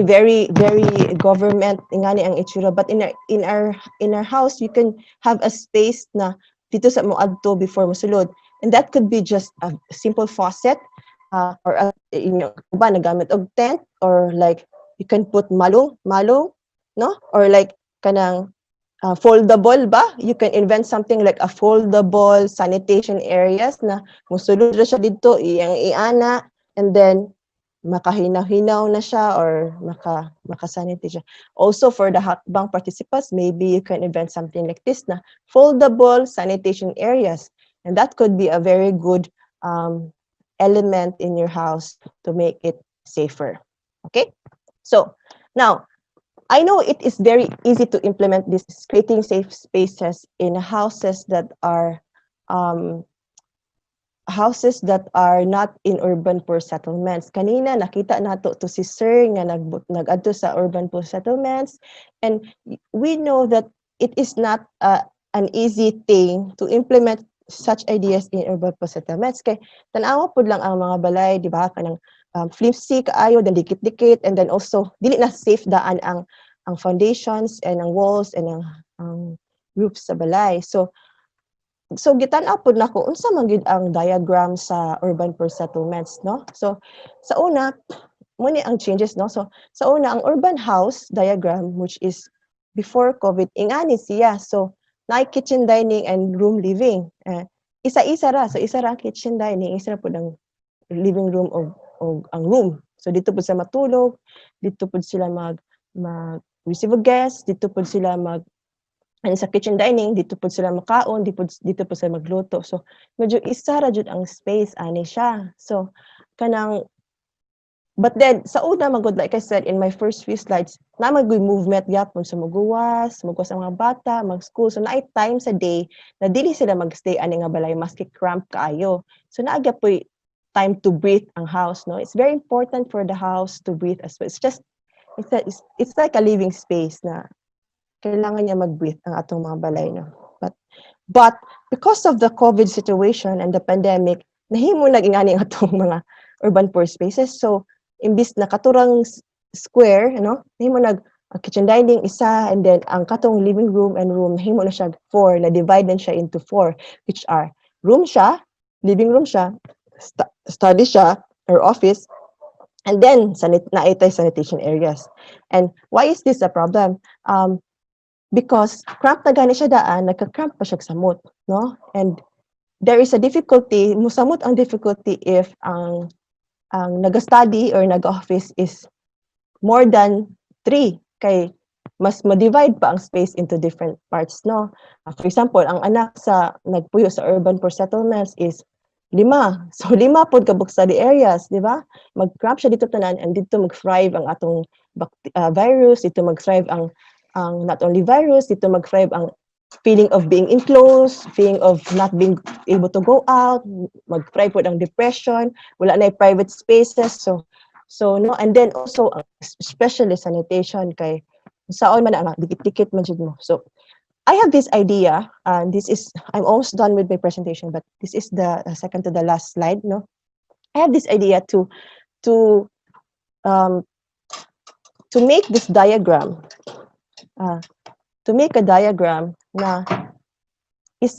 very very government ingani ang itsura. But in our house, you can have a space na dito sa mo adto before mo sulod. And that could be just a simple faucet, or ba nagamit og tent, or like you can put malong, no? Or like kanang foldable ba? You can invent something like a foldable sanitation areas na musulod na siya dito, iyang iana, and then makahinaw-hinaw na siya or makasanity siya. Also for the hakbang participants, maybe you can invent something like this na foldable sanitation areas. And that could be a very good element in your house to make it safer. Okay? So, now, I know it is very easy to implement this creating safe spaces in houses that are not in urban poor settlements. Kanina nakita nato to si Sir nga nag-adto sa urban poor settlements, and we know that it is not an easy thing to implement such ideas in urban poor settlements. Kay tanawa pud lang ang mga balay, di ba, kanang flimsy kaayo, then dikit-dikit, and then also dili na safe daan ang foundations and ang walls and ang roofs sa balay. So gitan-aw pud nako unsa man gid ang diagram sa urban poor settlements, no? So sa una mo ni ang changes, no? So sa una ang urban house diagram, which is before COVID, ingani siya. So na kitchen, dining, and room living. Isa-isa ra. So isa ra kitchen, dining, isa ra pud ang living room o ang room. So dito pud sila matulog, dito pud sila mag receive a guest, dito pud sila sa kitchen dining, dito pud sila makaon, dito pud sila magluto. So medyo isa ra jud ang space ani siya. So kanang, but then sa una magud, like I said in my first few slides, na magoy movement gyapon sa magwas ang mga bata, mag-school. So naay time sa day na dili sila magstay ani nga balay maski cramp kaayo. So naa gyapon time to breathe ang house, no? It's very important for the house to breathe as well. It's like a living space na kailangan niya mag-breathe ang atong mga balay, no? But because of the COVID situation and the pandemic, nahimo naging ani ang atong mga urban poor spaces. So imbis na katurang square, no? Nahimo kitchen dining isa, and then ang katong living room and room nahimo na siya 4, na divide na siya into 4, which are room siya, living room siya, study siya or office, and then naitay sanitation areas. And why is this a problem? Because cramp na gani siya daan, nagka-cramp pa siya samot, no? And there is a difficulty, musamot ang difficulty if ang nag-study or nag-office is more than 3, kay mas ma-divide pa ang space into different parts, no? For example, ang anak sa nagpuyo sa urban poor settlements is 5. So 5 pod ka book study areas, di ba? Mag-cramp siya dito tanan, and dito mag-thrive ang atong virus, dito mag-thrive ang not only virus, dito mag-thrive ang feeling of being enclosed, feeling of not being able to go out, mag-thrive pod ang depression, wala na private spaces. So no, and then also especially sanitation, kay saon man ang dikit-dikit man jud mo. So I have this idea, and I'm almost done with my presentation, but this is the second to the last slide, no? I have this idea to make this diagram, to make a diagram na is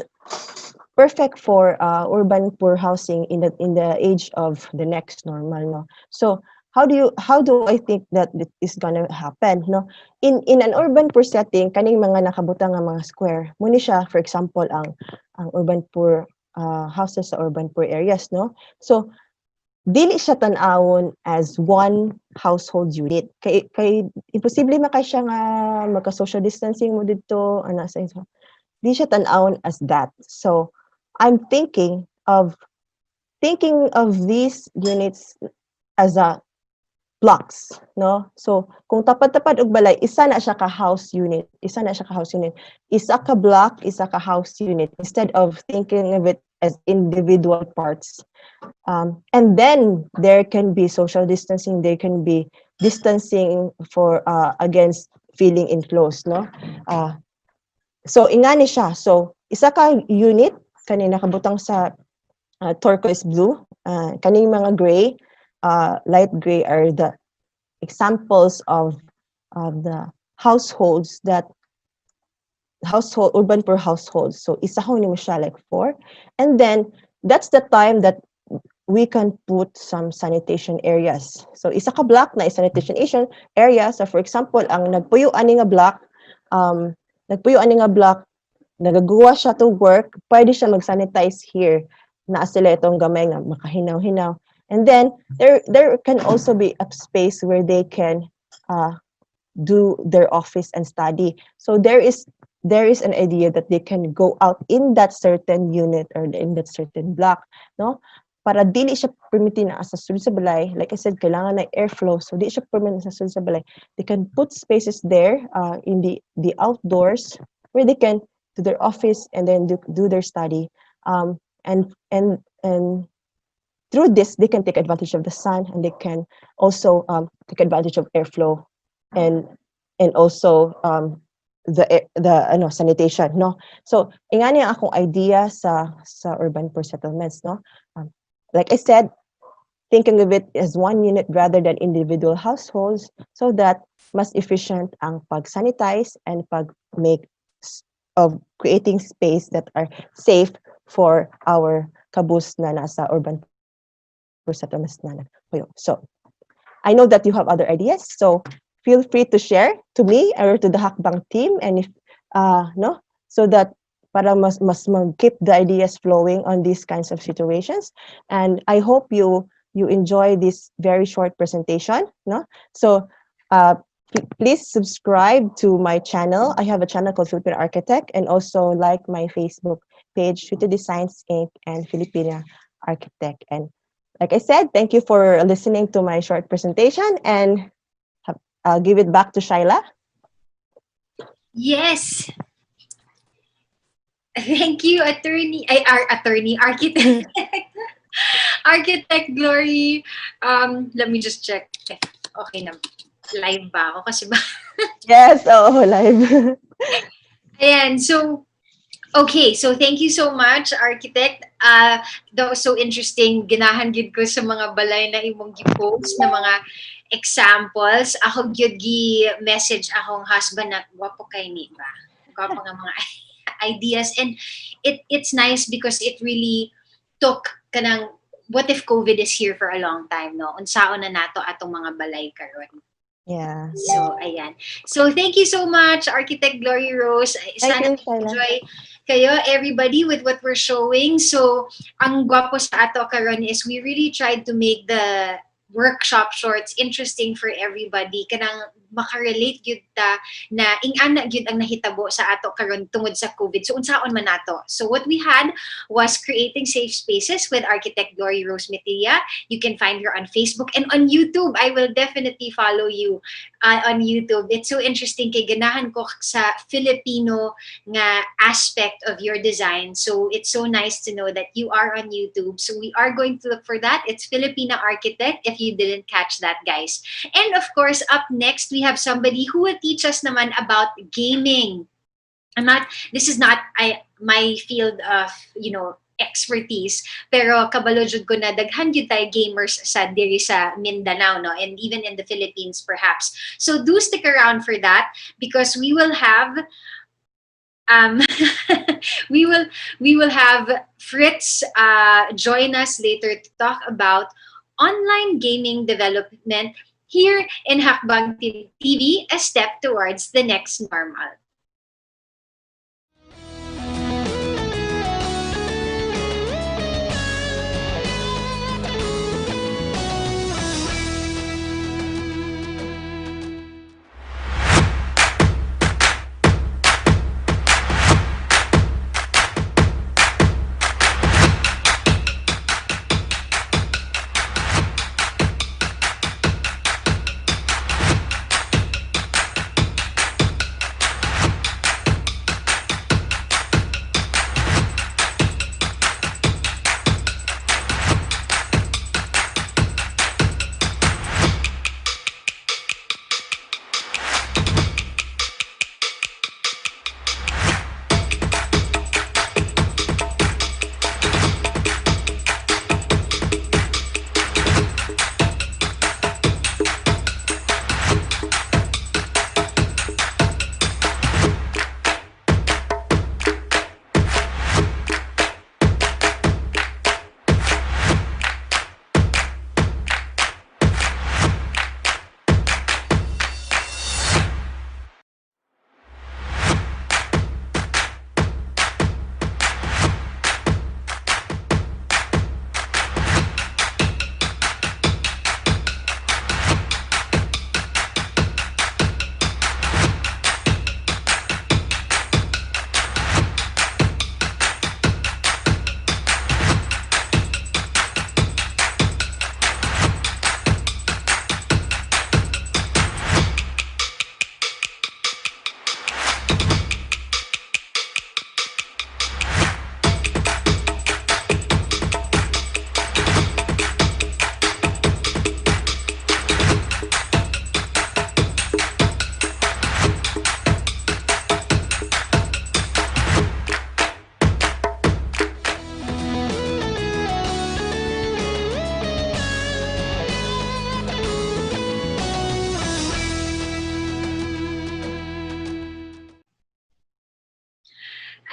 perfect for urban poor housing in the age of the next normal, no? So how do I think that it is gonna happen, no? In an urban poor setting, kaning mga nakabutang nga mga square, muni siya, for example, ang urban poor houses sa urban poor areas, no? So dili siya tan-awon as one household unit. Kay imposible makay siya nga magka-social distancing mo dito, ana sa inyo. Di siya tan-awon as that. So I'm thinking of these units as a blocks, no? So kung tapad-tapad og balay, isa na siya ka house unit. Isa ka block, isa ka house unit, instead of thinking of it as individual parts. And then there can be social distancing, there can be distancing for against feeling enclosed, no? So ingani siya. So isa ka unit kanina kabutang sa turquoise blue, kaning mga gray, light gray are the examples of the households that urban poor households. So isa ho nimo siya like 4, and then that's the time that we can put some sanitation areas. So isa ka block na sanitation area. So for example, ang nagpuyo ani nga block, nagagawa siya to work, pwede siya mag-sanitize here. Naa sila itong gamay nga makahinaw-hinaw. And then there can also be a space where they can do their office and study. So there is an idea that they can go out in that certain unit or in that certain block, no? Para dili siya permitin na sa sulod sa balay. Like I said, kailangan ng airflow. So di siya permitin sa sulod sa balay. They can put spaces there in the outdoors where they can do their office and then do their study. And through this, they can take advantage of the sun, and they can also take advantage of airflow and also the sanitation, no? So ingani ang akong idea sa urban poor settlements, no? Like I said, thinking of it as one unit rather than individual households, so that mas efficient ang pag-sanitize and pag-make of creating space that are safe for our kabus na nasa urban poor settlements na nagpuyo. So I know that you have other ideas, so feel free to share to me or to the Hackbang team, and if no, so that para mas keep the ideas flowing on these kinds of situations. And I hope you enjoy this very short presentation, no? So please subscribe to my channel. I have a channel called Filipina Architect, and also like my Facebook page, Future Designs Inc. and Filipina Architect. And like I said, thank you for listening to my short presentation, and I'll give it back to Shaila. Yes. Thank you, architect. Architect Glory. Let me just check. Okay na. Live ba ako? Kasi ba? Yes, live. Ayan, so, okay. So, thank you so much, Architect. That was so interesting. Ginahan gyud ko sa mga balay na imong gi-post na mga examples. Ako gyud gi-message akong husband na wapo kay ni ba? Wapo nga mga ideas, and it's nice because it really took kanang what if COVID is here for a long time, no? Unsaon na nato atong mga balay karon. Yeah. So ayan. So thank you so much, Architect Glory Rose. Sana enjoy kayo everybody with what we're showing. So ang gwapo sa ato karon is we really tried to make the workshop shorts interesting for everybody, kanang makarelate gyud ta na ingana gyud ang nahitabo sa ato karon tungod sa COVID. So unsaon man nato. So what we had was creating safe spaces with Architect Glory Rose Metilla. You can find her on Facebook and on YouTube. I will definitely follow you on YouTube. It's so interesting kay ganahan ko sa Filipino nga aspect of your design. So it's so nice to know that you are on YouTube. So we are going to look for that. It's Filipina Architect if you didn't catch that, guys. And of course, up next we have somebody who will teach us naman about gaming. This is not my field of, expertise, pero kabalo jud ko na daghan gyud tay gamers sa diri sa Mindanao, no, and even in the Philippines perhaps. So do stick around for that, because we will have we will have Fritz join us later to talk about online gaming development here in Hackbang TV, a step towards the next normal.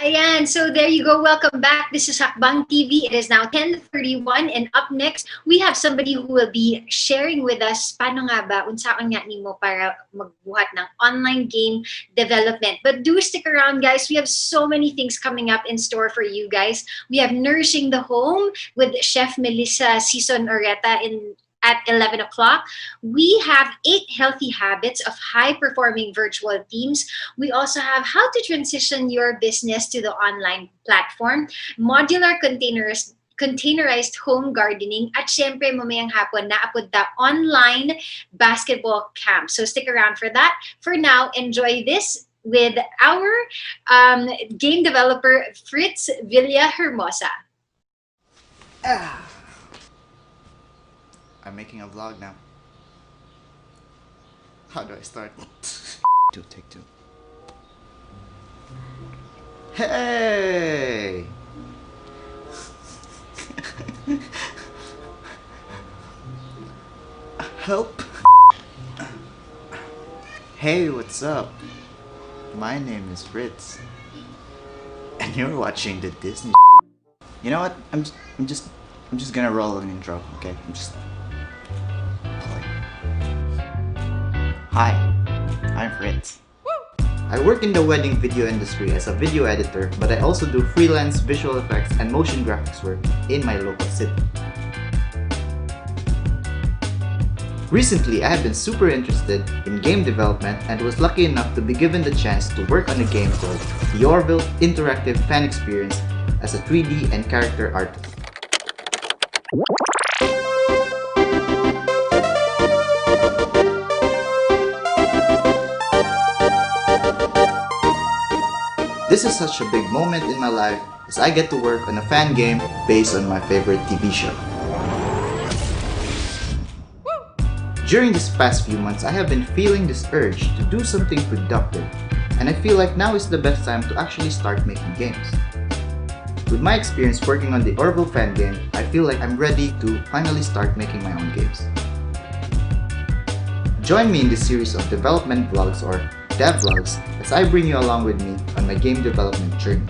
Ayan, so there you go. Welcome back. This is Hackbang TV. It is now 10:31 and up next, we have somebody who will be sharing with us paano nga ba, unsaon nga nimo para magbuhat ng online game development. But do stick around, guys. We have so many things coming up in store for you guys. We have Nourishing the Home with Chef Melissa Sison Oreta at 11 o'clock. We have 8 healthy habits of high-performing virtual teams. We also have how to transition your business to the online platform, modular containerized home gardening, at syempre mamayang hapon naapod ta online basketball camp. So stick around for that. For now, enjoy this with our game developer, Fritz Villa Hermosa. I'm making a vlog now. How do I start? Take two. Hey! Help! Hey, what's up? My name is Fritz, and you're watching the Disney. You know what? I'm just gonna roll an intro. Okay, Hi, I'm Fritz. I work in the wedding video industry as a video editor, but I also do freelance visual effects and motion graphics work in my local city. Recently, I have been super interested in game development and was lucky enough to be given the chance to work on a game called the Orville Interactive Fan Experience as a 3D and character artist. This is such a big moment in my life as I get to work on a fan game based on my favorite TV show. During these past few months, I have been feeling this urge to do something productive, and I feel like now is the best time to actually start making games. With my experience working on the Orville fan game, I feel like I'm ready to finally start making my own games. Join me in this series of development vlogs or dev vlogs as I bring you along with me on my game development journey.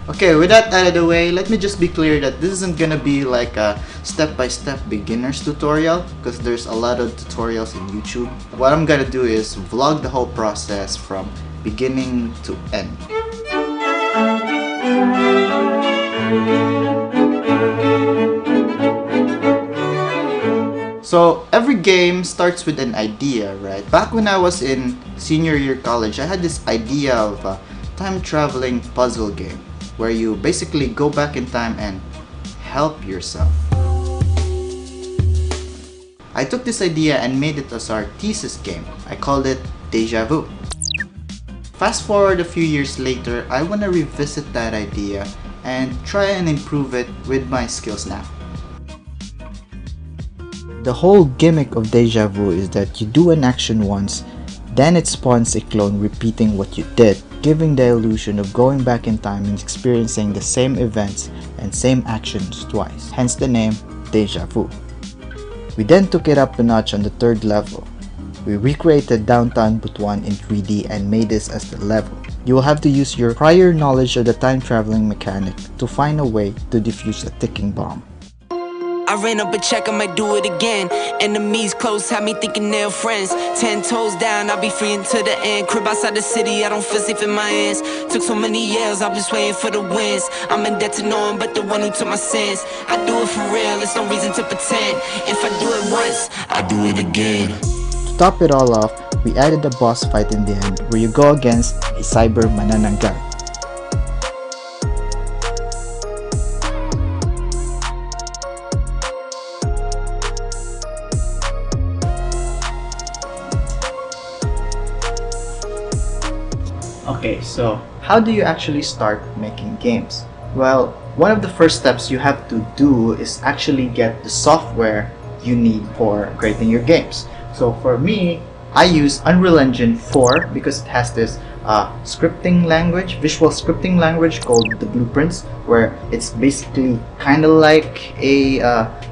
Okay, with that out of the way, let me just be clear that this isn't gonna be like a step-by-step beginner's tutorial because there's a lot of tutorials in YouTube. What I'm gonna do is vlog the whole process from beginning to end. So every game starts with an idea, right? Back when I was in senior year college, I had this idea of a time-traveling puzzle game where you basically go back in time and help yourself. I took this idea and made it as our thesis game. I called it Deja Vu. Fast forward a few years later, I want to revisit that idea and try and improve it with my skills now. The whole gimmick of Deja Vu is that you do an action once, then it spawns a clone repeating what you did, giving the illusion of going back in time and experiencing the same events and same actions twice, hence the name Deja Vu. We then took it up a notch on the 3rd level. We recreated downtown Butuan in 3D and made this as the level. You will have to use your prior knowledge of the time traveling mechanic to find a way to defuse a ticking bomb. I ran up a check, I might do it again. Enemies close, had me thinking they're friends. 10 toes down, I'll be free until the end. Crib outside the city, I don't feel safe in my hands. Took so many years, I'm just waiting for the wins. I'm in debt to no one but the one who took my sins. I do it for real, there's no reason to pretend. If I do it once, I do it again. To top it all off, we added a boss fight in the end where you go against a cyber manananggal. Okay, so how do you actually start making games? Well, one of the first steps you have to do is actually get the software you need for creating your games. So for me, I use Unreal Engine 4 because it has this scripting language, visual scripting language called the Blueprints, where it's basically kind of like a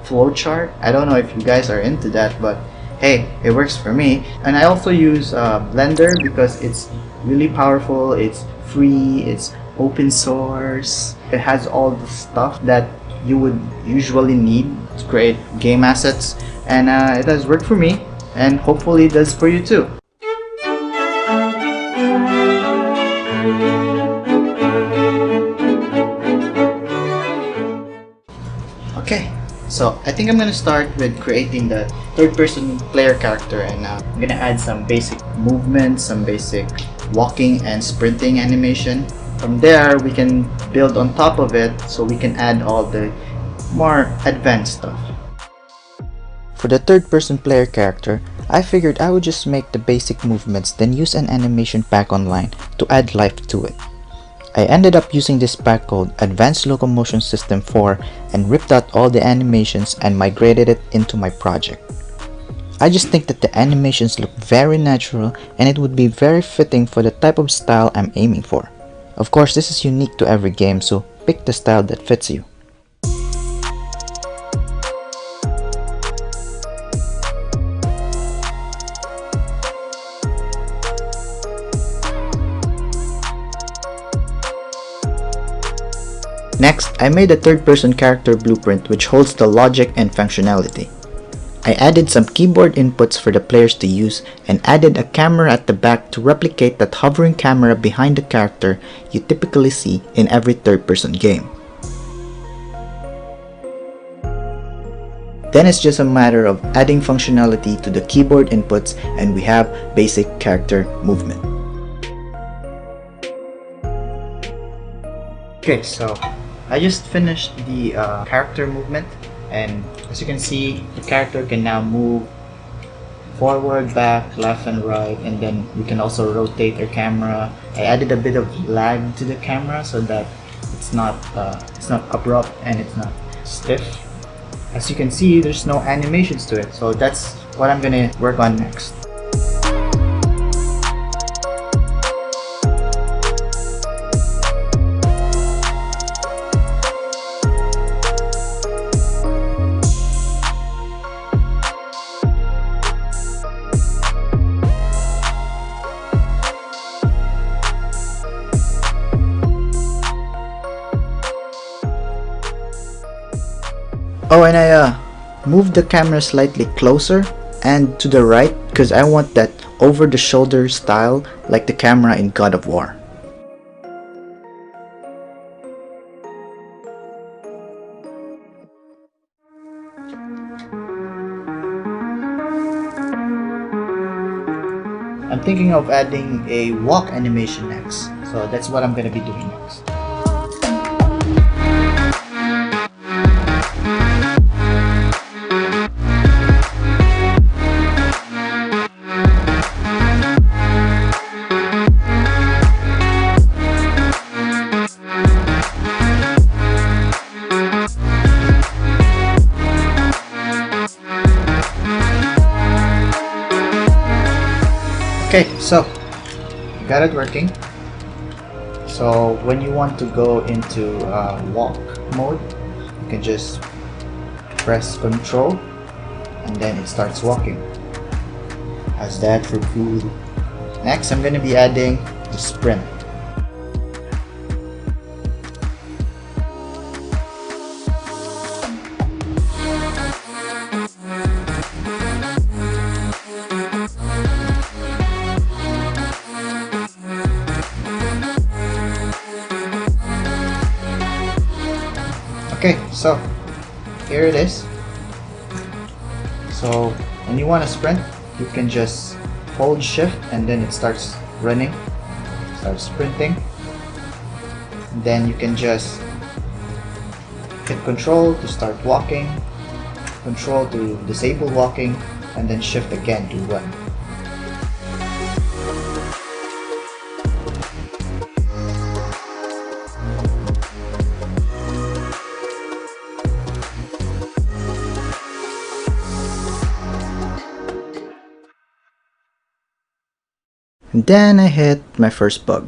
flowchart. I don't know if you guys are into that, but hey, it works for me. And I also use Blender because it's really powerful, it's free, it's open source, it has all the stuff that you would usually need to create game assets, and it has worked for me, and hopefully it does for you too. Okay, so I think I'm gonna start with creating the third-person player character, and I'm gonna add some basic movements, some basic walking and sprinting animation. From there, we can build on top of it so we can add all the more advanced stuff. For the third-person player character, I figured I would just make the basic movements, then use an animation pack online to add life to it. I ended up using this pack called Advanced Locomotion System 4 and ripped out all the animations and migrated it into my project. I just think that the animations look very natural and it would be very fitting for the type of style I'm aiming for. Of course, this is unique to every game, so pick the style that fits you. Next, I made a third-person character blueprint which holds the logic and functionality. I added some keyboard inputs for the players to use and added a camera at the back to replicate that hovering camera behind the character you typically see in every third-person game. Then it's just a matter of adding functionality to the keyboard inputs and we have basic character movement. Okay, so I just finished the character movement, and as you can see, the character can now move forward, back, left and right, and then we can also rotate our camera. I added a bit of lag to the camera so that it's not abrupt and it's not stiff. As you can see, there's no animations to it, so that's what I'm gonna work on next. Oh, and I moved the camera slightly closer and to the right because I want that over-the-shoulder style like the camera in God of War. I'm thinking of adding a walk animation next, so that's what I'm gonna be doing next. Okay, so got it working. So when you want to go into walk mode, you can just press Control and then it starts walking. How's that for cool? Next, I'm gonna be adding the sprint. Okay, so here it is. So when you want to sprint, you can just hold shift and then it starts running, starts sprinting. And then you can just hit control to start walking, control to disable walking, and then shift again to run. And then I hit my first bug.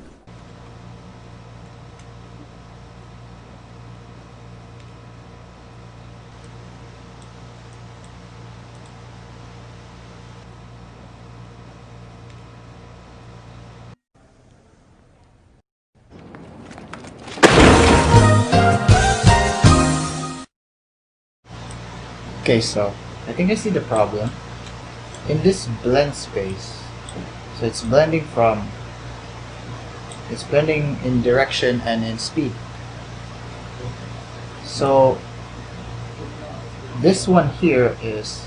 Okay, so I think I see the problem. In this blend space, so it's blending in direction and in speed. So this one here is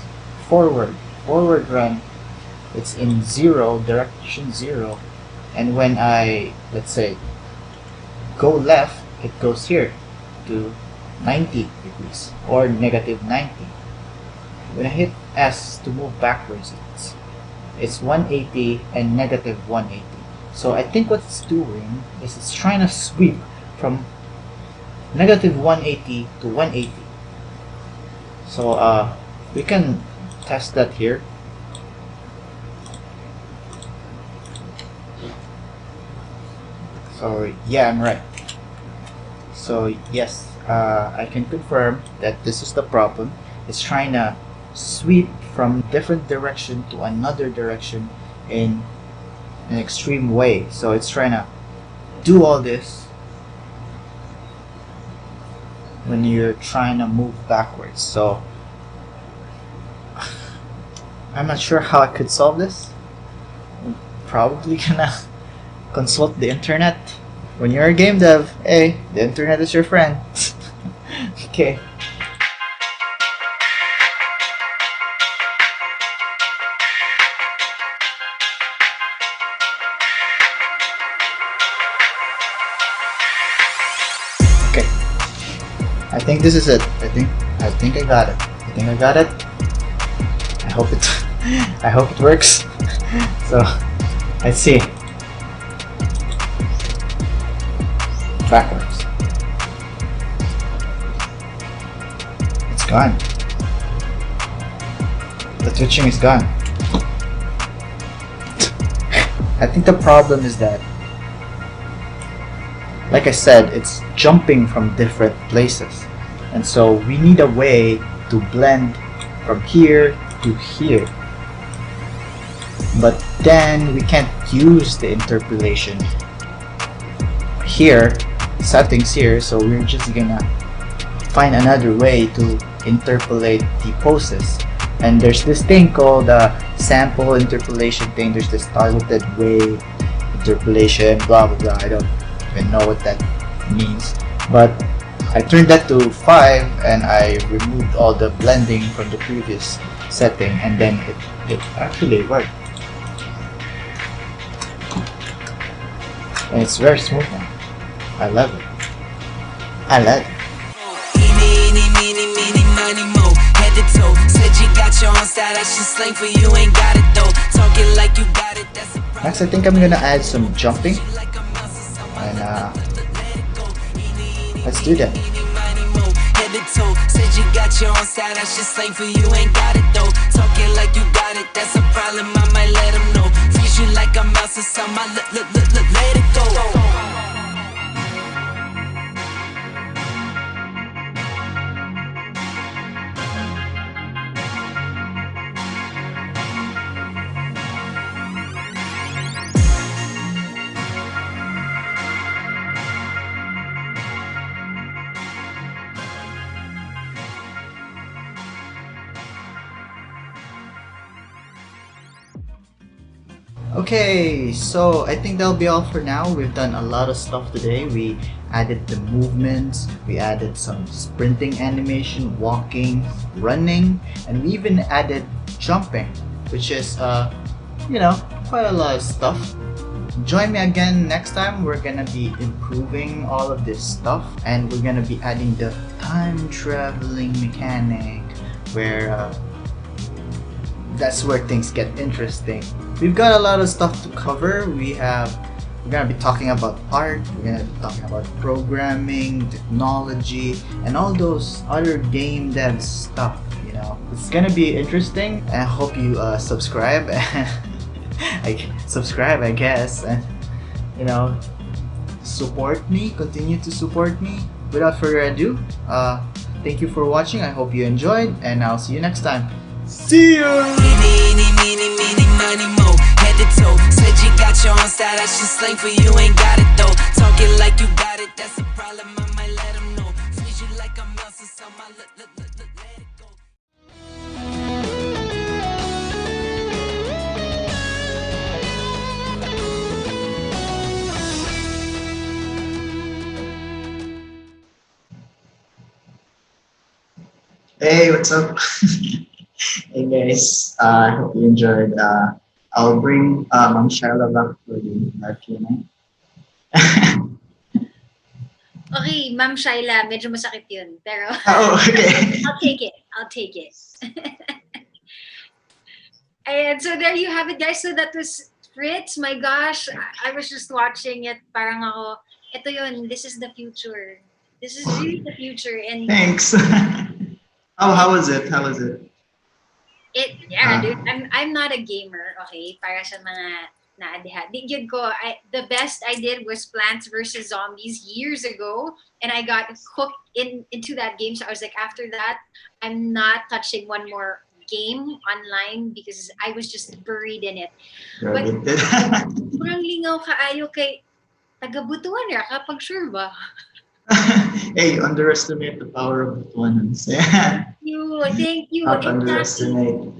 forward run. It's in direction 0, and when I, let's say, go left, it goes here to 90 degrees or negative 90. When I hit S to move backwards, it's 180 and negative 180. So I think what it's doing is it's trying to sweep from negative 180 to 180. So we can test that here. So yeah, I'm right. So yes, I can confirm that this is the problem. It's trying to sweep from different direction to another direction in an extreme way. So it's trying to do all this when you're trying to move backwards. So I'm not sure how I could solve this. I'm probably gonna consult the internet. When you're a game dev, hey, the internet is your friend. Okay. Okay. I think this is it. I think I got it. I hope it works. So let's see. Backwards. It's gone. The twitching is gone. I think the problem is that, like I said, it's jumping from different places, and so we need a way to blend from here to here. But then we can't use the interpolation here, settings here, so we're just gonna find another way to interpolate the poses. And there's this thing called sample interpolation thing. There's this targeted wave interpolation, blah blah blah. I don't even know what that means, but I turned that to 5 and I removed all the blending from the previous setting, and then it actually worked. And it's very smooth now. I love it. I love it. Eeny, meeny, miny, mo. Head to toe. Said you got your own style. I should slang for you. Ain't got it though. Talking like you got it. That's a problem. Next, I think I'm gonna add some jumping. And let's do that. Head to toe. Said you got your own style. I should slang for you. Ain't got it though. Talking like you got it. That's a problem. I might let him know. Freeze you like a mouse or something. Let it go. Okay, so I think that'll be all for now. We've done a lot of stuff today. We added the movements, we added some sprinting animation, walking, running, and we even added jumping, which is quite a lot of stuff. Join me again next time. We're gonna be improving all of this stuff, and we're gonna be adding the time traveling mechanic, where that's where things get interesting. We've got a lot of stuff to cover. We're gonna be talking about art, we're gonna be talking about programming, technology, and all those other game dev stuff. It's gonna be interesting, and I hope you subscribe. Subscribe, I guess, and support me, continue to support me. Without further ado, thank you for watching. I hope you enjoyed, and I'll see you next time. See you. Meeny, miny, mo. Head to toe. Said you got your own style. I should slang for you. Ain't got it though. Talking like you got it. That's a problem. I might let him know. Freeze you like a mouse or something. Let it go. Hey, what's up? Hey guys, I hope you enjoyed. I'll bring Ma'am Shaila back for the Q&A. Okay, Ma'am Shaila, medyo masakit yun. Pero Oh, okay. I'll take it. I'll take it. And so there you have it, guys. So that was Fritz. My gosh, I was just watching it. Parang ako, ito yun, this is the future. This is really the future. And Thanks. How was it? How was it? dude, I'm not a gamer, okay? Para sa mga naadiha. Digyan ko, the best I did was Plants vs. Zombies years ago, and I got hooked into that game. So I was like, after that, I'm not touching one more game online because I was just buried in it. But kurang lingaw kaayo kay taga-Butuan ra kapag sure ba? Hey, you underestimate the power of Butuanans. Yeah. Thank you. Not underestimate.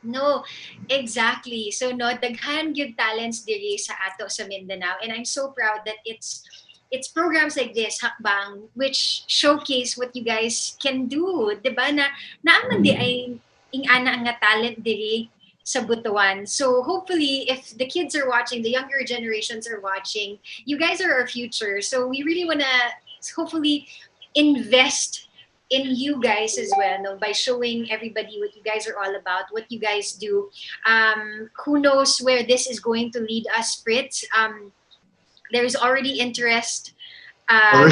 No, exactly. So no, daghan gyud talents diri sa ato sa Mindanao, and I'm so proud that it's programs like this, Hakbang, which showcase what you guys can do, 'di ba? Naaman di ay ingana nga talent diri sa Butuan. So hopefully, if the kids are watching, the younger generations are watching, you guys are our future. So we really wanna hopefully invest in you guys as well, no, by showing everybody what you guys are all about, what you guys do. Who knows where this is going to lead us, Fritz? There's already interest. Yeah,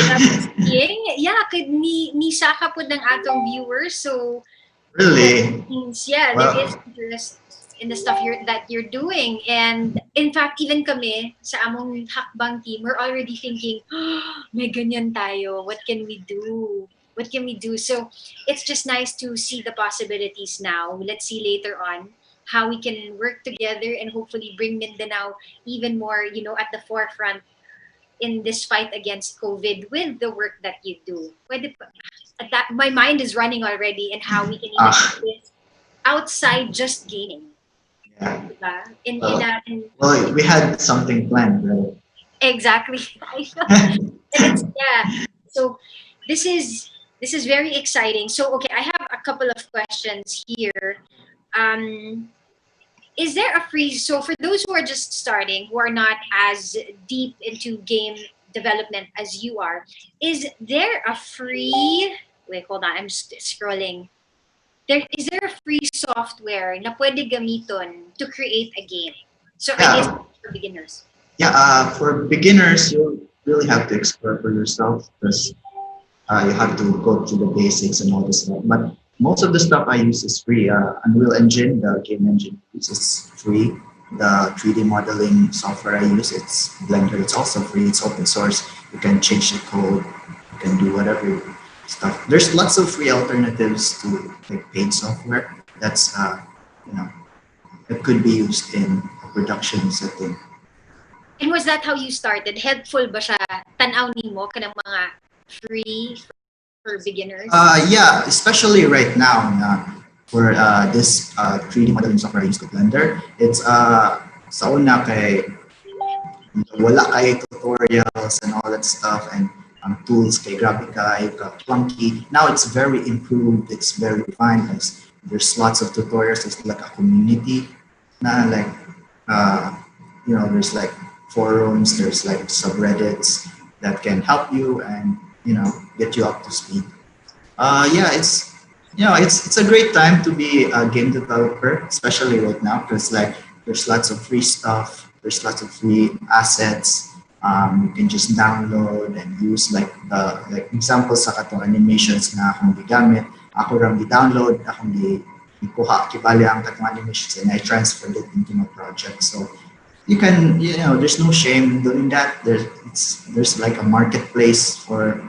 ni saka po ng atong viewers. So really, yeah, wow. There is interest in the stuff that you're doing, and in fact, even kami sa among Hakbang team, we're already thinking, oh, may ganyan tayo. What can we do? What can we do? So it's just nice to see the possibilities now. Let's see later on how we can work together and hopefully bring Mindanao even more, at the forefront in this fight against COVID with the work that you do. My mind is running already, and how we can even do this outside just gaming. Yeah. Well, we had something planned, right? Exactly. So this is very exciting. So okay, I have a couple of questions here. Is there a free, so for those who are just starting, who are not as deep into game development as you are, is there a free, wait, hold on, I'm scrolling. Is there a free software na pwede gamiton to create a game? So I guess for beginners. Yeah, for beginners, you really have to explore for yourself, because you have to go through the basics and all this stuff. But most of the stuff I use is free. Unreal Engine, the game engine, is free. The 3D modeling software I use, it's Blender. It's also free. It's open source. You can change the code. You can do whatever stuff. There's lots of free alternatives to like paid software that's that could be used in a production setting. And was that how you started? Helpful ba siya? Tanaw nimo kanang mga free for beginners? Yeah, especially right now for this 3D modeling software I use, Blender. It's sa una kay wala kay tutorials and all that stuff, and tools kay Graphika, clunky. Now it's very improved. It's very refined. There's lots of tutorials. There's like a community. Like there's like forums. There's like subreddits that can help you and get you up to speed. It's a great time to be a game developer, especially right now, because like there's lots of free stuff. There's lots of free assets. You can just download and use like examples sa katong animations na akong gigamit. Ako ram gi-download, akong gikuha kibali ang katong animations, and I transferred it into my project. So you can, there's no shame in doing that. There's like a marketplace for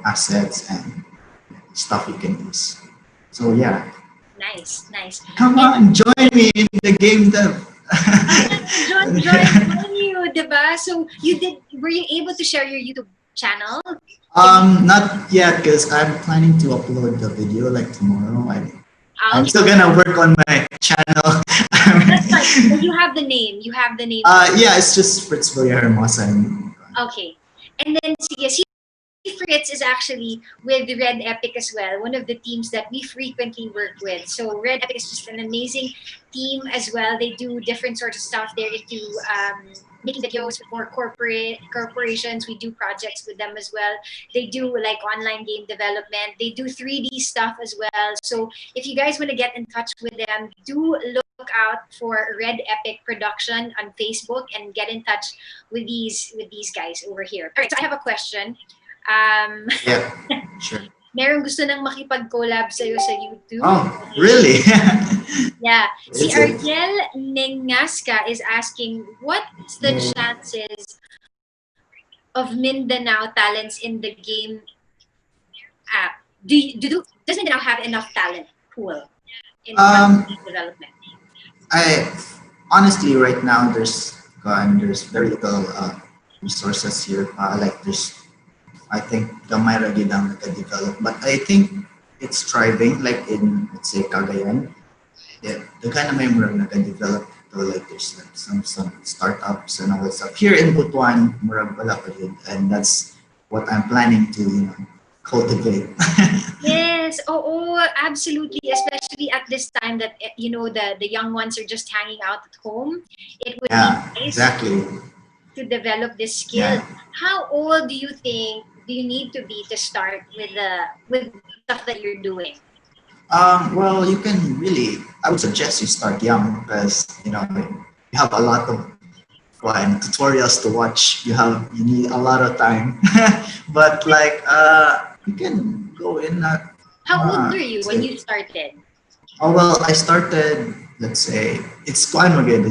assets and stuff you can use. So yeah. Nice. Come on, join me in the game dev. Join you, diba? So were you able to share your YouTube channel? Not yet, because I'm planning to upload the video like tomorrow. I'm still gonna work on my channel. That's fine. But you have the name. Yeah, it's just Fritz Villarhermosa. Okay. And then sige, Fritz is actually with Red Epic as well, one of the teams that we frequently work with. So Red Epic is just an amazing team as well. They do different sorts of stuff. They're into making videos for corporations. We do projects with them as well. They do like online game development. They do 3D stuff as well. So if you guys want to get in touch with them, do look out for Red Epic Production on Facebook and get in touch with these guys over here. All right, so I have a question. Yeah, sure. Merong gusto nang makipag-collab sa'yo sa YouTube. Oh, really? Yeah. Si Is it? Ariel Nengasca is asking, what's the chances of Mindanao talents in the game app? Does Mindanao have enough talent pool in game development? I honestly right now there's very little resources here. Like there's I think gamay ra gyud ang naka-develop, but I think it's thriving. Like in let's say Cagayan, yeah, the kind of may murag naka-develop. So like there's like some startups and all that stuff. Here in Butuan, murag wala pa yun, and that's what I'm planning to cultivate. Yes, oh, absolutely. Especially at this time that the young ones are just hanging out at home. It would Yeah, be nice exactly. to develop this skill. Yeah. How old do you think do you need to be to start with stuff that you're doing? Well, you can really. I would suggest you start young because you have a lot of tutorials to watch. You need a lot of time, but like you can go in. How old were you when you started? Oh well, I started. Let's say it's quite good.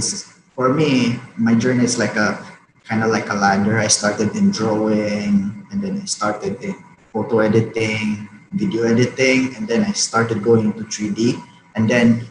For me, my journey is like a kind of like a ladder. I started in drawing, and then I started in photo editing, video editing, and then I started going into 3D, and then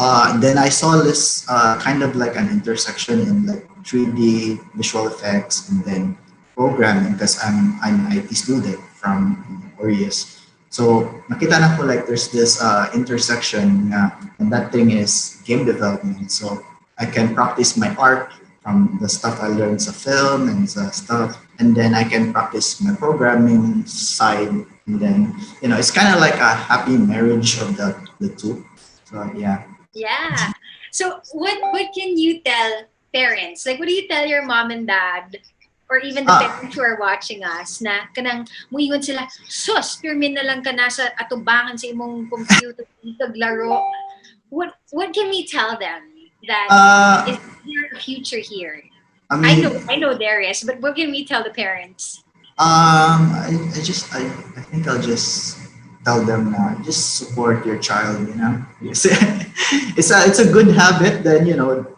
I saw this kind of like an intersection in like 3D visual effects and then programming because I'm an IT student from Orius. So nakita na ko like there's this intersection and that thing is game development. So I can practice my art from the stuff I learned sa film and stuff, and then I can practice my programming side, and then it's kind of like a happy marriage of the two. So yeah. Yeah. So what can you tell parents? Like, what do you tell your mom and dad, or even the parents who are watching us, na kanang muingon sila, sus, pirmin na lang ka na sa atubangan sa imong computer, laro. What can we tell them that is there a future here? I know there is, but what can we tell the parents? I think I'll just tell them just support your child. It's a good habit than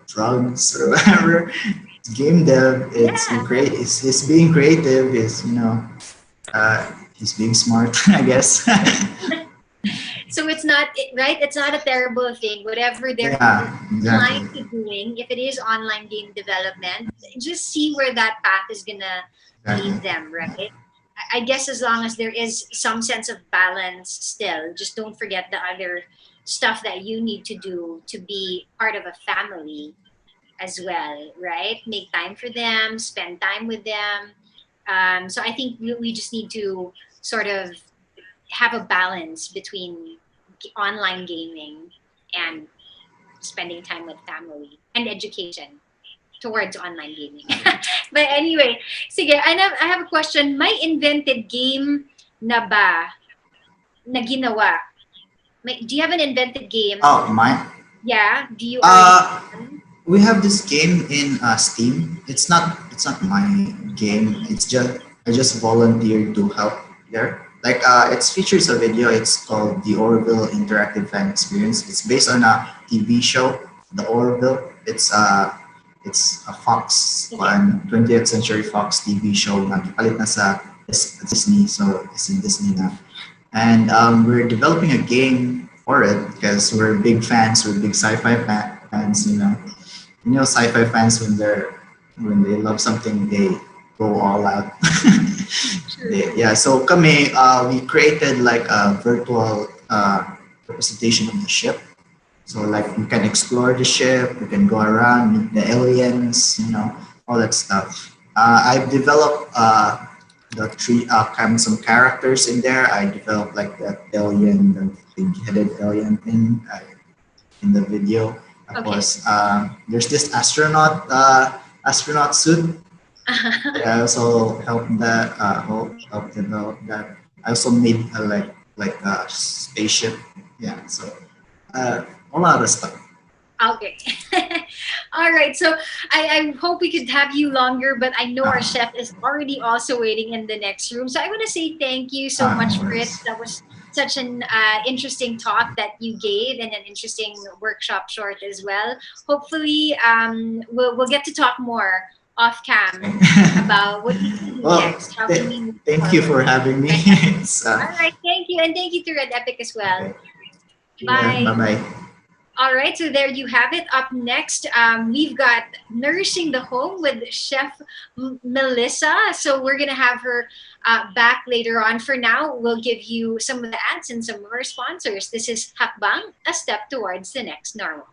drugs or whatever. Game dev, it's great. It's being creative. He's being smart, I guess. So it's not right. It's not a terrible thing. Whatever they're inclined to doing, if it is online game development, just see where that path is gonna lead them. Right. I guess as long as there is some sense of balance, still, just don't forget the other stuff that you need to do to be part of a family as well. Right. Make time for them. Spend time with them. So I think we just need to sort of have a balance between online gaming and spending time with family and education towards online gaming. But anyway, sige, I have a question. May invented game na ba na ginawa? Do you have an invented game? Oh, mine? Yeah. Do you? We have this game in Steam. It's not my game. I just volunteered to help there. Like it features a video. It's called the Orville Interactive Fan Experience. It's based on a TV show, the Orville. It's a Fox, 20th Century Fox TV show. Nagipalit na sa Disney, so it's in Disney now. And we're developing a game for it because we're big fans. We're big sci-fi fans. Sci-fi fans when they love something, they go all out. Yeah, so we created like a virtual representation of the ship. So like we can explore the ship, we can go around, meet the aliens, all that stuff. I've developed the three kind of some characters in there. I developed like that alien, the big-headed alien thing in the video. Of Okay. course, there's this astronaut suit. I also helped that help develop that. I also made like a spaceship. Yeah, so a lot of stuff. Okay. All right. So I hope we could have you longer, but I know our chef is already also waiting in the next room. So I want to say thank you so much No for it. worries. That was such an interesting talk that you gave and an interesting workshop short as well. Hopefully, we'll get to talk more off cam about what we can do Well, next. How can we move thank you for forward? having me. Okay. It's, All right. Thank you. And thank you to Red Epic as well. okay. Bye. Bye bye. All right, so there you have it. Up next, we've got Nourishing the Home with Chef Melissa. So we're going to have her back later on. For now, we'll give you some of the ads and some of our sponsors. This is Hakbang, a step towards the next normal.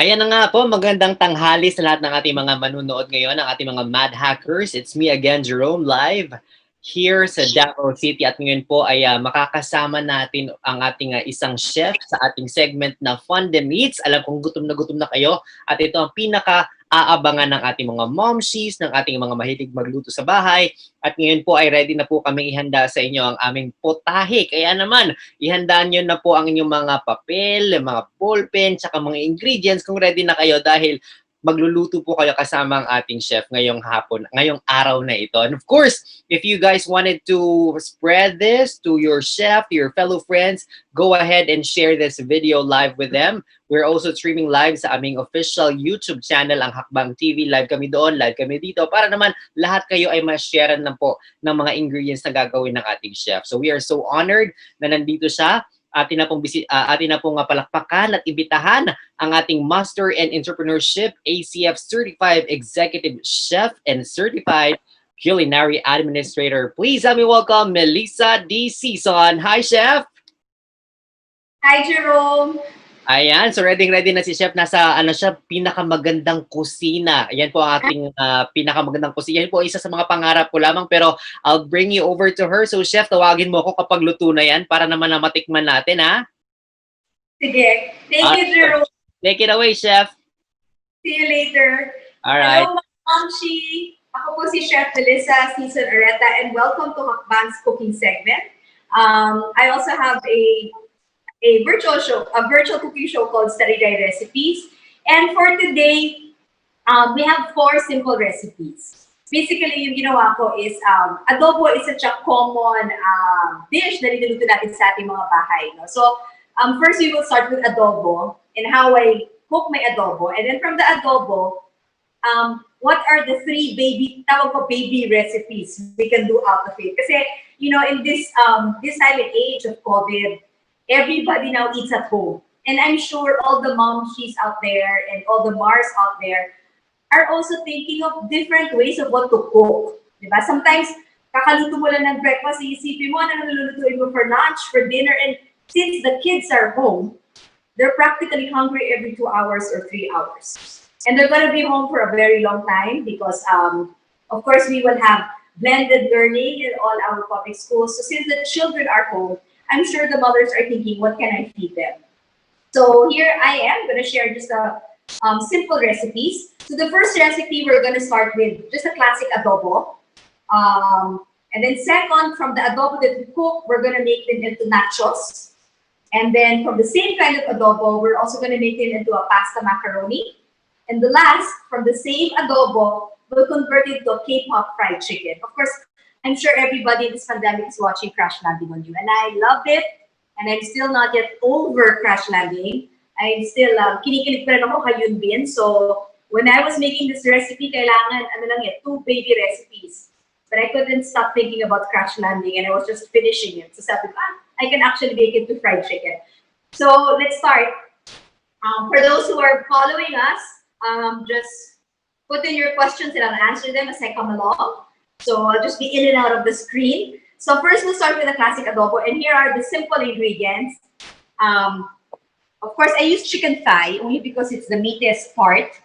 Ayan na nga po, magandang tanghali sa lahat ng ating mga manunood ngayon, ang ating mga Mad Hackers. It's me again, Jerome, live here sa Davao City. At ngayon po ay makakasama natin ang ating isang chef sa ating segment na Fun the Meats. Alam kong gutom na kayo. At ito ang pinaka-aabangan ng ating mga momshies, ng ating mga mahilig magluto sa bahay. At ngayon po ay ready na po kami ihanda sa inyo ang aming potahe. Kaya naman, ihandaan nyo na po ang inyong mga papel, mga ballpen, tsaka mga ingredients kung ready na kayo dahil magluluto po kayo kasama ang ating chef ngayong hapon, ngayong araw na ito. And of course, if you guys wanted to spread this to your chef, to your fellow friends, go ahead and share this video live with them. We're also streaming live sa aming official YouTube channel, ang Hackbang TV. Live kami doon, live kami dito, para naman lahat kayo ay ma-sharean na po ng mga ingredients na gagawin ng ating chef. So we are so honored na nandito siya. Atin na pong palakpakan at imbitahan ang ating Master in Entrepreneurship, ACF Certified Executive Chef and Certified Culinary Administrator. Please help me welcome Melissa D. Season. Hi, Chef! Hi, Jerome! Ayan, so ready na si Chef. Nasa pinakamagandang kusina. Ayan po ang ating pinakamagandang kusina. Yan po isa sa mga pangarap ko lamang, pero I'll bring you over to her. So Chef, tawagin mo ako kapag luto na yan para naman na matikman natin, ha? Sige. Thank you, Jerome. Take it away, Chef. See you later. Alright. Hello, Mamshi. Ako po si Chef Melissa Season Areta, and welcome to Hackbang's cooking segment. I also have a virtual cooking show called Study Guide Recipes. And for today, we have 4 simple recipes. Basically, yung ginawa ko is, adobo is such a common dish na niluluto natin sa ating mga bahay. No? So, first we will start with adobo and how I cook my adobo. And then from the adobo, what are the 3 baby recipes we can do out of it? Kasi, you know, in this silent age of COVID, everybody now eats at home. And I'm sure all the momshies out there and all the Mars out there are also thinking of different ways of what to cook. Diba? Sometimes, kakaluto mo lang ng breakfast, iisipin mo, ano nalulutuin mo for lunch, for dinner, and since the kids are home, they're practically hungry every 2 hours or 3 hours. And they're gonna be home for a very long time because, of course, we will have blended learning in all our public schools. So since the children are home, I'm sure the mothers are thinking, what can I feed them? So here I am going to share just a simple recipes. So the first recipe, we're going to start with just a classic adobo. And then second, from the adobo that we cook, we're going to make them into nachos. And then from the same kind of adobo, we're also going to make them into a pasta macaroni. And the last, from the same adobo, we'll convert it to a K-pop fried chicken. Of course, I'm sure everybody in this pandemic is watching Crash Landing on You. And I loved it. And I'm still not yet over Crash Landing. I'm still, kinikilig pa rin ako kay Yun Bin. So, when I was making this recipe, kailangan, 2 baby recipes. But I couldn't stop thinking about Crash Landing and I was just finishing it. So, sabi ko, I can actually make it to fried chicken. So, let's start. For those who are following us, just put in your questions and I'll answer them as I come along. So I'll just be in and out of the screen. So first we'll start with the classic adobo. And here are the simple ingredients. Of course, I use chicken thigh only because it's the meatiest part.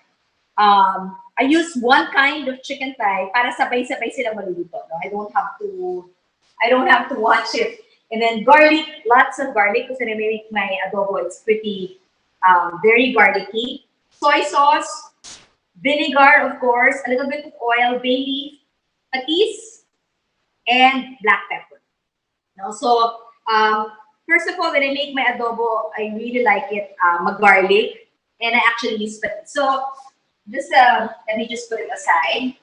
I use one kind of chicken thigh para sabay-sabay sila maluluto. No? I don't have to watch it. And then garlic, lots of garlic because when I make my adobo, it's pretty very garlicky. Soy sauce, vinegar, of course, a little bit of oil, bay leaf, patis, and black pepper. No? So, first of all, when I make my adobo, I really like it mag-garlic, and I actually use patis. So, just let me just put it aside.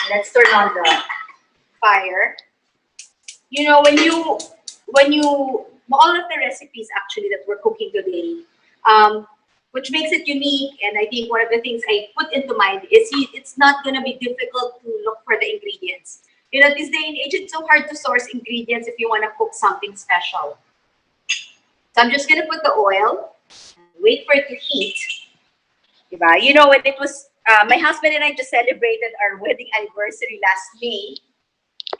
Let's turn on the fire. You know, when you all of the recipes actually that we're cooking today, which makes it unique, and I think one of the things I put into mind is it's not going to be difficult to look for the ingredients. You know, this day and age, it's so hard to source ingredients if you want to cook something special. So I'm just going to put the oil, wait for it to heat. You know, when it was, my husband and I just celebrated our wedding anniversary last May,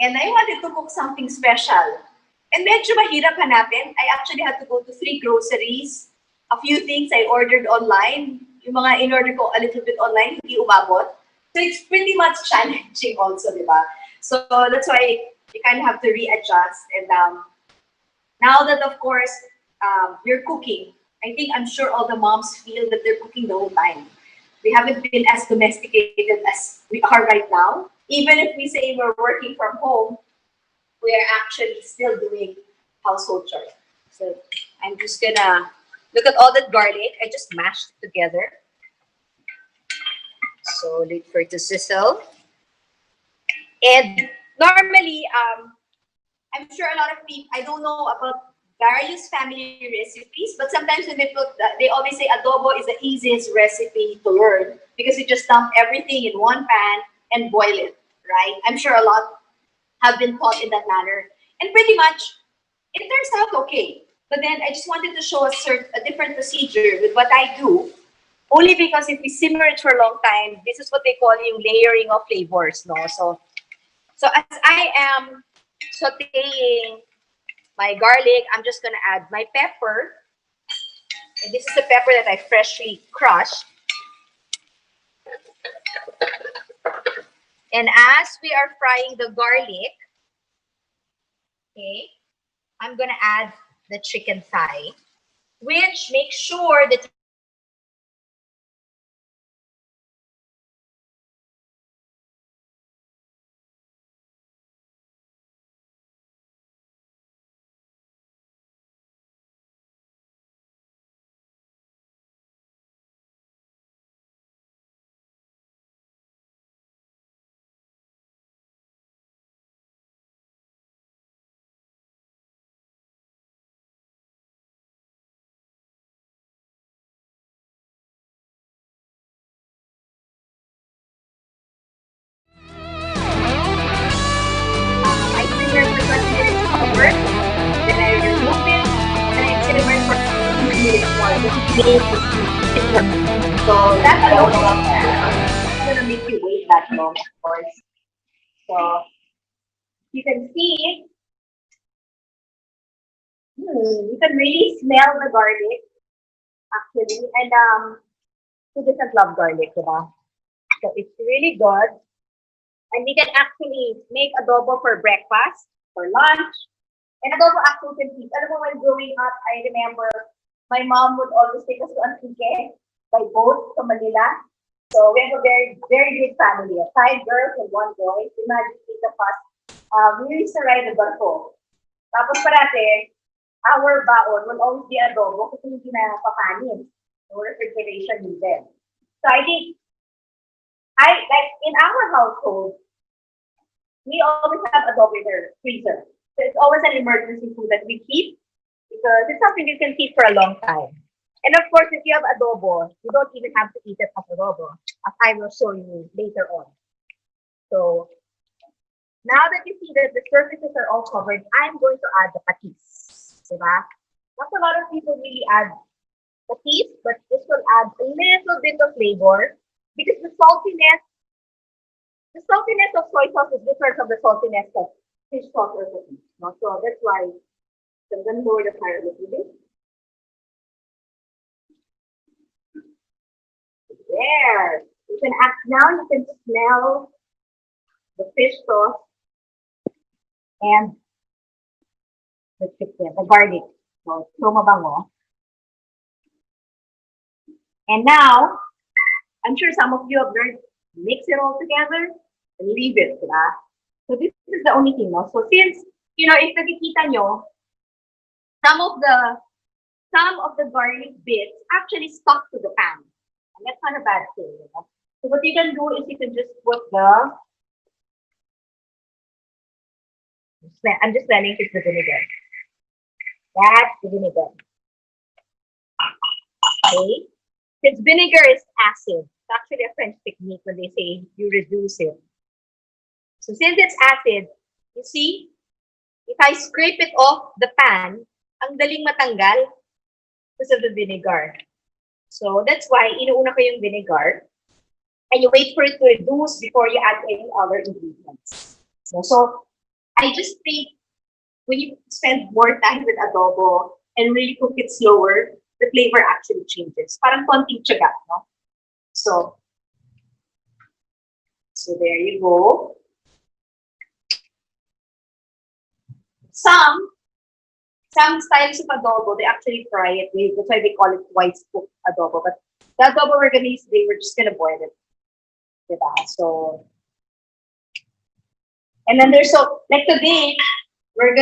and I wanted to cook something special. And medyo mahirap hanapin. I actually had to go to 3 groceries, a few things I ordered online. Yung mga in-order ko a little bit online, hindi umabot. So it's pretty much challenging also, di ba? So that's why you kind of have to readjust. And now that, of course, you're cooking, I'm sure all the moms feel that they're cooking the whole time. We haven't been as domesticated as we are right now. Even if we say we're working from home, we are actually still doing household chores. So I'm just gonna look at all that garlic. I just mashed it together. So wait for it to sizzle. And normally, I'm sure a lot of people, I don't know about various family recipes, but sometimes when they always say adobo is the easiest recipe to learn because you just dump everything in one pan and boil it, right? I'm sure a lot have been taught in that manner. And pretty much, it turns out okay. But then I just wanted to show a different procedure with what I do. Only because if we simmer it for a long time, this is what they call yung layering of flavors, no? So as I am sauteing my garlic, I'm just gonna add my pepper. And this is the pepper that I freshly crushed. And as we are frying the garlic, okay, I'm gonna add the chicken thigh, which makes sure that I simmer for 20 minutes covered, then I remove it, and I simmer for 15 minutes more. So that alone is gonna make you wait that long, of course. So you can see, you can really smell the garlic actually, and who doesn't love garlic, diba? So it's really good. And we can actually make adobo for breakfast, for lunch. And adobo actually can keep. Alam mo, when growing up, I remember my mom would always take us to Antique by boat to Manila. So we have a very, very big family, 5 girls and 1 boy. Imagine eight of us. We used to ride the barko. Tapos parate, our baon will always be adobo kasi hindi na papanin. No refrigeration needed. So I think, like in our household, we always have adobo in our freezer. So it's always an emergency food that we keep because it's something you can keep for a long time. And of course, if you have adobo, you don't even have to eat it as adobo, as I will show you later on. So now that you see that the surfaces are all covered, I'm going to add the patis. Diba? Not a lot of people really add patis, but this will add a little bit of flavor because the saltiness of soy sauce is different from the saltiness of fish sauce or patis. No? So that's why I'm going to lower the fire a little bit. There. You can now you can smell the fish sauce and the chicken, the garlic. So mabango. And now, I'm sure some of you have learned mix it all together and leave it, diba? So this is the only thing, no? So since, if nakikita nyo, some of the garlic bits actually stuck to the pan. And that's not a bad thing, So what you can do is you can just put I'm just smelling it with vinegar. That's the vinegar. Okay? Since vinegar is acid, it's actually a French technique when they say you reduce it. So since it's acid, you see, if I scrape it off the pan, ang daling matanggal because of the vinegar. So that's why inuuna ko yung vinegar and you wait for it to reduce before you add any other ingredients. So I just think when you spend more time with adobo and really cook it slower, the flavor actually changes. Parang konting tiyaga, no? So there you go. Some styles of adobo, they actually fry it. That's why they call it twice cooked adobo. But the adobo we're gonna use today, we're just gonna boil it. Diba? So, and then like today, we're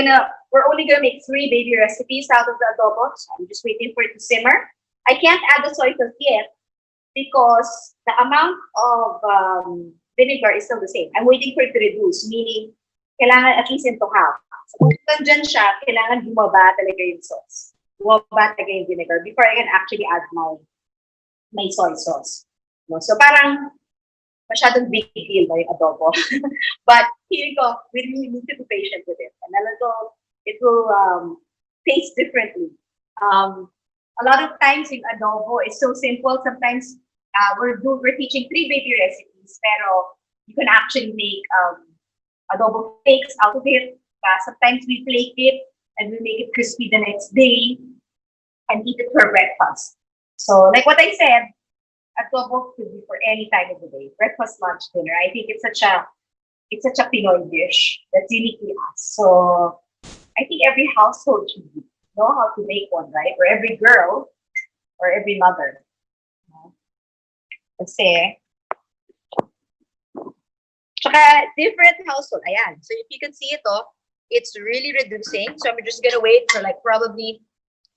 only gonna make 3 baby recipes out of the adobo. So I'm just waiting for it to simmer. I can't add the soy sauce yet because the amount of vinegar is still the same. I'm waiting for it to reduce, meaning kailangan at least into half. So kung nandyan siya, kailangan bumaba talaga yung sauce. Bumaba talaga yung vinegar before I can actually add my soy sauce. No? So parang masyadong big deal ba yung adobo. But here you go, we really need to be patient with it. And it will taste differently. A lot of times yung adobo is so simple. Sometimes we're teaching 3 baby recipes, pero you can actually make adobo flakes out of it. Sometimes we flake it and we make it crispy the next day and eat it for breakfast. So like what I said, adobo could be for any time of the day, breakfast, lunch, dinner. I think it's such a Pinoy dish that's uniquely us. So I think every household should know how to make one, right? Or every girl or every mother. Kasi tsaka different household. Ayan. So if you can see it's really reducing. So I'm just gonna wait for like probably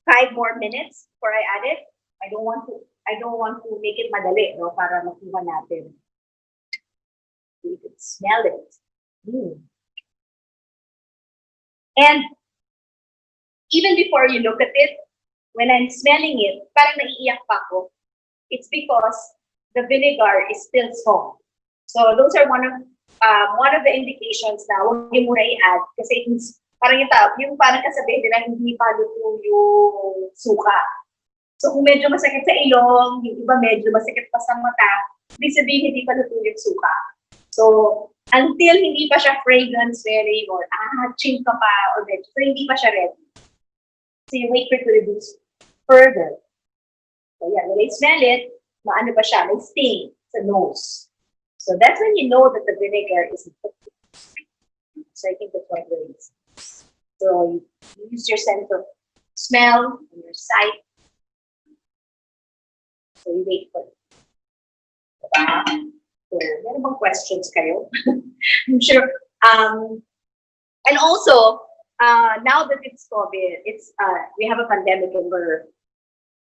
5 more minutes before I add it. I don't want to make it madali, no? Para makuha natin. You can smell it. And even before you look at it, when I'm smelling it, parang naiiyak pa ako. It's because the vinegar is still strong. So those are one of the indications na huwag niyo muna i-add kasi it's parang yung parang kasabihin nila hindi pa luto yung suka. So kung medyo masakit sa ilong, yung iba medyo masakit pa sa mata, ibig sabihin hindi pa luto yung suka. So until hindi pa siya fragrant smelling or ching ka pa or medyo, so hindi pa siya ready. So you wait for it to reduce further. So yeah, when I smell it, maano pa siya, may sting sa nose. So that's when you know that the vinegar is effective. So I think that's one of the reasons. So you use your sense of smell and your sight. So you wait for it. So meron bang questions kayo? I'm sure. And also, now that it's COVID, we have a pandemic and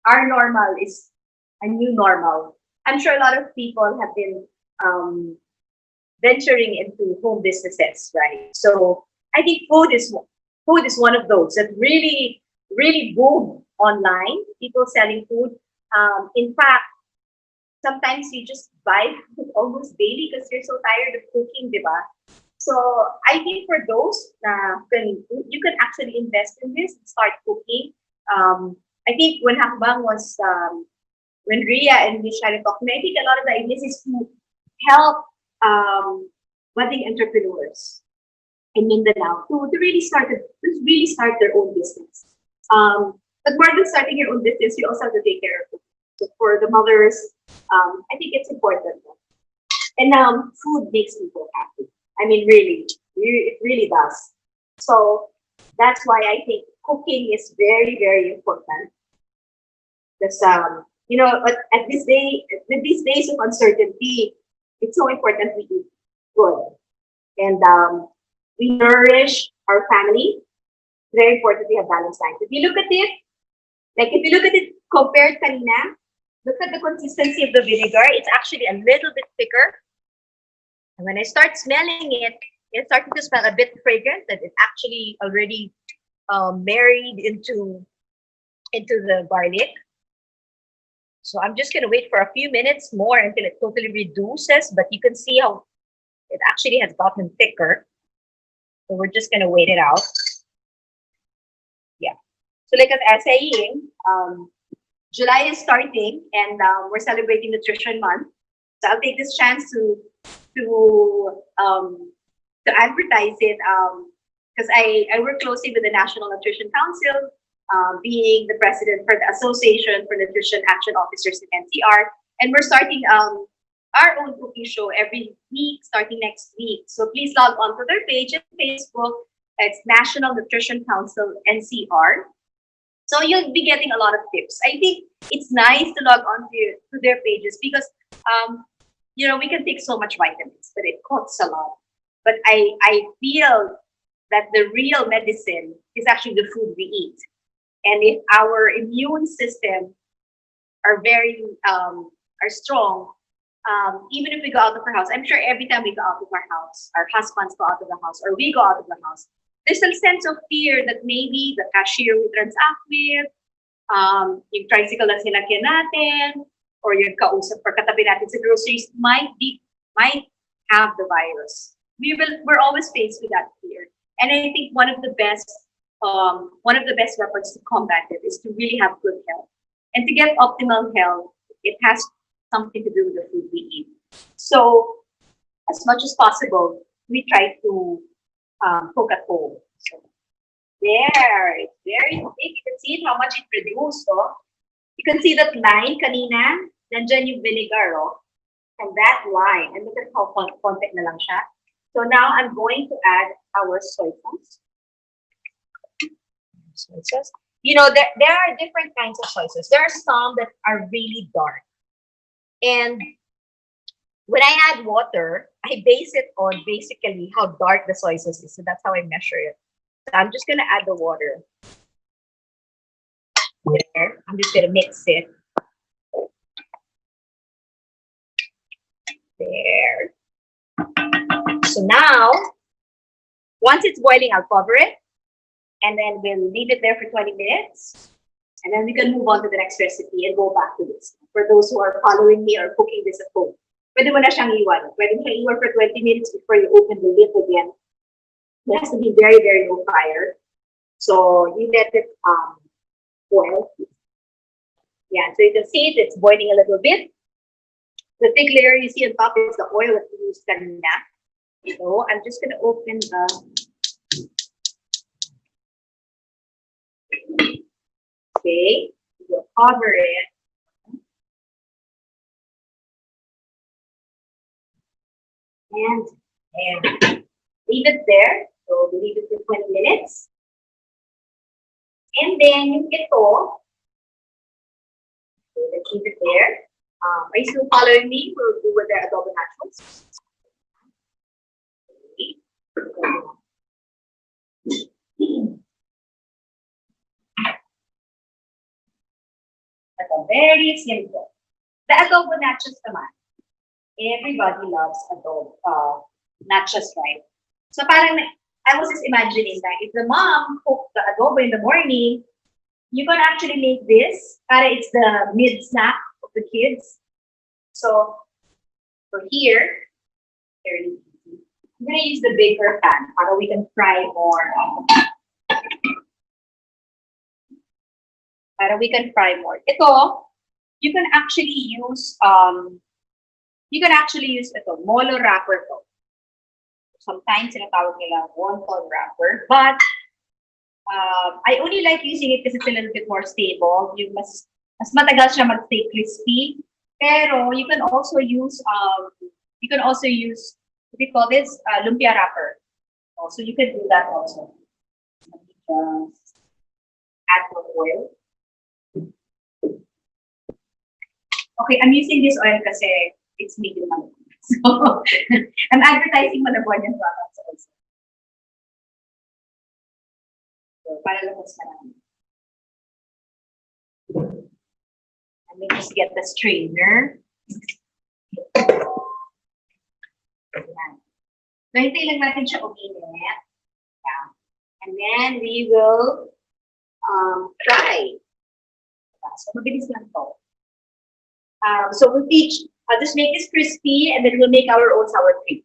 our normal is a new normal. I'm sure a lot of people have been venturing into home businesses, right? So I think food is one of those that really, really boom online. People selling food. In fact, sometimes you just buy food almost daily because you're so tired of cooking, diba? So I think for those you can actually invest in this and start cooking. I think when Hackbang was when Ria and Michelle talked, I think a lot of the ideas is to help budding entrepreneurs in Mindanao to really start their own business. But more than starting your own business, you also have to take care of it. So for the mothers, I think it's important. And food makes people happy. I mean, really, it really does. So that's why I think cooking is very, very important. Because but with these days of uncertainty, it's so important we eat good. And we nourish our family. Very important we have balanced diet. If you look at it compared kanina, look at the consistency of the vinegar. It's actually a little bit thicker. And when I start smelling it, it's starting to smell a bit fragrant, that it's actually already married into the garlic. So I'm just gonna wait for a few minutes more until it totally reduces, but you can see how it actually has gotten thicker. So we're just gonna wait it out. Yeah. So like I was saying, July is starting and we're celebrating Nutrition Month. So I'll take this chance to advertise it because I work closely with the National Nutrition Council. being the president for the Association for Nutrition Action Officers in NCR. And we're starting our own cooking show every week, starting next week. So please log on to their page on Facebook. It's National Nutrition Council NCR. So you'll be getting a lot of tips. I think it's nice to log on to their pages because, you know, we can take so much vitamins, but it costs a lot. But I feel that the real medicine is actually the food we eat. And if our immune system are very are strong, even if we go out of our house, I'm sure every time we go out of our house, our husbands go out of the house, or we go out of the house, there's a sense of fear that maybe the cashier we transact with, yung tricycle na sinakyan natin, or yung kausap or katabi natin sa groceries might have the virus. We're always faced with that fear. And I think one of the best weapons to combat it is to really have good health. And to get optimal health, it has something to do with the food we eat. So as much as possible, we try to cook at home. So there, it's very thick. You can see how much it reduced. Oh. You can see that line kanina, nandyan yung vinegar, oh. And that line, and look at how konti na lang siya. So now I'm going to add our soy sauce. Soy sauce. You know, there are different kinds of soy sauce. There are some that are really dark. And when I add water, I base it on basically how dark the soy sauce is. So that's how I measure it. So I'm just going to add the water. There. I'm just going to mix it. There. So now, once it's boiling, I'll cover it. And then we'll leave it there for 20 minutes. And then we can move on to the next recipe and go back to this. For those who are following me or cooking this at home. Pwede mo na siyang iwan. Pwede mo siyang iwan for 20 minutes before you open the lid again. It has to be very, very low fire. So you let it boil. Yeah, so you can see it's boiling a little bit. The thick layer you see on top is the oil that we used kanina. So I'm just going to open the... Okay, we'll cover it. And leave it there. So we leave it for 20 minutes. And then ito, so let's leave it there. Are you still following me? We'll do with the adobo nachos. Ito, very simple. The adobo nachos naman. Everybody loves adobo, nachos, right? So parang, I was just imagining that if the mom cooked the adobo in the morning, you can actually make this. Para it's the mid-snack of the kids. So for here, very easy. I'm going to use the bigger pan para we can fry more. Para we can fry more. Ito, you can actually use ito, molo wrapper to. Sometimes tinatawag nila wonton wrapper, but I only like using it because it's a little bit more stable. Yung mas matagal siya mag-stay crispy. Pero you can also use what do you call this? Lumpia wrapper. So you can do that also. Just add more oil. Okay, I'm using this oil kasi it's medium malabon. So I'm advertising malabon yung products also. So para labas marami. Let me just get the strainer. Ayan. So hintay lang natin siya uminit. Yeah. And then we will fry. So mabilis lang to. So we'll just make this crispy and then we'll make our own sour cream.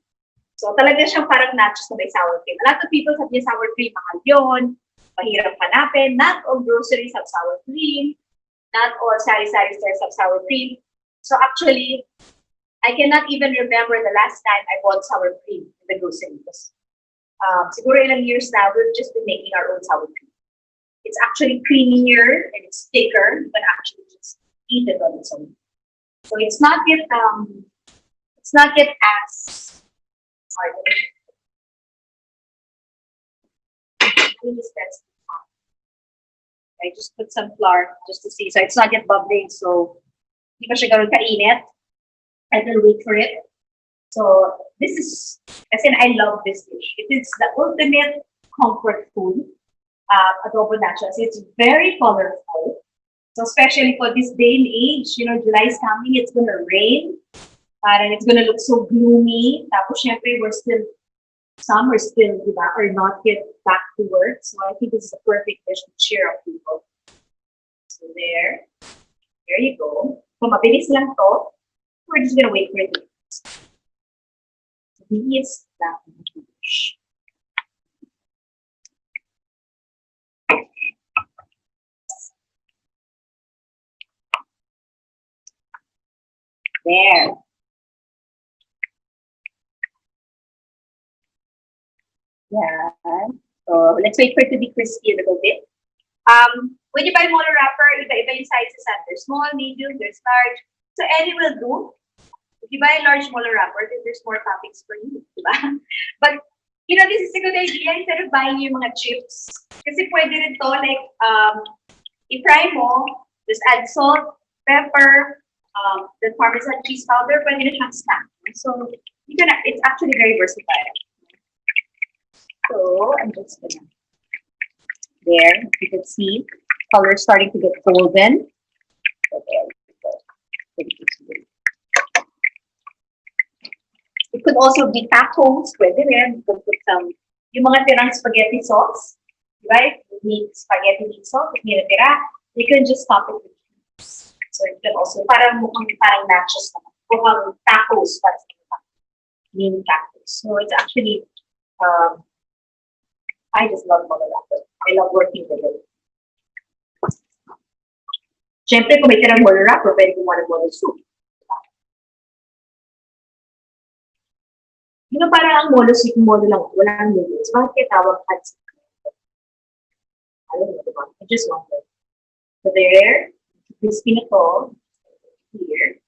So talaga siyang parang nachos na may sour cream. A lot of people sabi sour cream, mahal yun, mahirap hanapin. Not all groceries have sour cream. Not all sari-sari stores have sour cream. So actually, I cannot even remember the last time I bought sour cream in the grocery. Siguro ilang years now, we've just been making our own sour cream. It's actually creamier and it's thicker. You can actually just eat it on its own. So it's not yet as hard. I just put some flour just to see. So it's not yet bubbling. So hindi pa siya ganun kainit. I will wait for it. So this is, as in I love this dish. It is the ultimate comfort food. Adobo nachos. It's very colorful. So especially for this day and age, you know, July is coming, it's gonna rain. And it's gonna look so gloomy. Tapos syempre, some are still, diba, are not yet back to work. So I think this is a perfect dish to cheer up people. So there you go. So mabilis lang to. We're just gonna wait for it. Bilis lang ang dish. There. Yeah. So let's wait for it to be crispy a little bit. When you buy mono wrapper, iba-iba yung sizes at there's small, medium, there's large. So any will do. If you buy a large mono wrapper, then there's more toppings for you, diba? But you know, this is a good idea instead of buying yung mga chips. Kasi pwede rin to, like, i-fry mo, just add salt, pepper, the Parmesan cheese powder, pwede na siyang snack. So it's actually very versatile. So I'm just gonna, there, you can see color starting to get golden. So there we go. It could also be tacos, pwede rin. You could put some, yung mga tirang spaghetti sauce, right? You need spaghetti meat sauce, if nila-tira, you can just top it with cheese. So you can also, parang nachos naman. Mukhang tacos, parang mini tacos. So it's actually, I just love mono wrapper. I love working with it. Siyempre, kung may tirang mono wrapper, pwede gumawa ng mono soup. You know, parang ang mono soup, mono lang, walang noodles. Bakit kaya tawag hot soup? I don't know, diba? I just want it. So there, crispy na to. Here.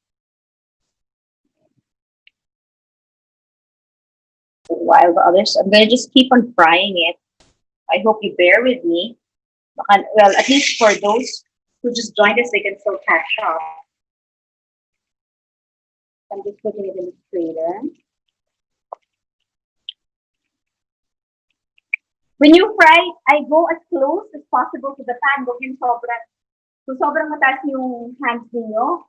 While the others, I'm gonna just keep on frying it. I hope you bear with me. Well, at least for those who just joined us, they can still catch up. I'm just putting it in the strainer. When you fry, I go as close as possible to the pan. Huwag yung sobrang, kung sobrang mataas yung hands ninyo,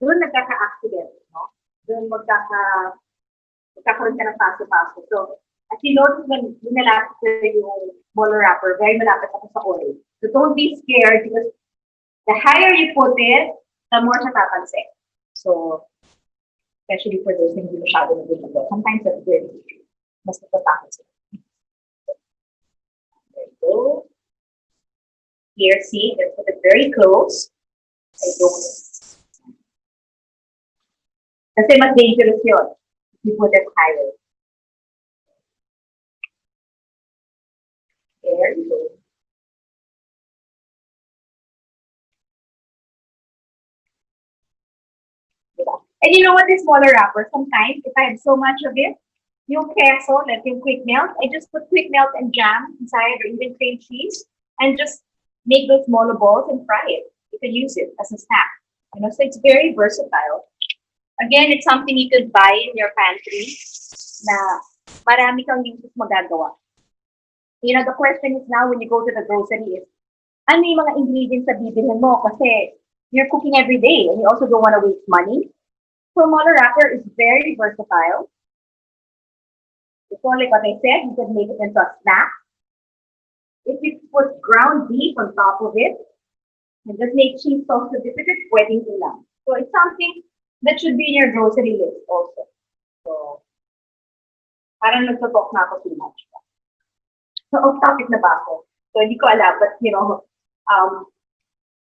doon nagkaka-accident, no? Doon magkakaroon ka ng paso-paso. So, as you notice, when nilapit ko yung mono wrapper, very malapit ako sa oil. So don't be scared because the higher you put it, the more siya tapansin. So, especially for those hindi masyado nag-video. Sometimes that's very mas natatakot sila. There you go. Here, see, let's put it very close. I don't. Kasi mas dangerous yun. You put it higher. There you go. And you know what, this smaller wrapper, sometimes if I have so much of it, yung queso, like yung quick melt, I just put quick melt and jam inside or even cream cheese and just make those smaller balls and fry it. You can use it as a snack. You know, so it's very versatile. Again, it's something you could buy in your pantry na marami kang uses magagawa. You know, the question is now when you go to the grocery is, ano yung mga ingredients na bibilhin mo? Kasi you're cooking every day and you also don't want to waste money. So mono wrapper is very versatile. So like what I said, you can make it into a snack. If you put ground beef on top of it, and just make cheese sauce with it, pwedeng lang. So it's something that should be in your grocery list also. So, parang nagtutok na ako too much. So, off topic na ba ako? So, hindi ko alam, but you know,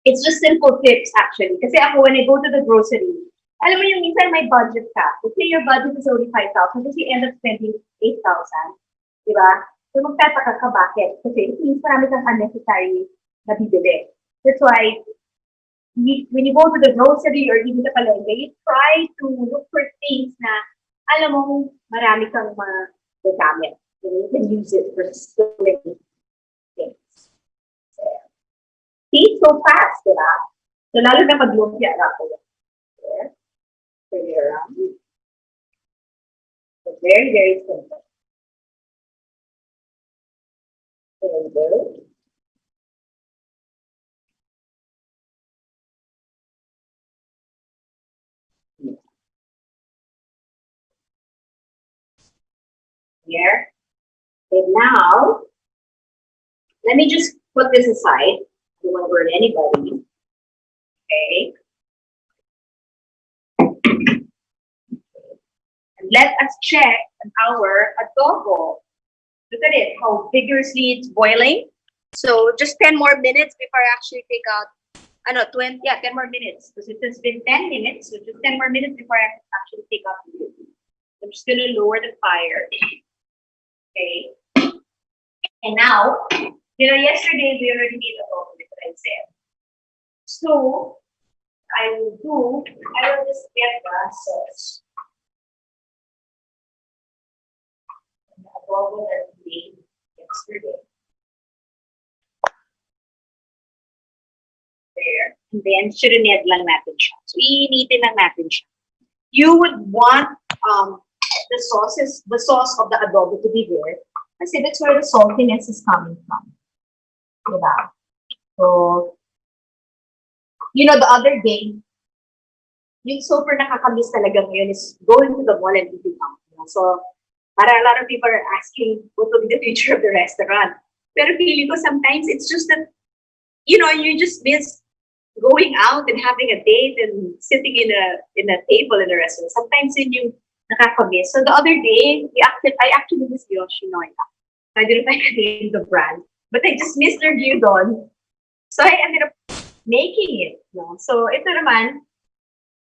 it's just simple tips actually. Kasi ako, when I go to the grocery, alam mo yung minsan may budget ka. Let's say your budget is only 5,000, kasi you end up spending 8,000. Diba? So, magtataka ka bakit? Kasi it means marami kang unnecessary nabibili. That's why when you go to the grocery or even the palengke, you try to look for things na alam mo marami kang magagamit. You can use it for so many things. See, so fast, diba? So lalo na mag-lumpia ako. There. Turn it around. So very, very simple. There we go. Here. And now, let me just put this aside. I don't want to burn anybody. Okay. And let us check on our adobo. Look at it, how vigorously it's boiling. So just 10 more minutes before I actually take out, 10 more minutes. Because it has been 10 minutes, so just 10 more minutes before I actually take out the food. I'm just gonna lower the fire. Okay. And now, yesterday we already made adobo, like I said. So, I will just get the sauce. The adobo that we made yesterday. There. And then, surined lang natin siya. So, iinitin lang natin siya. You would want the sauce of the adobo to be there. Kasi that's where the saltiness is coming from. Diba? So, the other day, yung super nakakamiss talaga ngayon is going to the mall and eating out. So, a lot of people are asking what will be the future of the restaurant. Pero feeling ko sometimes it's just that, you just miss going out and having a date and sitting in a table in a restaurant. Sometimes yun yung nakakamiss. So the other day, I actually missed Yoshinoya. I didn't know if I could name the brand, but I just missed their gyudon. So I ended up making it. So ito naman,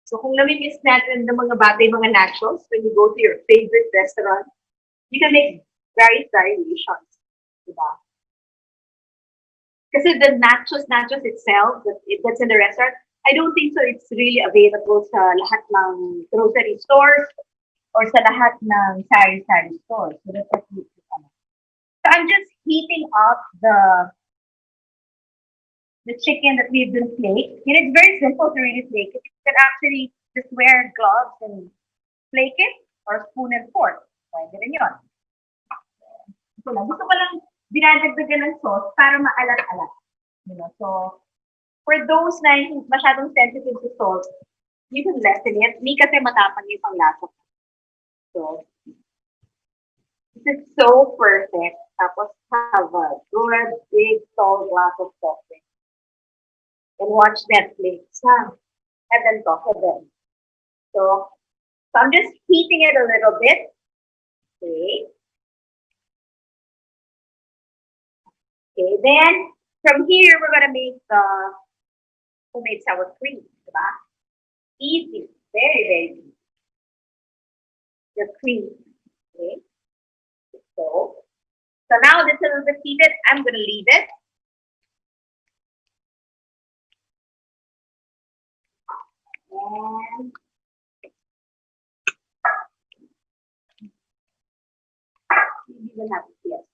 so kung nami-miss natin ng mga batay, mga nachos, when you go to your favorite restaurant, you can make various variations. Diba? Kasi the nachos itself, that's in the restaurant, I don't think so it's really available sa lahat ng grocery stores or sa lahat ng sari-sari stores. So that's what you can. So I'm just heating up the chicken that we've been flaked. It's very simple to really flake it. You can actually just wear gloves and flake it or spoon and fork. Pwede rin yun. Gusto ko lang dinadagdagan ng sauce para maalat-alat. So, for those na masyadong sensitive to salt, you can lessen it. Me kasi matapang yung panglasa. So, this is so perfect. Tapos have a good, big, tall glass of coffee. And watch Netflix. And then talk to them. So I'm just heating it a little bit. Okay. Okay, then from here we're gonna make the homemade sour cream. Right? Easy, very, very easy. The cream. Okay. So now this is a little bit heated. I'm gonna leave it. And we will have it here.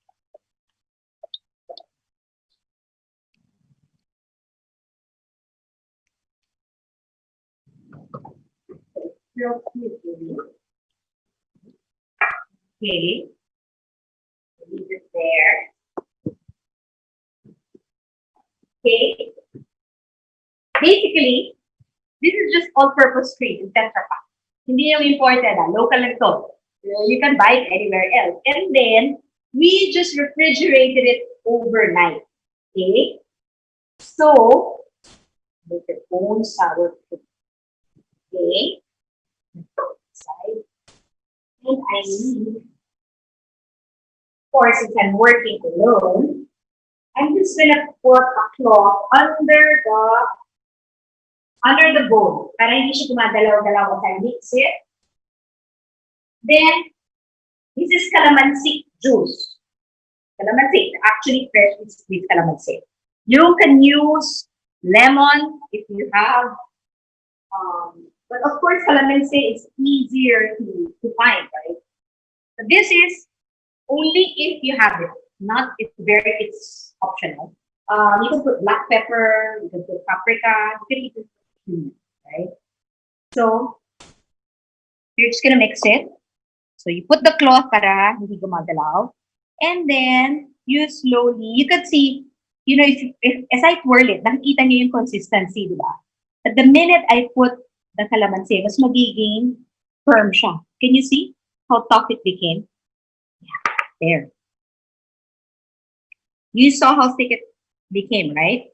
Okay. Leave it there. Okay. Basically, this is just all-purpose cream in Tetra Pak. Hindi yung imported, local lang to. You can buy it anywhere else. And then, we just refrigerated it overnight. Okay? So, make your own sour cream. Okay? Side. And I need, of course, since I'm working alone, I'm just gonna put a cloth under the bowl para hindi siya dumadalaw-dalaw as I mix it. Then, this is calamansi juice. Calamansi, actually freshly squeezed calamansi. You can use lemon if you have, but of course, calamansi is easier to find, right? So this is only if you have it, not if it's optional. You can put black pepper, you can put paprika, you can even put cumin, right? So you're just gonna mix it. So you put the cloth para hindi gumagalaw, and then you slowly, you can see, you know, if as I twirl it, nakikita niyo yung consistency, di ba? But the minute I put the calamansi, mas magiging firm siya. Can you see how tough it became? Yeah, there. You saw how thick it became, right?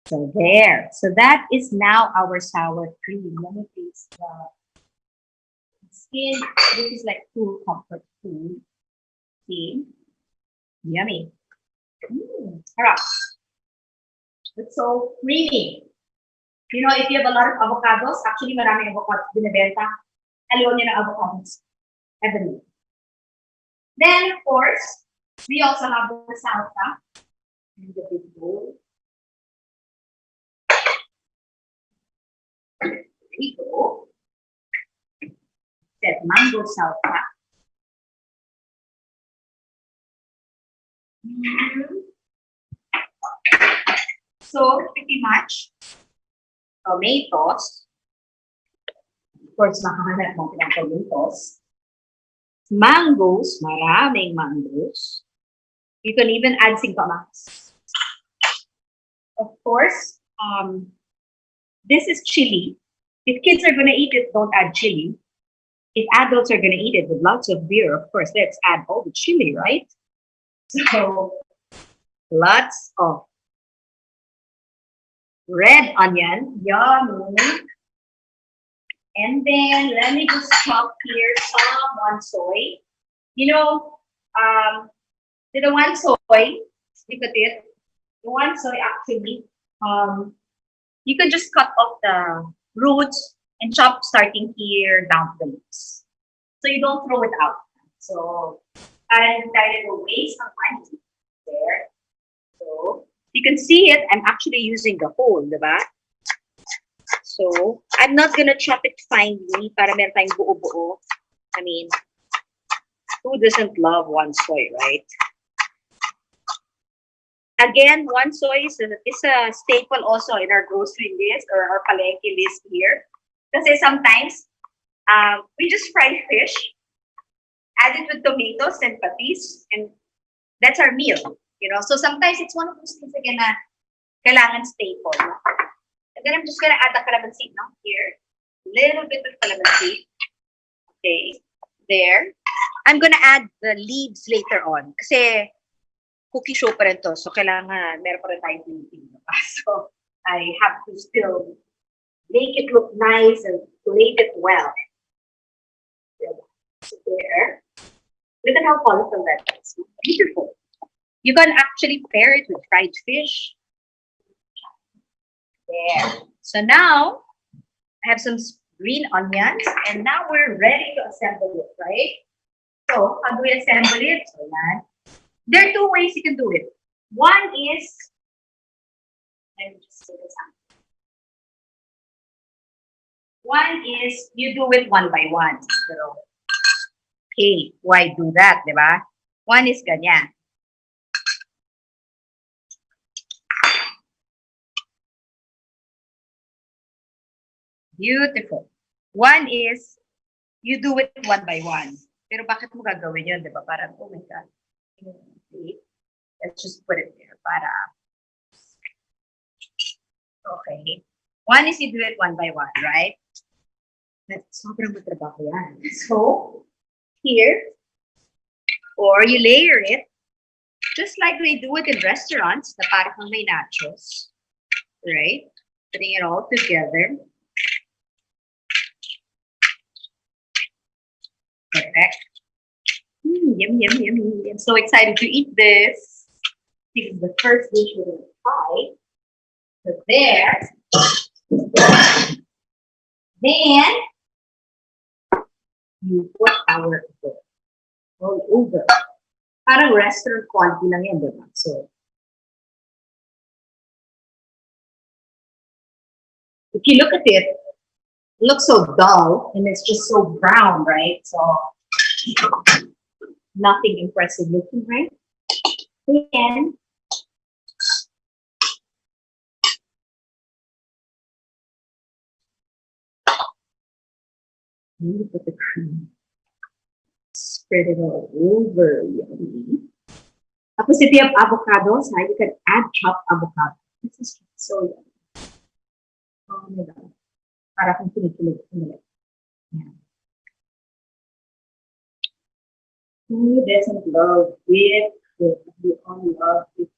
So there. So that is now our sour cream. Let me taste the skin. This is like full comfort food. See? Yummy. Harap. It's so creamy. You know, if you have a lot of avocados, actually maraming avocados binibenta. Ayaw niya ng avocados. Every. Then, of course, we also have the salsa in the big bowl. There we go. That mango salsa. So, pretty much, tomatoes. Of course, makahanap natin ang tomatoes. Mangoes, maraming mangoes. You can even add singkamas. Of course, this is chili. If kids are going to eat it, don't add chili. If adults are going to eat it with lots of beer, of course, let's add all the chili, right? So, lots of red onion, yummy. And then let me just chop here some one soy. You know, the one soy, look at it. The one soy actually, you can just cut off the roots and chop starting here down to the leaves. So you don't throw it out. So I decided to waste some money there. So you can see it, I'm actually using the whole, diba? So I'm not gonna chop it finely para meron tayong buo-buo. I mean, who doesn't love one soy, right? Again, one soy is a staple also in our grocery list or our palengke list here. Kasi sometimes, we just fry fish, add it with tomatoes and patis, and that's our meal. You know, so sometimes it's one of those things again na kailangan staple. No? And then I'm just gonna add the calamansi now here. Little bit of calamansi. Okay, there. I'm gonna add the leaves later on. Kasi cookie show pa rin to. So kailangan meron pa rin tayong painting. So I have to still make it look nice and plate it well. So there. Look at how colorful that is. Beautiful. You can actually pair it with fried fish. There. So now, I have some green onions, and now we're ready to assemble it, right? So, how do we assemble it? So, there are two ways you can do it. One is, let me just say this out. One is, you do it one by one. So, okay, why do that, diba? One is ganyan. Beautiful. One is, you do it one by one. Pero bakit mo gagawin yun, di ba? Parang, oh my God. Okay. Let's just put it there. Para. Okay. One is you do it one by one, right? Sobrang matrabaho yan. So, here, or you layer it, just like they do it in restaurants, na parang may nachos. Right? Putting it all together. Perfect. Yum, yum, yum, yum. I'm so excited to eat this. This is the first dish we're going to try. So there. Then, you put our all over. Parang restaurant quality lang yan, diba? So, if you look at it, it looks so dull and it's just so brown, right? So nothing impressive looking, right? And look at the cream. Spread it all over. Yummy. Tapos if you have avocados, you can add chopped avocado. This is so yummy. Oh my God. Para kung kinikilig. Yeah. Who doesn't love it? We all love it.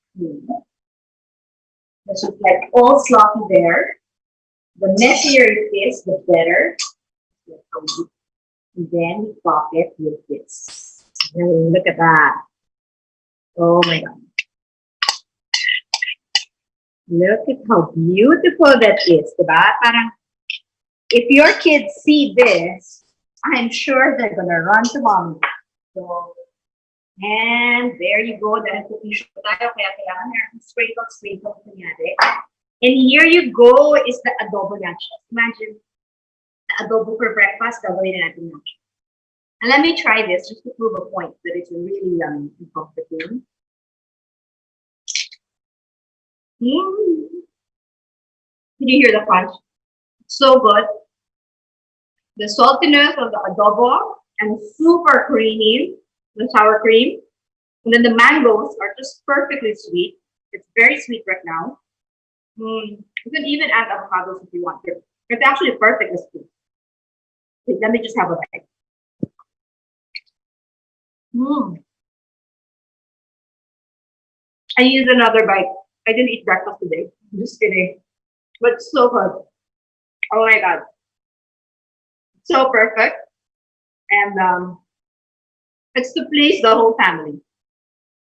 It's just like all sloppy there. The messier it is, the better. And then we pop it with this. And look at that. Oh my God. Look at how beautiful that is, diba? Parang, if your kids see this, I'm sure they're gonna run to mommy. So, and there you go. Dahil cooking show tayo, kaya kailangan natin sprinkle kunyari. And here you go is the adobo nachos. Imagine the adobo for breakfast, gagawin na natin nachos. And let me try this just to prove a point that it's really yummy and comforting. Can you hear the crunch? So good. The saltiness of the adobo and super creamy, the sour cream. And then the mangoes are just perfectly sweet. It's very sweet right now. You can even add avocados if you want to. It's actually perfect as food. Okay, let me just have a bite. I need another bite. I didn't eat breakfast today. I'm just kidding. But it's so good. Oh my God. So perfect. And it's to please the whole family.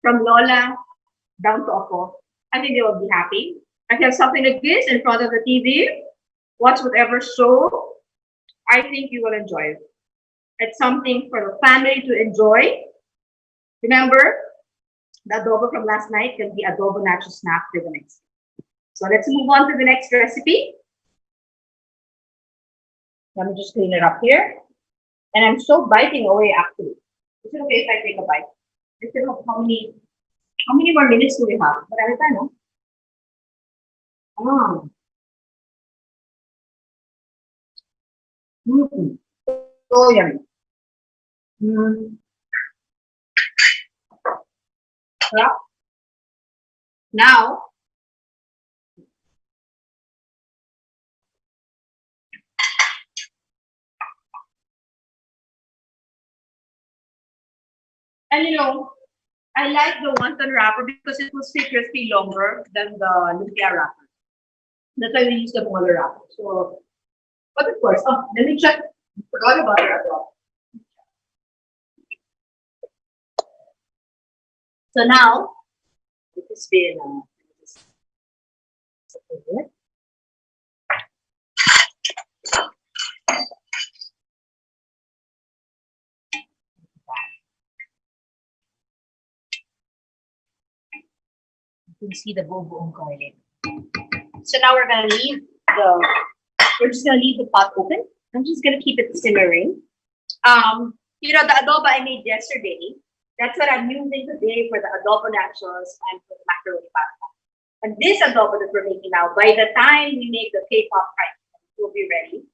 From Lola down to Oko. I think they will be happy. I have something like this in front of the TV. Watch whatever show. I think you will enjoy it. It's something for the family to enjoy. Remember, the adobo from last night can be adobo nacho snack for the next. So let's move on to the next recipe. Let me just clean it up here. And I'm still biting away actually. Is it okay if I take a bite? I still have how many more minutes do we have? But I know. So yummy. Yeah. Now, and you know, I like the wonton wrapper because it will stay crispy longer than the lumpia wrapper. That's why we use the smaller wrapper. So, but of course, let me check. I forgot about it as well. So now, it has been you can see the buong garlic. So now we're just gonna leave the pot open. I'm just gonna keep it simmering. You know, the adobo I made yesterday, that's what I'm using today for the adobo nachos and for the macaroni pasta. And this adobo that we're making now, by the time we make the K-pop fries, it will be ready.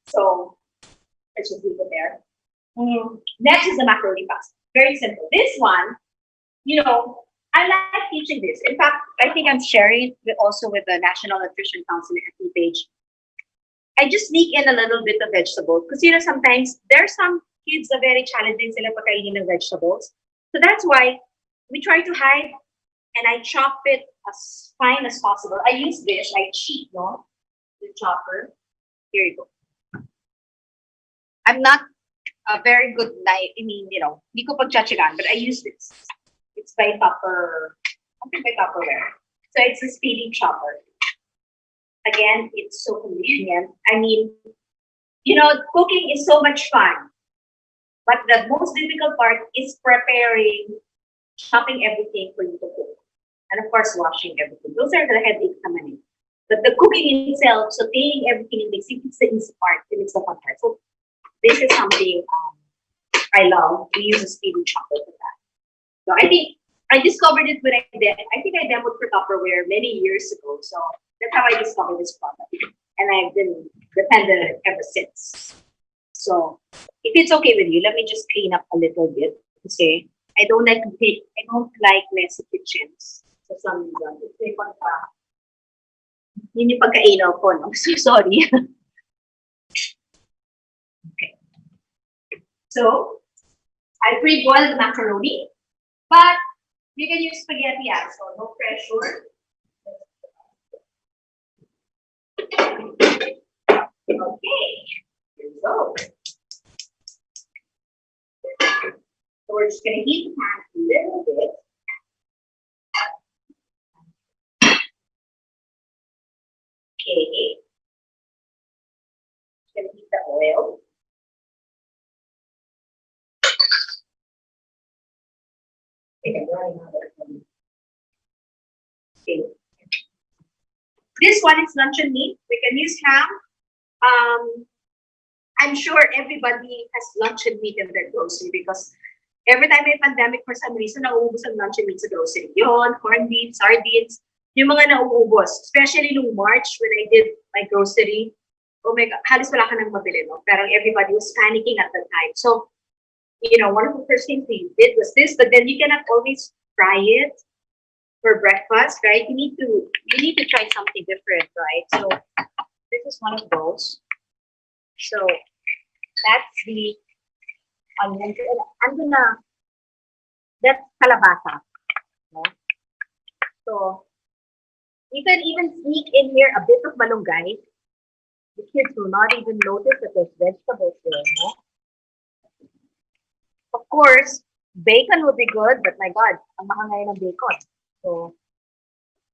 So let's just leave it there. Next is the macaroni pasta. Very simple. This one, you know, I like teaching this. In fact, I think I'm sharing it also with the National Nutrition Council FB page. I just sneak in a little bit of vegetables because you know sometimes there's some kids are very challenging sila pagkainin ng vegetables. So that's why we try to hide and I chop it as fine as possible. I use this, I cheat, no? The chopper. Here you go. I'm not a very good knife. I mean, you know, hindi ko pagchachigan, but I use this. It's by Tupperware. So it's a speedy chopper. Again, it's so convenient. I mean, you know, cooking is so much fun. But the most difficult part is preparing, chopping everything for you to cook. And of course, washing everything. Those are the headaches naman. But the cooking itself, sauteing everything, it's the easy part, and it's the fun part. So this is something I love. We use a steaming chocolate for that. So I think I discovered it when I think I demoed for Tupperware many years ago. So that's how I discovered this product, and I've been dependent on it ever since. So if it's okay with you, let me just clean up a little bit to say I don't like messy kitchens for some reason. It's like yun yung pagkainaw ko, no? So sorry. Okay. So I pre-boiled the macaroni, but you can use spaghetti as so no pressure. Okay, here we go. So we're just gonna heat the pan a little bit. Okay. Just gonna heat the oil. Okay, I'm running out of it. Okay. This one is luncheon meat. We can use ham. I'm sure everybody has luncheon meat in their grocery because every time may pandemic for some reason, nauubos ang luncheon meat sa grocery. Yon, corned beef, sardines, yung mga nauubos. Especially nung March when I did my grocery. Oh my God, halos wala ka nang mabili, no? Parang everybody was panicking at that time. So, you know, one of the first things we did was this, but then you cannot always fry it for breakfast, right? You need to try something different, right? So this is one of those. So that's the onion. That's kalabasa. No? So you can even sneak in here a bit of malunggay. The kids will not even notice that there's vegetables there. No? Of course, bacon would be good, but my God, ang mahal ngayon ng bacon. So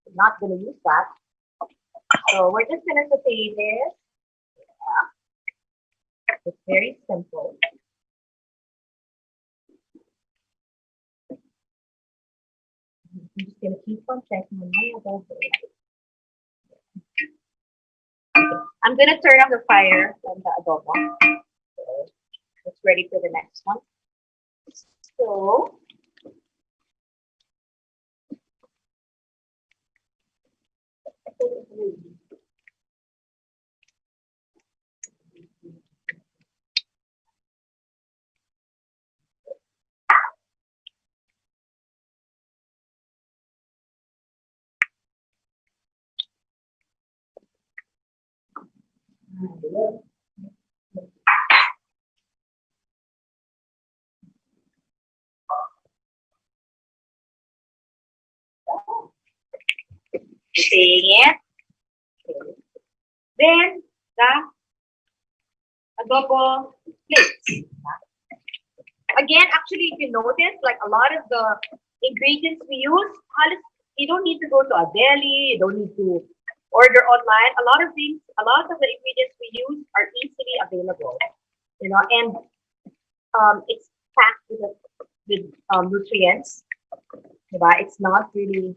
I'm not going to use that. So we're just going to saute this. Yeah. It's very simple. I'm just going to keep on checking my level. I'm going to turn off the fire on the adobo. So it's ready for the next one. So saying it. Okay. Then the adobo plates. Again, actually, if you notice, like a lot of the ingredients we use, you don't need to go to a deli, you don't need to order online. A lot of the ingredients we use are easily available, you know, and it's packed with nutrients. Right? It's not really.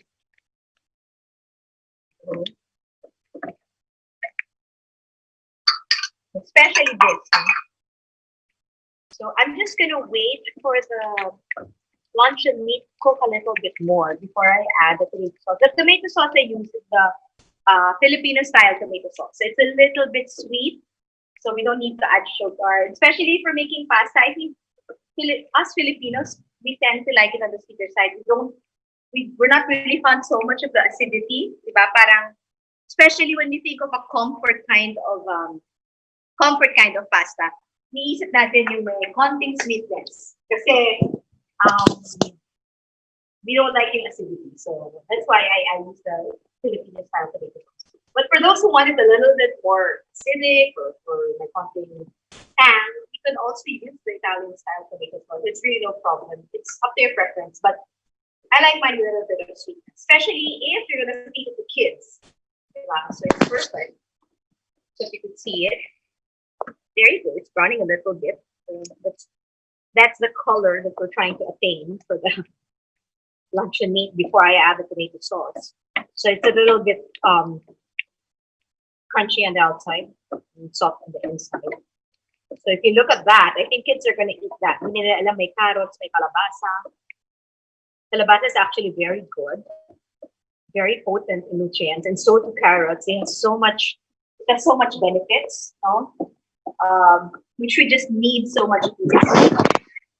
Especially this. So I'm just gonna wait for the luncheon meat cook a little bit more before I add the tomato sauce. The tomato sauce I use is the Filipino style tomato sauce. So it's a little bit sweet, so we don't need to add sugar. Especially for making pasta, I think us Filipinos, we tend to like it on the sweeter side. We're not really fond so much of the acidity, diba? Parang, especially when you think of a comfort kind of pasta, niisip natin yung may konting sweetness. Kasi we don't like yung acidity. So that's why I use the Filipino style tomato sauce. But for those who want it a little bit more acidic or like something tang, you can also use the Italian style tomato sauce. It's really no problem. It's up to your preference. But I like mine with a little bit of sweetness, especially if you're gonna feed it to kids. So it's perfect. So if you can see it, there you go. It's browning a little bit. That's the color that we're trying to attain for the luncheon meat before I add the tomato sauce. So it's a little bit crunchy on the outside and soft on the inside. So if you look at that, I think kids are going to eat that. Hindi nila alam may carrots, may kalabasa. Kalabasa is actually very good, very potent in nutrients, and so do carrots. It has so much benefits, no? Which we just need so much.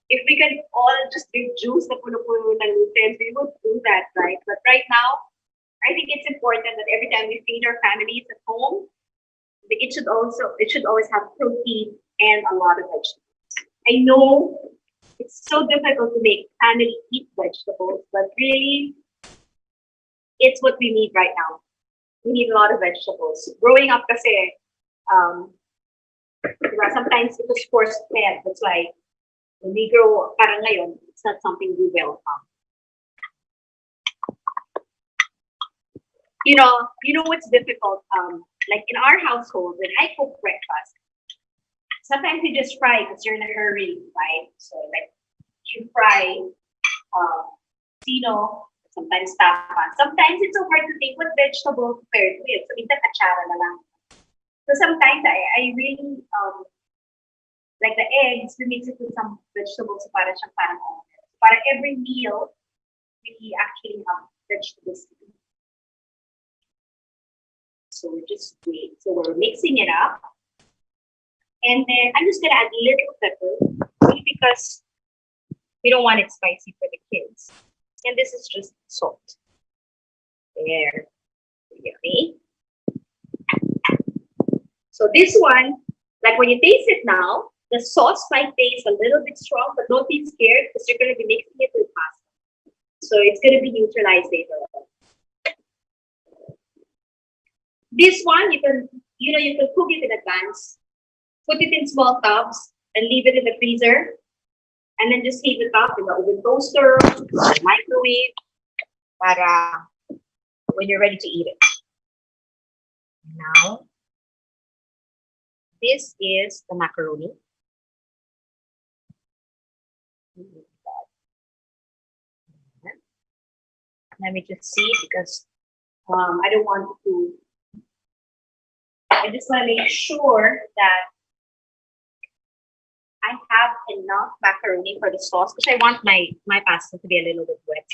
If we can all just drink juice na puno-puno ng nutrients, we would do that, right? But right now, I think it's important that every time we feed our families at home, it should always have protein and a lot of vegetables. I know it's so difficult to make family eat vegetables, but really, it's what we need right now. We need a lot of vegetables. Growing up kasi, sometimes it was forced fed. That's why when we grow, parang ngayon, it's not something we welcome. You know what's difficult? Like in our household, when I cook breakfast, sometimes you just fry because you're in a hurry, right? So like you fry, sometimes tapa. Sometimes it's so hard to think what vegetable to pair it with. So minsan katsara na lang. So sometimes I really like the eggs, we mix it with some vegetables para siyang parang omelette. Para every meal, we actually have vegetables to eat. So we're just wait. So we're mixing it up. And then I'm just gonna add a little pepper because we don't want it spicy for the kids. And this is just salt. There. Okay. So this one, like when you taste it now, the sauce might taste a little bit strong, but don't be scared because you're going to be mixing it with pasta. So it's going to be neutralized later on. This one, you can cook it in advance. Put it in small tubs and leave it in the freezer. And then just heat it up in the oven toaster or the microwave para when you're ready to eat it. Now, this is the macaroni. Let me just see because I don't want to. I just want to make sure that I have enough macaroni for the sauce because I want my pasta to be a little bit wet.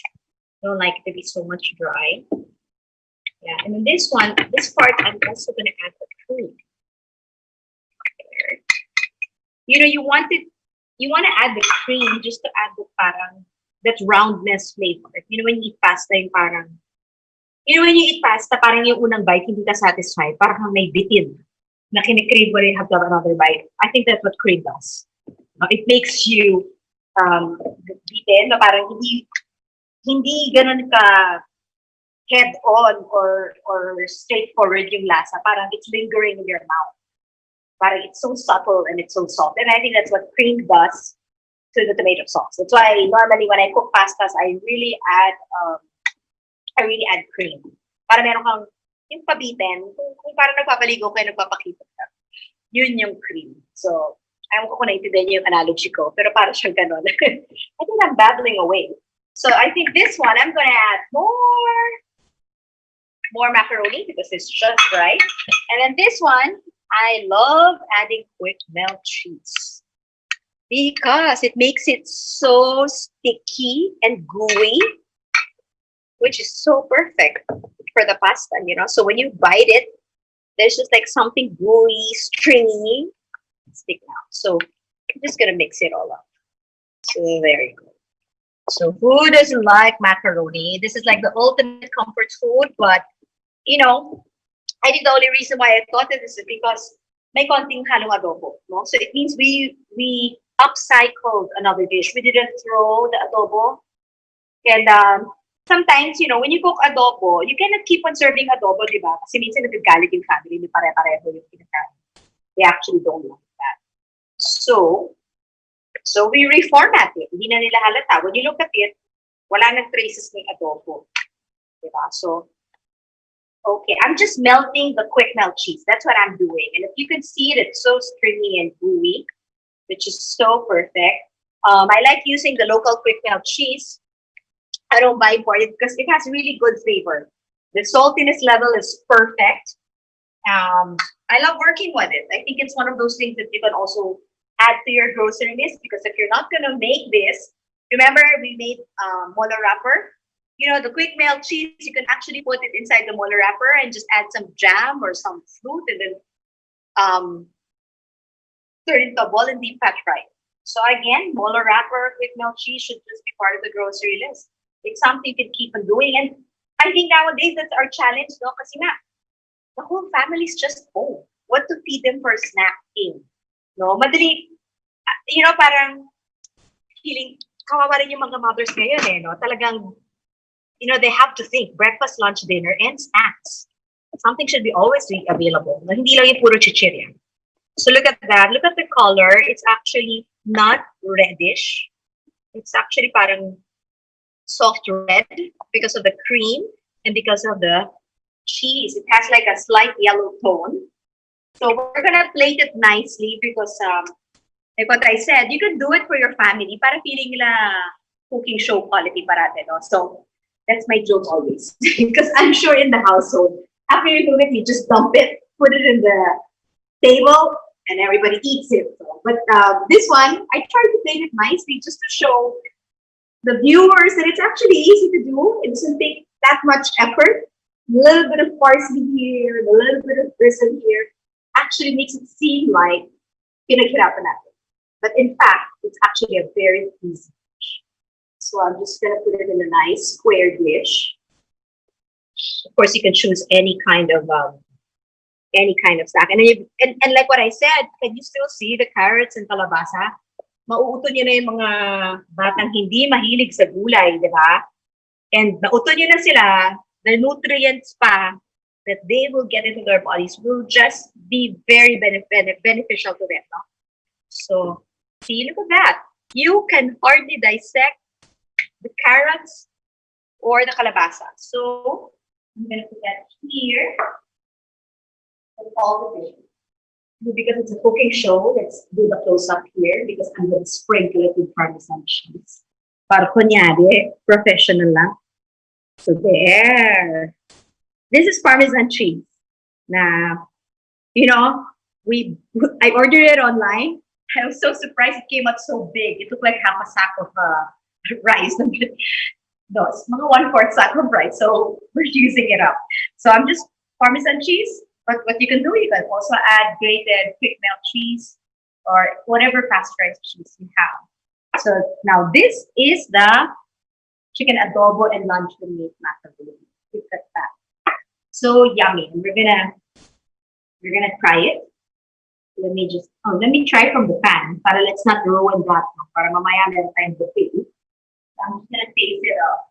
I don't like it to be so much dry. Yeah, and then this part, I'm also going to add the cream. You want to add the cream just to add the parang that roundness flavor. When you eat pasta, yung parang when you eat pasta, parang yung unang bite hindi ka satisfied, parang may bitin na kinikrave mo rin have to have another bite. I think that's what cream does. It makes you bitin na parang hindi ganun ka head on or straightforward yung lasa. Parang it's lingering in your mouth. Parang it's so subtle and it's so soft. And I think that's what cream does to the tomato sauce. That's why normally when I cook pastas, I really add cream. Para meron kang yung pabitin, kung parang nagpapaligo kayo, nagpapakita ka. Yun yung cream. So, ayaw ko kung naintindihan niyo yung analogy ko, pero para siyang ganon. I think I'm babbling away. So I think this one, I'm gonna add more macaroni because it's just right. And then this one, I love adding quick melt cheese because it makes it so sticky and gooey, which is so perfect for the pasta, So when you bite it, there's just like something gooey, stringy, stick out. So I'm just gonna mix it all up. So there you go. So who doesn't like macaroni? This is like the ultimate comfort food, but I think the only reason why I thought of this is because may konting halong adobo, no? So it means we upcycled another dish. We didn't throw the adobo. And sometimes, when you cook adobo, you cannot keep on serving adobo, di ba? Kasi minsan nagagalit yung family, ni pare-pareho yung kinakain. They actually don't like that. So we reformat it. Hindi na nila halata. When you look at it, wala nang traces ng adobo. Diba? So, okay, I'm just melting the quick melt cheese. That's what I'm doing. And if you can see it, it's so stringy and gooey, which is so perfect. I like using the local quick melt cheese. I don't buy imported because it has really good flavor. The saltiness level is perfect. I love working with it. I think it's one of those things that you can also add to your grocery list, because if you're not gonna make this, remember we made mola wrapper. You know, the quick melt cheese, you can actually put it inside the mola wrapper and just add some jam or some fruit, and then turn it into a ball and deep fat fry. So again, mola wrapper, quick melt cheese should just be part of the grocery list. It's something you can keep on doing, and I think nowadays that's our challenge, no? Kasi nga, the whole family's just home. What to feed them for snacking? No, madali, you know, parang feeling kawawa rin yung mga mothers ngayon eh, no? Talagang, you know, they have to think breakfast, lunch, dinner, and snacks. Something should be always be available. No, hindi lang yung puro chichirya. So look at that. Look at the color. It's actually not reddish. It's actually parang soft red because of the cream and because of the cheese. It has like a slight yellow tone. So we're gonna plate it nicely because like what I said, you can do it for your family para feeling nila cooking show quality parate, no? So that's my joke always. Because I'm sure in the household, after you do it, you just dump it, put it in the table, and everybody eats it. So, but this one, I tried to plate it nicely just to show the viewers that it's actually easy to do. It doesn't take that much effort. A little bit of parsley here, a little bit of basil here, actually makes it seem like pinaghirapan natin. But in fact, it's actually a very easy dish. So I'm just gonna put it in a nice square dish. Of course, you can choose any kind of snack. And like what I said, can you still see the carrots and kalabasa? Mauuto niyo na yung mga batang hindi mahilig sa gulay, di ba? And nauto niyo na sila, the nutrients pa that they will get into their bodies will just be very beneficial to them. No? So, see, look at that. You can hardly dissect the carrots or the kalabasa. So, I'm going to put that here with all the dishes. Because it's a cooking show, let's do the close-up here because I'm going to sprinkle it with Parmesan cheese. Para kunyari, professional lang. So there. This is Parmesan cheese. Now, you know, I ordered it online. I was so surprised it came out so big. It looked like half a sack of rice. Those, mga 1/4 sack of rice. So we're using it up. So I'm just Parmesan cheese. But what you can do, you can also add grated quick melt cheese or whatever pasteurized cheese you have. So now this is the chicken adobo and luncheon meat macaroni. Look at that. So yummy. We're gonna try it. Let me try from the pan. Para let's not ruin that. Para mamaya meron tayong buffet. I'm just gonna taste it up.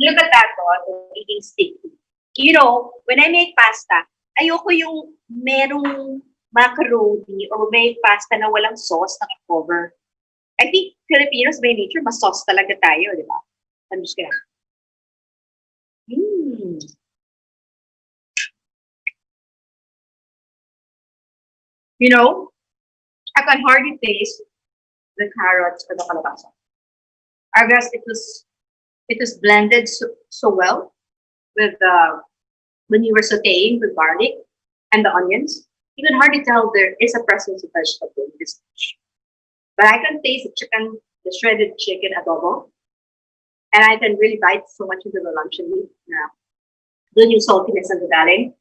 Look at that, though. It's eating sticky. You know, when I make pasta, ayoko yung merong macaroni or may pasta na walang sauce na cover. I think Filipinos by nature, mas sauce talaga tayo, di ba? I'm just gonna. You know, I can hardly taste the carrots or the kalabasa. I guess it was blended so well with when you were sauteing with garlic and the onions. You can hardly tell there is a presence of vegetable in this dish. But I can taste the shredded chicken adobo, and I can really bite so much into the luncheon meat. Now, doon yung saltiness ang gagaling.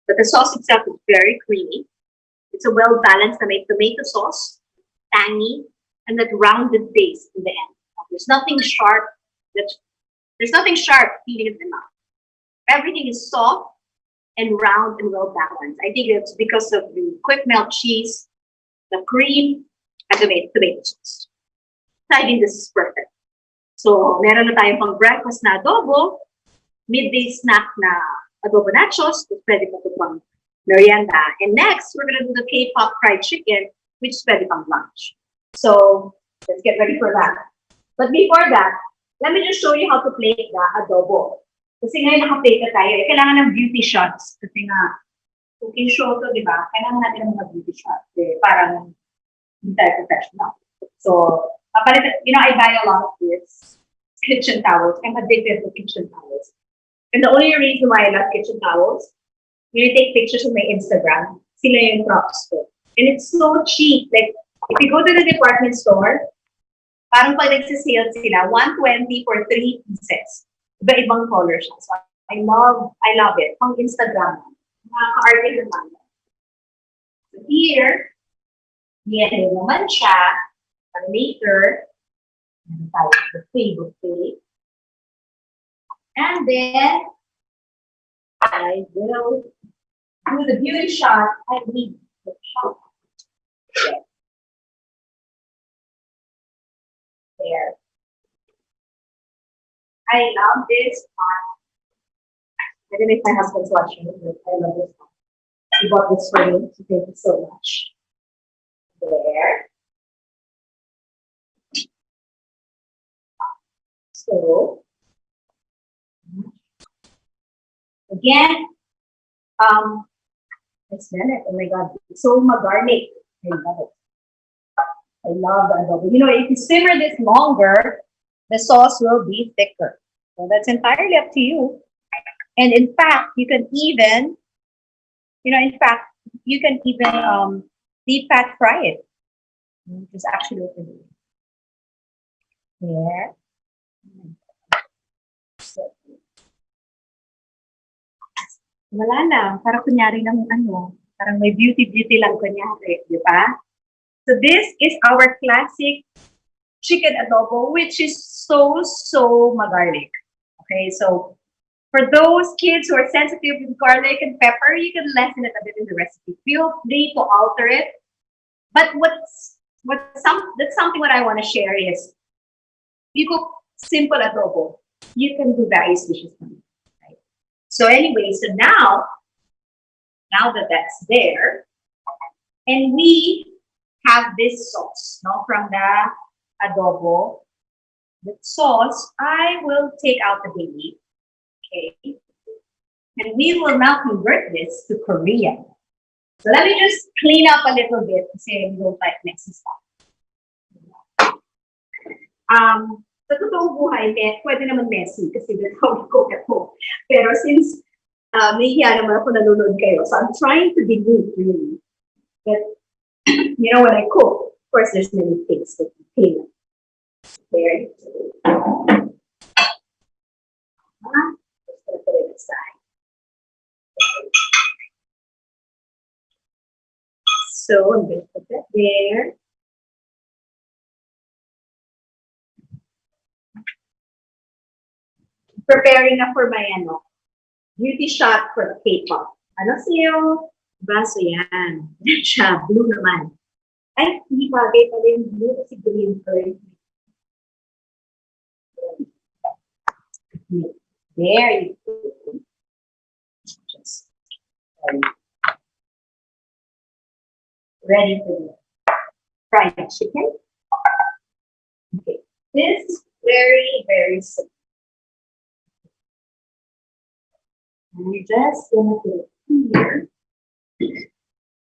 But the sauce itself is very creamy. It's a well-balanced tomato sauce, tangy, and that rounded base in the end. There's nothing sharp. There's nothing sharp feeling in the mouth. Everything is soft and round and well-balanced. I think it's because of the quick melt cheese, the cream, and the tomato sauce. So I think this is perfect. So, meron na tayong pang breakfast na adobo, midday snack na adobo nachos, which pwede pa ito pang merienda. And next, we're going to do the K-pop fried chicken, which is pwede pang lunch. So, let's get ready for that. But before that, let me just show you how to plate the adobo. Kasi ngayon naka-plate na tayo, kailangan ng beauty shots. Kasi nga, cooking show to, di ba? Kailangan natin ng mga beauty shots. Parang hindi tayo professional. So, you know, I buy a lot of this kitchen towels. I'm addicted to kitchen towels. And the only reason why I love kitchen towels take pictures of my Instagram, sila yung props ko. And it's so cheap. Like, if you go to the department store, parang pag nagsisale sila, 120 for 3 pieces. Iba-ibang color siya. So, I love it. Pang Instagram. Nakaka-arte naman. So, here, yan naman siya. Pag later, buffet. And then, I will do the beauty shot. I need the shot. There. I love this one. I don't know if my husband's watching, but I love this one. He bought this for me, so thank you so much. There. So, again, I smell it. Oh my God, it's so garlic. I love it. I love the adobo. You know, if you simmer this longer, the sauce will be thicker. So that's entirely up to you. And in fact, you can even, deep fat fry it. Which is actually what we're doing. There. So, wala lang. Parang kunyari lang parang may beauty lang kunyari, di ba? So this is our classic chicken adobo, which is so garlic. Okay, so for those kids who are sensitive with garlic and pepper, you can lessen it a bit in the recipe. Feel free to alter it. But that's something what I want to share is, you cook simple adobo, you can do various dishes from it. Right? So anyway, so now that that's there, and we have this sauce, from the adobo. The sauce, I will take out the baby, okay? And we will now convert this to Korean. So let me just clean up a little bit kasi we don't like messy stuff. Sa totoong buhay, pwede naman messy kasi that's how we cook at home. Pero since nahihiya naman ako nanonood kayo, so I'm trying to be neat, really. But when I cook, of course, there's many things that you clean up. There. Just gonna put it aside. So I'm gonna put that there. Preparing na for my beauty shot for the K-pop. Ano sa'yo? Baso yan. Siya, blue naman. Ay, hindi bagay pa rin blue kasi green pa rin. There you go. Just ready for the fried chicken. Okay, this is very simple. And you're just gonna put it here.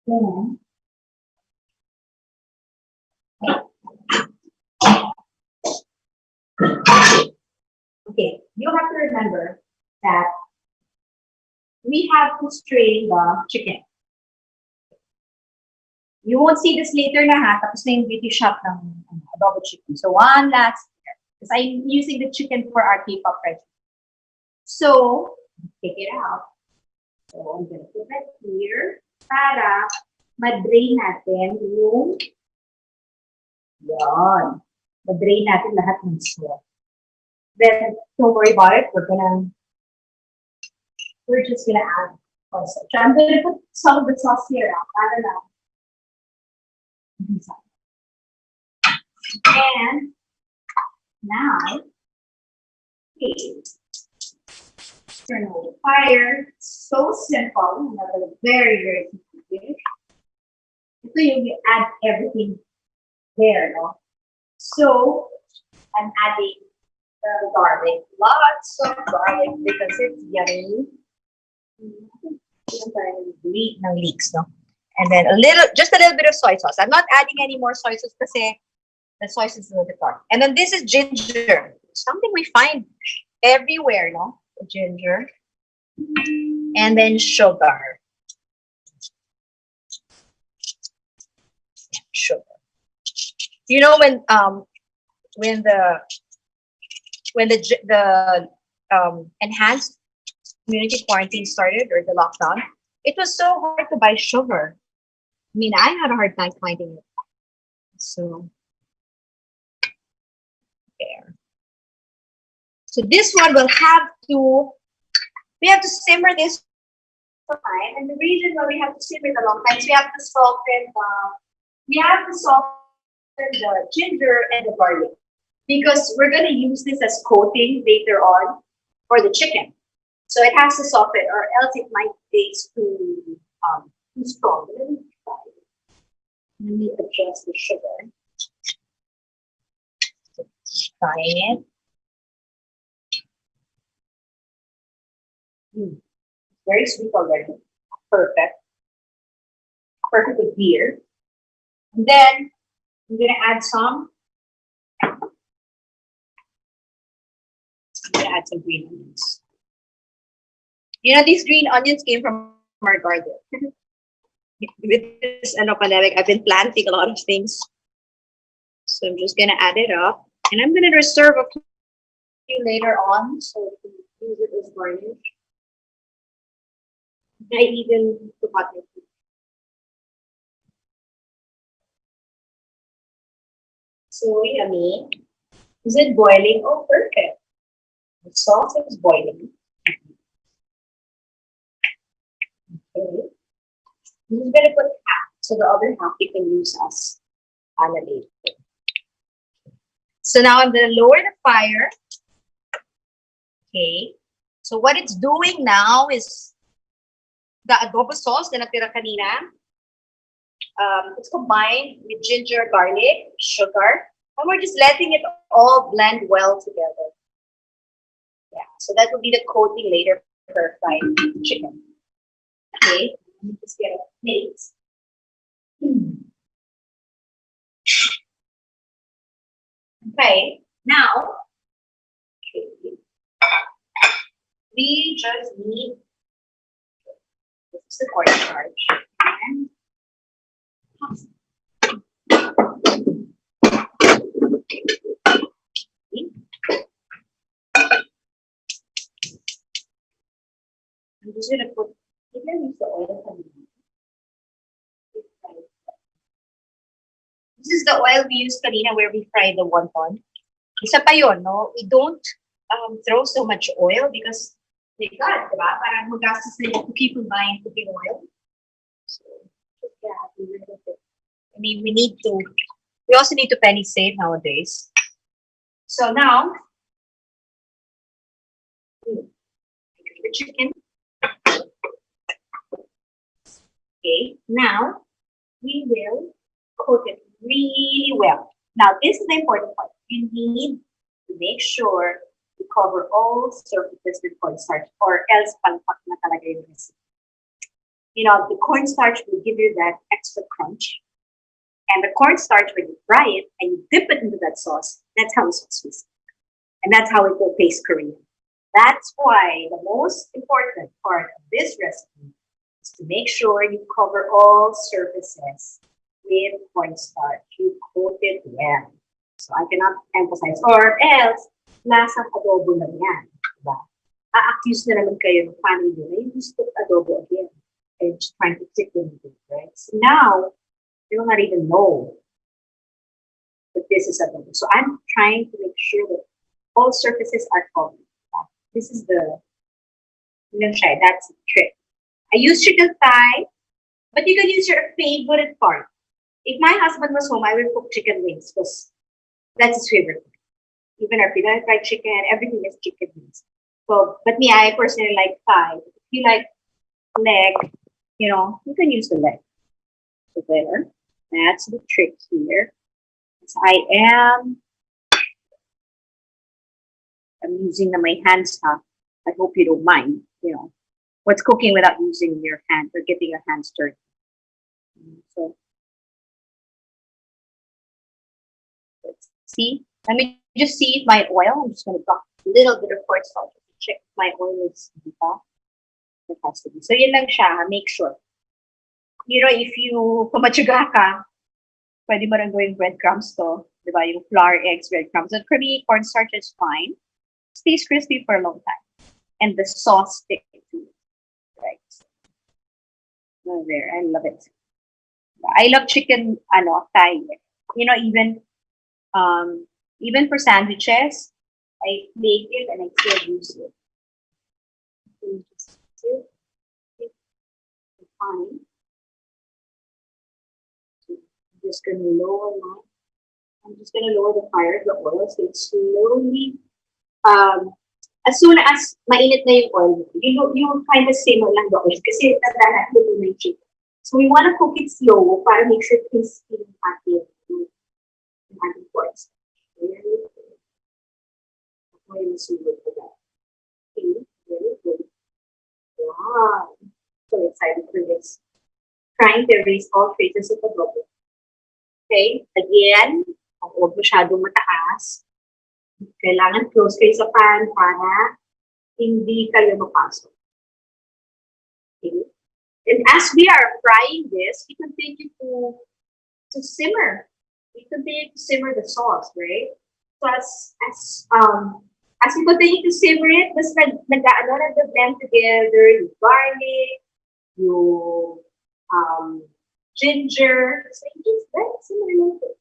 Then okay, you have to remember that we have to strain the chicken. You won't see this later tapos na yung beauty shop ng adobo chicken. So one last step, because I'm using the chicken for our K-pop recipe. So, take it out. So, I'm gonna put that here para ma-drain natin yung ma-drain natin lahat ng sauce. Then, don't worry about it. We're just gonna add also. So, I'm gonna put some of the sauce here para lang. And now, okay. Turn on the fire. So simple. Another very simple dish. So you add everything there, So I'm adding the garlic. Lots of garlic because it's yummy. Leeks, And then just a little bit of soy sauce. I'm not adding any more soy sauce because the soy sauce is a little bit dark. And then this is ginger. Something we find everywhere, Ginger. And then sugar. sugar. You know when the enhanced community quarantine started, or the lockdown, it was so hard to buy sugar. I mean, I had a hard time finding it. So there. So this one we have to simmer this for time. And the reason why we have to simmer it a long time is we have to soften the ginger and the garlic, because we're going to use this as coating later on for the chicken. So it has to soften, or else it might taste too strong. Let me adjust the sugar. Try it. Very sweet already. Perfect. Perfect with beer. And then I'm gonna add some. I'm gonna add some green onions. You know, these green onions came from our garden. With this pandemic, I've been planting a lot of things. So I'm just gonna add it up, and I'm gonna reserve a few later on, so we can use it as garnish. I even forgot my food. So yummy. Is it boiling? Oh, perfect. The sauce is boiling. Okay. I'm just gonna put half, so the other half you can use as later. So now I'm gonna lower the fire. Okay. So what it's doing now is the adobo sauce na natira kanina. It's combined with ginger, garlic, sugar, and we're just letting it all blend well together. Yeah, so that will be the coating later for fried chicken. Okay, let me just get a plate. Okay, now we just need, this is the cornstarch, and I'm just gonna put, you can use the oil. This is the oil we used kanina where we fry the wonton. Isa pa yun, no? We don't throw so much oil because my God, diba? Parang magastos nila to keep on buying cooking oil. So, yeah, I mean, we also need to penny save nowadays. So now, the chicken. Okay, now we will coat it really well. Now, this is the important part. You need to make sure you cover all surfaces with cornstarch, or else palpak na talaga yung recipe. You know, the cornstarch will give you that extra crunch. And the cornstarch, when you fry it and you dip it into that sauce, that's how the sauce is. And that's how it will taste Korean. That's why the most important part of this recipe is to make sure you cover all surfaces with cornstarch. You coat it well. So I cannot emphasize. Or else, lasang adobo lang yan. Diba? A-accuse na naman kayo ng family nyo na you just put adobo again. And just trying to trick them with it, right? So now, they will not even know that this is adobo. So I'm trying to make sure that all surfaces are covered. This is that's the trick. I use chicken thigh, but you can use your favorite part. If my husband was home, I will cook chicken wings because that's his favorite. Even our Pinoy fried chicken, everything is chicken wings. So, but me, I personally like thigh. If you like leg, you know, you can use the leg. So there, that's the trick here. So I'm using my hands now. I hope you don't mind. You know, what's cooking without using your hand or getting your hands dirty. So let's see. Let me just see if my oil. I'm just going to drop a little bit of cornstarch to check if my oil is deep. It has to be. So yun lang siya. Make sure. You know, if you pumatyaga ka, pwede mo rin gawing breadcrumbs to. Diba? Yung flour, eggs, breadcrumbs. And for me, cornstarch is fine. Stays crispy for a long time. And the sauce sticks to it. Right. Oh, there. I love it. I love chicken, thigh. You know, even for sandwiches, I make it and I still use it. Fine. I'm just gonna lower the fire of the oil so it slowly, as soon as mainit na yung oil, you kind of simmer lang the oil kasi tandaan natin ito na yung chicken. So we want to cook it slow para make sure crispy yung ating porks. Very good. Okay, very good. Wow. So excited for this. Trying to erase all traces of adobo. Okay, again, huwag masyadong mataas. Kailangan close kayo sa pan para hindi kayo mapasok. Okay. And as we are frying this, we continue to simmer. We continue to simmer the sauce, right? So as we continue to simmer it, mas nag-blend together yung garlic, yung ginger. So just very similar to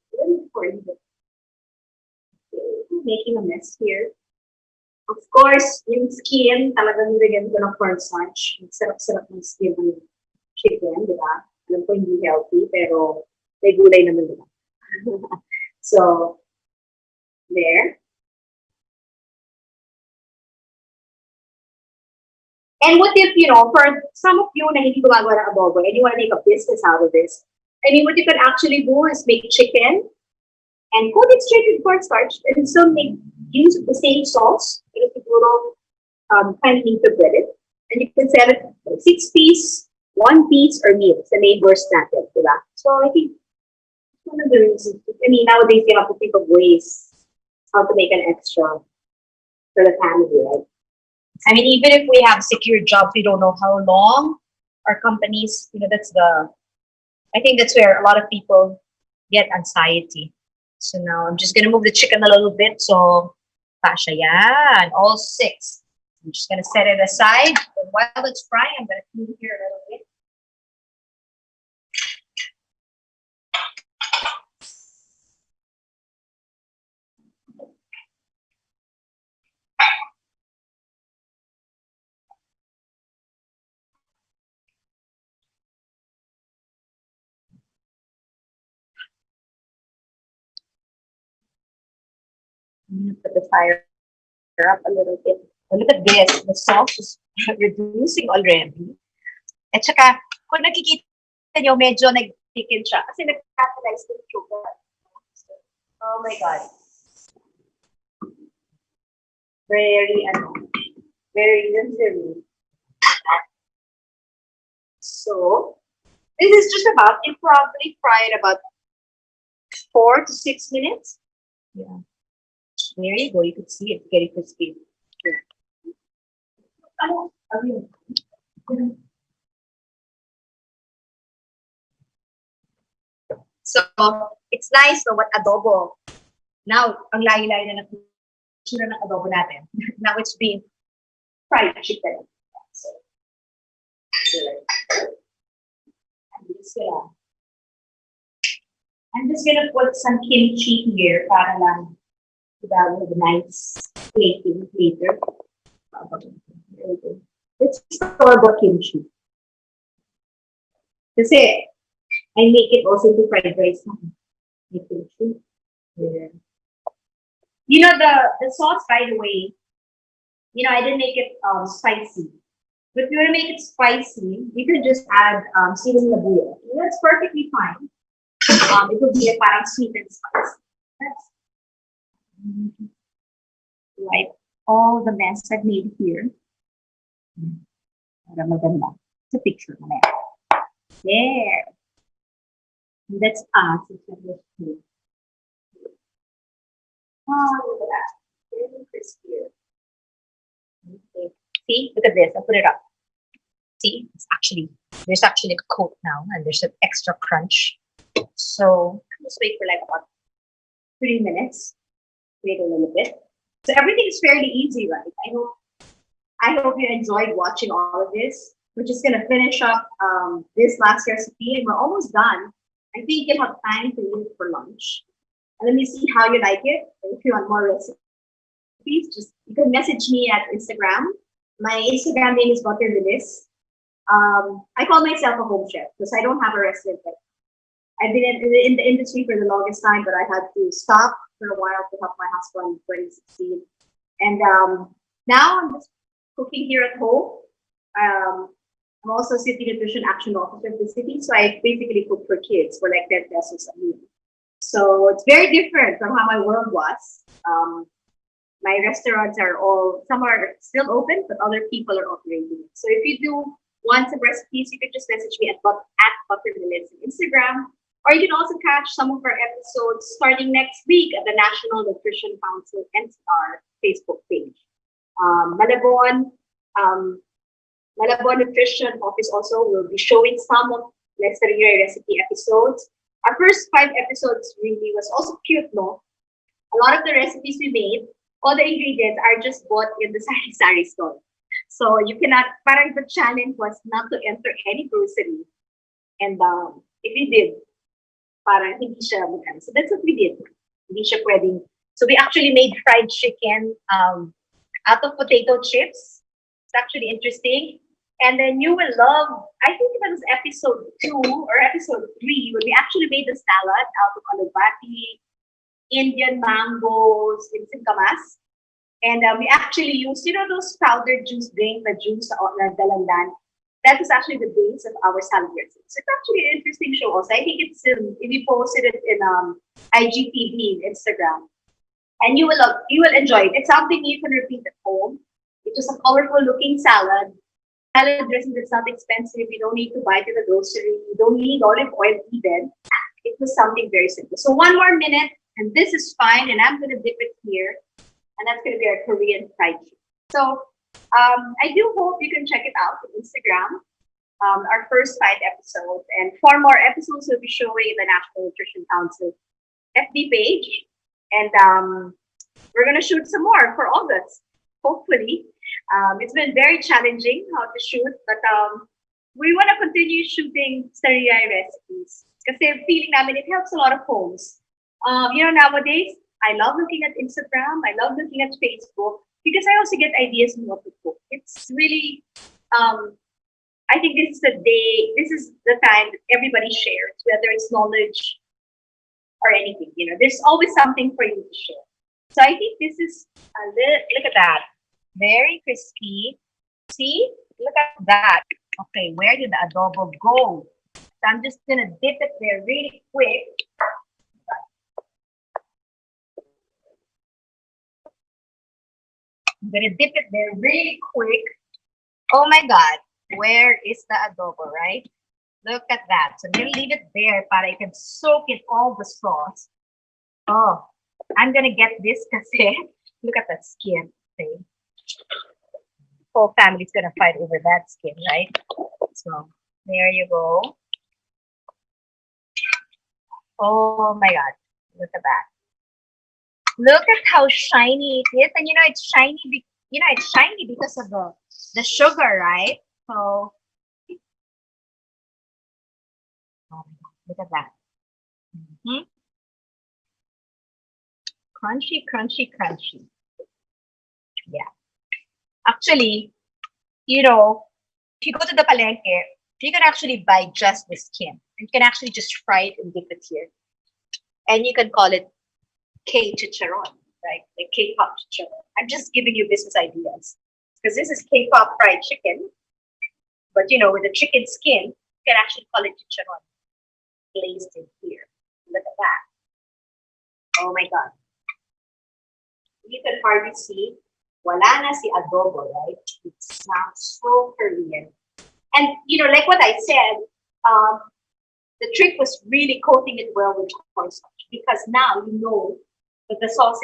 making a mess here. Of course, yung skin, talagang nilagyan ko ng cornstarch. Sarap-sarap ng skin ng chicken, di ba? Alam ko hindi healthy, pero may gulay naman, di ba? So, there. And what if, for some of you na hindi gumagawa ng adobo and you want to make a business out of this, I mean, what you can actually do is make chicken and coat it straight with cornstarch and still use the same sauce. Pero siguro, kind of integrate it. And you can sell it 6-piece, 1-piece, or meal. It's the neighbor's natin, diba? So I think one of the reasons, nowadays you have to think of ways how to make an extra for the family, right? I mean, even if we have secure jobs, we don't know how long our companies, I think that's where a lot of people get anxiety. So now I'm just gonna move the chicken a little bit. So, kasha yan, all 6. I'm just gonna set it aside. And while it's frying, I'm gonna clean here a little bit. I'm gonna put the fire up a little bit. And look at this, the sauce is reducing already. At saka, kung nakikita nyo, medyo nag-thicken siya kasi nag-catalyze yung sugar. Oh my God. Very very. So, this is just about, you probably fry it about 4 to 6 minutes. Yeah. There you go. You can see it getting crispy. So, it's nice no, what adobo. Now, ang lahi-lahi na ng adobo natin. Now it's being fried chicken. So, I'm just gonna put some kimchi here para lang with a nice plating later. It's store-bought kimchi. Kasi I make it also into fried rice. Kimchi. Yeah. The sauce, by the way, I didn't make it spicy. But if you want to make it spicy, you can just add seasoning labuyo. That's perfectly fine. It would be a parang sweet and spicy. That's wipe all the mess I've made here. Para maganda. It's a picture. There. And that's us. Oh, look at that. Very crispy. Okay. See, look at this. I'll put it up. See, there's actually a coat now, and there's an extra crunch. So Just wait for like about 3 minutes. Wait a little bit. So everything is fairly easy, right? I hope you enjoyed watching all of this. We're just gonna finish up this last recipe, and we're almost done. I think you'll have time to eat for lunch. And let me see how you like it. And if you want more recipes, just you can message me at Instagram. My Instagram name is Buttervillis. I call myself a home chef because I don't have a restaurant. I've been in the industry for the longest time, but I had to stop for a while to help my husband in 2016. And now I'm just cooking here at home. I'm also City Nutrition Action Officer of the city, so I basically cook for kids for like 10 pesos a meal. So it's very different from how my world was. My restaurants are some are still open, but other people are operating it. So if you do want some recipes, you can just message me at Buttermillions on Instagram, or you can also catch some of our episodes starting next week at the National Nutrition Council NCR Facebook page. Malabon Nutrition Office also will be showing some of Lesteria recipe episodes. Our first 5 episodes really was also cute, no? A lot of the recipes we made, all the ingredients are just bought in the sari-sari store. So you cannot, parang the challenge was not to enter any grocery. And if you did, parang hindi siya magkano. So that's what we did. Hindi siya pwedeng. So we actually made fried chicken out of potato chips. It's actually interesting. And then you will love, I think it was episode 2 or episode 3, when we actually made the salad out of alubati, Indian mangoes, and singkamas. And we actually used, those powdered juice drink, the juice na dalandan. That is actually the base of our salad recipe. So it's actually an interesting show also. I think it's we posted it in IGTV, Instagram. And you will enjoy it. It's something you can repeat at home. It's just a colorful looking salad. Salad dressing that's not expensive. You don't need to buy it in the grocery. You don't need olive oil even. It was something very simple. So 1 more minute, and this is fine. And I'm going to dip it here. And that's going to be our Korean fried chicken. So I do hope you can check it out on Instagram. Our first 5 episodes. And 4 more episodes will be showing in the National Nutrition Council FB page. And we're going to shoot some more for August, hopefully. It's been very challenging how to shoot, but we want to continue shooting Stariyay recipes. Kasi feeling namin it helps a lot of homes. Nowadays, I love looking at Instagram. I love looking at Facebook because I also get ideas on what to cook. It's really, I think this is the time that everybody shares, whether it's knowledge or anything. There's always something for you to share. So I think this is look at that. Very crispy. See? Look at that. Okay, where did the adobo go? So I'm just gonna dip it there really quick. I'm gonna dip it there really quick. Oh my God, where is the adobo, right? Look at that. So I'm gonna leave it there para I can soak in all the sauce. Oh, I'm gonna get this kasi look at that skin. Okay. Whole family's gonna fight over that skin, right? So there you go. Oh my God, look at that. Look at how shiny it is, and it's shiny. It's shiny because of the sugar, right? So look at that. Crunchy, crunchy, crunchy. Yeah. Actually, if you go to the palengke, you can actually buy just the skin. You can actually just fry it and dip it here. And you can call it K-chicharron, right? Like K-pop chicharron. I'm just giving you business ideas. Because this is K-pop fried chicken. But, with the chicken skin, you can actually call it chicharron. Glazed in here. Look at that. Oh my God. You can hardly see. Wala na si adobo, right? It sounds so Korean. And, like what I said, the trick was really coating it well with cornstarch because now you know that the sauce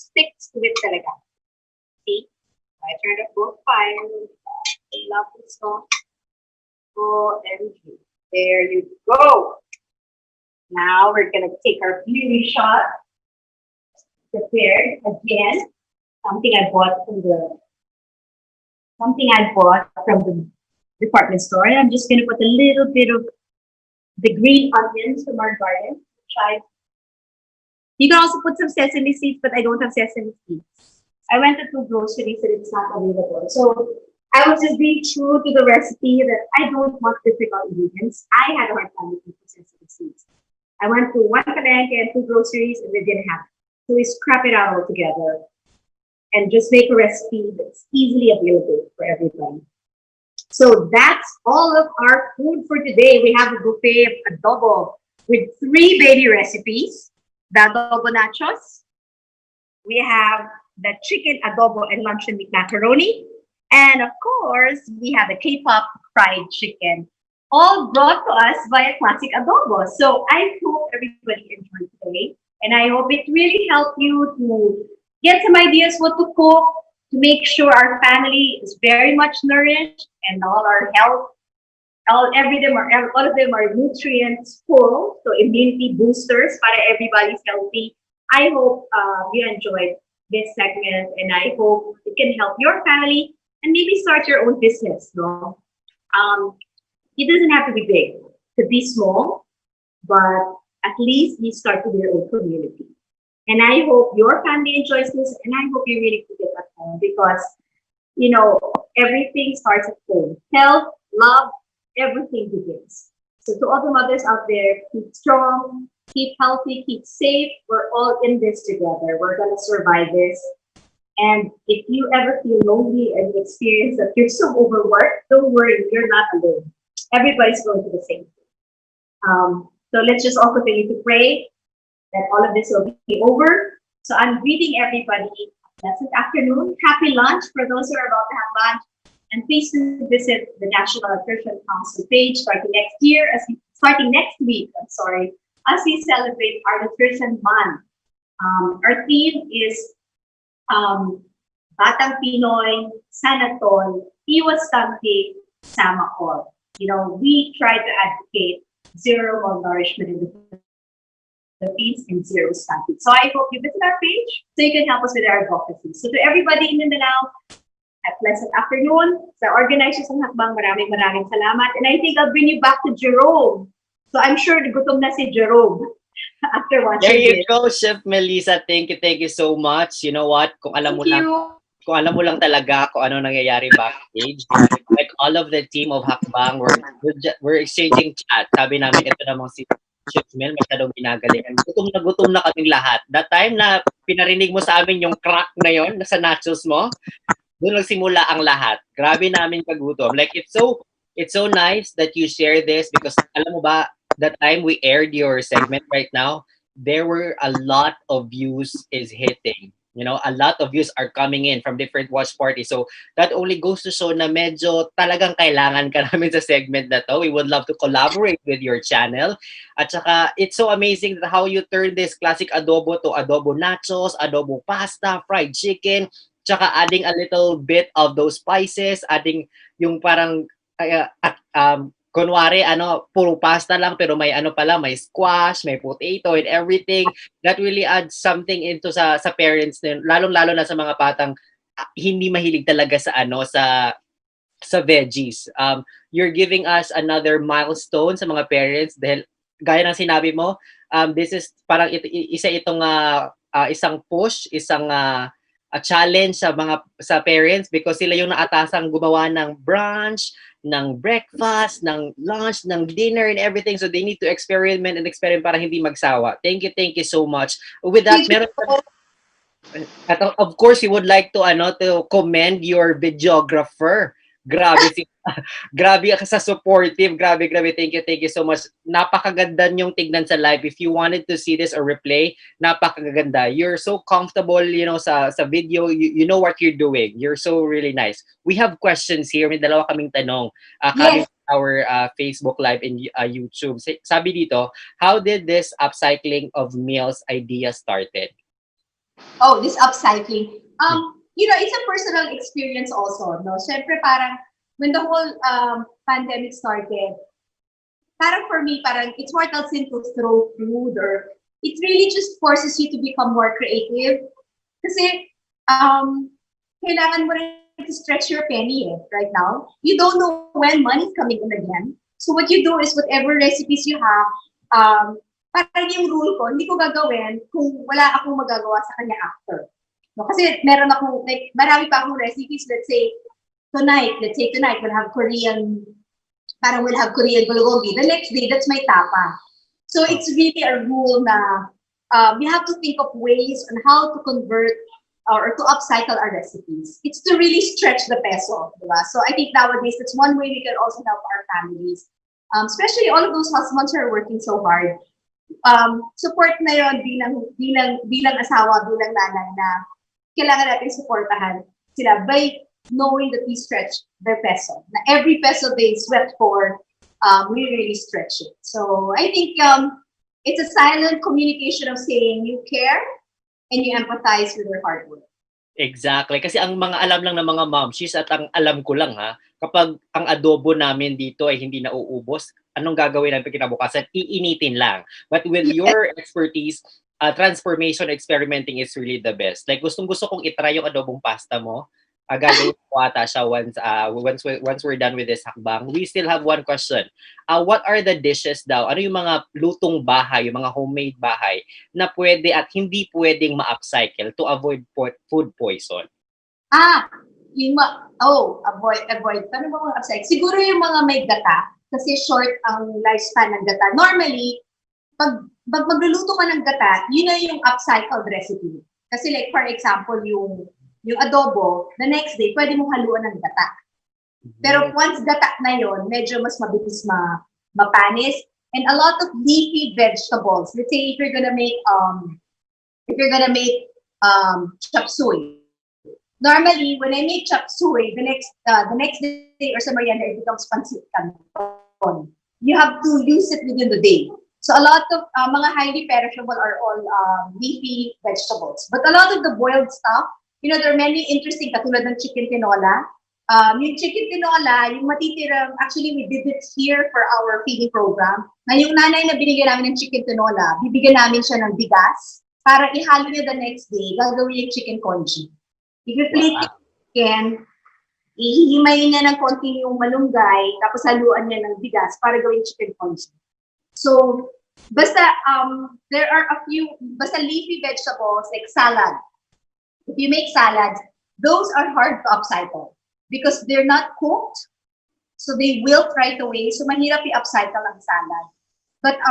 sticks to it talaga. See? I turned up both fire. I love this sauce. Oh, there you go. Now we're gonna take our beauty shot. Prepared again. Something I bought from the department store. And I'm just gonna put a little bit of the green onions from our garden. Try. You can also put some sesame seeds, but I don't have sesame seeds. I went to two groceries and it's not available. So I was just being true to the recipe that I don't want difficult ingredients. I had a hard time with sesame seeds. I went to one palengke and two groceries and they didn't have it. So we scrap it out altogether and just make a recipe that's easily available for everybody. So that's all of our food for today. We have a buffet of adobo with 3 baby recipes. The adobo nachos. We have the chicken adobo and luncheon meat macaroni. And of course, we have the K-pop fried chicken, all brought to us by a classic adobo. So I hope everybody enjoyed today. And I hope it really helped you to get some ideas what to cook, to make sure our family is very much nourished and all our health, all of them are nutrients full, so immunity boosters para everybody's healthy. I hope you enjoyed this segment and I hope it can help your family and maybe start your own business. No, it doesn't have to be big, it could be small, but at least you start with your own community. And I hope your family enjoys this, and I hope you really cook it at home because, you know, everything starts at home. Health, love, everything begins. So to all the mothers out there, keep strong, keep healthy, keep safe. We're all in this together. We're going to survive this. And if you ever feel lonely and experience that you're so overworked, don't worry, you're not alone. Everybody's going through the same thing. So let's just all continue to pray that all of this will be over. So I'm greeting everybody. Pleasant afternoon. Happy lunch for those who are about to have lunch. And please do visit the National Nutrition Council page starting next week, as we celebrate our Nutrition Month. Our theme is Batang Pinoy, Sanatol, Iwas Tangke, Sama All. You know, we try to advocate zero malnourishment in the Philippines and zero stunting. So I hope you visit our page so you can help us with our advocacy. So to everybody in Mindanao, a pleasant afternoon. Sa organizers ng Hakbang, maraming salamat. And I think I'll bring you back to Jerome. So I'm sure gutom na si Jerome after watching There you this. go, Chef Melissa. Thank you so much. You know what? Kung alam mo lang talaga kung ano nangyayari backstage, like all of the team of Hakbang, we're exchanging chat. Sabi namin, ito namang si Chef Mel, masyadong ginagalingan. Gutom na kaming lahat. That time na pinarinig mo sa amin yung crack na yon nasa nachos mo, doon nagsimula ang lahat. Grabe namin kagutom. Like, it's so nice that you share this because alam mo ba, the time we aired your segment right now, there were a lot of views is hitting. You know, a lot of views are coming in from different watch parties. So that only goes to show na medyo talagang kailangan ka namin sa segment na to. We would love to collaborate with your channel. At saka, it's so amazing that how you turn this classic adobo to adobo nachos, adobo pasta, fried chicken, tsaka adding a little bit of those spices, adding yung parang kunwari puro pasta lang pero may pala, may squash, may potato and everything. That really adds something into sa parents din, lalong-lalo na sa mga batang hindi mahilig talaga sa veggies. You're giving us another milestone sa mga parents dahil gaya ng sinabi mo, this is parang isang push, isang a challenge sa parents because sila yung naatasang gumawa ng brunch, ng breakfast, ng lunch, ng dinner and everything. So they need to experiment para hindi magsawa. Thank you so much. With that, of course, we would like to commend your videographer. Grabe ka sa supportive. Grabe. Thank you so much. Napakaganda yung tignan sa live. If you wanted to see this or replay, napakaganda. You're so comfortable, sa video. You know what you're doing. You're so really nice. We have questions here. May dalawa kaming tanong. Coming from our Facebook Live and YouTube. Sabi dito, how did this upcycling of meals idea started? Oh, this upcycling. It's a personal experience also, no? Siyempre parang when the whole pandemic started, parang for me, parang it's mortal sin to throw food, or it really just forces you to become more creative. Kasi, kailangan mo rin to stretch your penny right now. You don't know when money's coming in again. So what you do is whatever recipes you have, parang yung rule ko, hindi ko gagawin kung wala akong magagawa sa kanya after. No, kasi meron akong, like, marami pa akong recipes. Let's say tonight we'll have Korean, parang we'll have Korean bulgogi. The next day, that's my tapa. So it's really a rule na we have to think of ways on how to convert or to upcycle our recipes. It's to really stretch the peso, diba? So I think nowadays, that's one way we can also help our families. Especially all of those husbands who are working so hard. Support na yun bilang asawa, bilang nanay na kailangan natin supportahan sila by knowing that we stretch their peso. Na every peso they sweat for, we really stretch it. So I think it's a silent communication of saying you care and you empathize with their hard work. Exactly. Kasi ang mga alam lang ng mga momshies at ang alam ko lang kapag ang adobo namin dito ay hindi nauubos, anong gagawin natin kinabukasan? Iinitin lang. But with your expertise, transformation experimenting is really the best. Like gustong-gusto kong itry yung adobong pasta mo. Gagawin ko ata siya once we're done with this hakbang. We still have one question. What are the dishes daw? Ano yung mga lutong bahay, yung mga homemade bahay na pwede at hindi pwedeng ma-upcycle to avoid food poison? Avoid. Paano ba mga upcycle? Siguro yung mga may gata, kasi short ang lifespan ng gata. Normally, pag magluluto ka ng gata, yun na yung upcycled recipe. Kasi like for example, yung adobo, the next day, pwede mong haluan ng gata. Pero once gata na yon, medyo mas mabilis mapanis. And a lot of leafy vegetables. Let's say if you're gonna make chop suey. Normally, when I make chop suey, the next day or sa merienda, it becomes pancit canton. You have to use it within the day. So a lot of mga highly perishable are all leafy vegetables. But a lot of the boiled stuff, there are many interesting, katulad ng chicken tinola. Yung chicken tinola, yung matitirang, actually we did it here for our feeding program, na yung nanay na binigyan namin ng chicken tinola, bibigyan namin siya ng bigas, para ihalo niya the next day, gagawin yung chicken congee. If you plate chicken, ihihimayin niya ng konti yung malunggay, tapos haluan niya ng bigas para gawin chicken congee. So, basta, there are a few, basta leafy vegetables, like salad. If you make salads, those are hard to upcycle because they're not cooked, so they wilt right away. So mahirap i-upcycle ang salad. But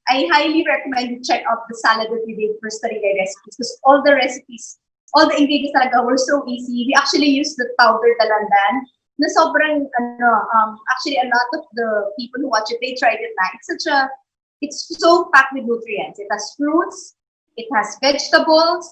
I highly recommend you check out the salad that we did for Starigay recipes because all the recipes, all the ingredients talaga were so easy. We actually used the powdered dalandan na sobrang, actually a lot of the people who watch it, they tried it na. It's so packed with nutrients. It has fruits, it has vegetables,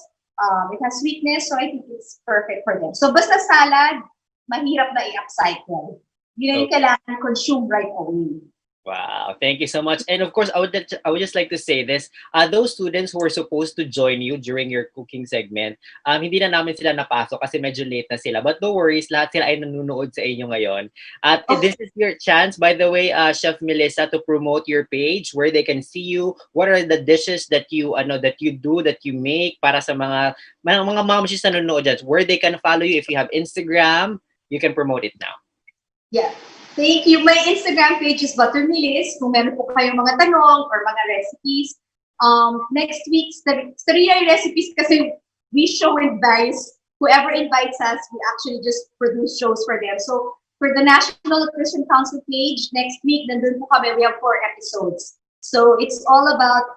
it has sweetness, so I think it's perfect for them. So basta salad, mahirap na i-upcycle. Hindi na yung kailangan consume right away. Wow, thank you so much. And of course, I would just like to say this. Those students who were supposed to join you during your cooking segment, hindi na namin sila napasok kasi medyo late na sila. But no worries, lahat sila ay nanonood sa inyo ngayon. At this is your chance, by the way, Chef Melissa, to promote your page where they can see you. What are the dishes that you do, that you make para sa mga moms na nanonood dyan, where they can follow you. If you have Instagram, you can promote it now. Yeah. Thank you. My Instagram page is Buttermillis. Kung meron po kayong mga tanong or mga recipes. Next week, Starigay recipes kasi we show advice. Whoever invites us, we actually just produce shows for them. So for the National Nutrition Council page, next week, nandun po kami, we have 4 episodes. So it's all about,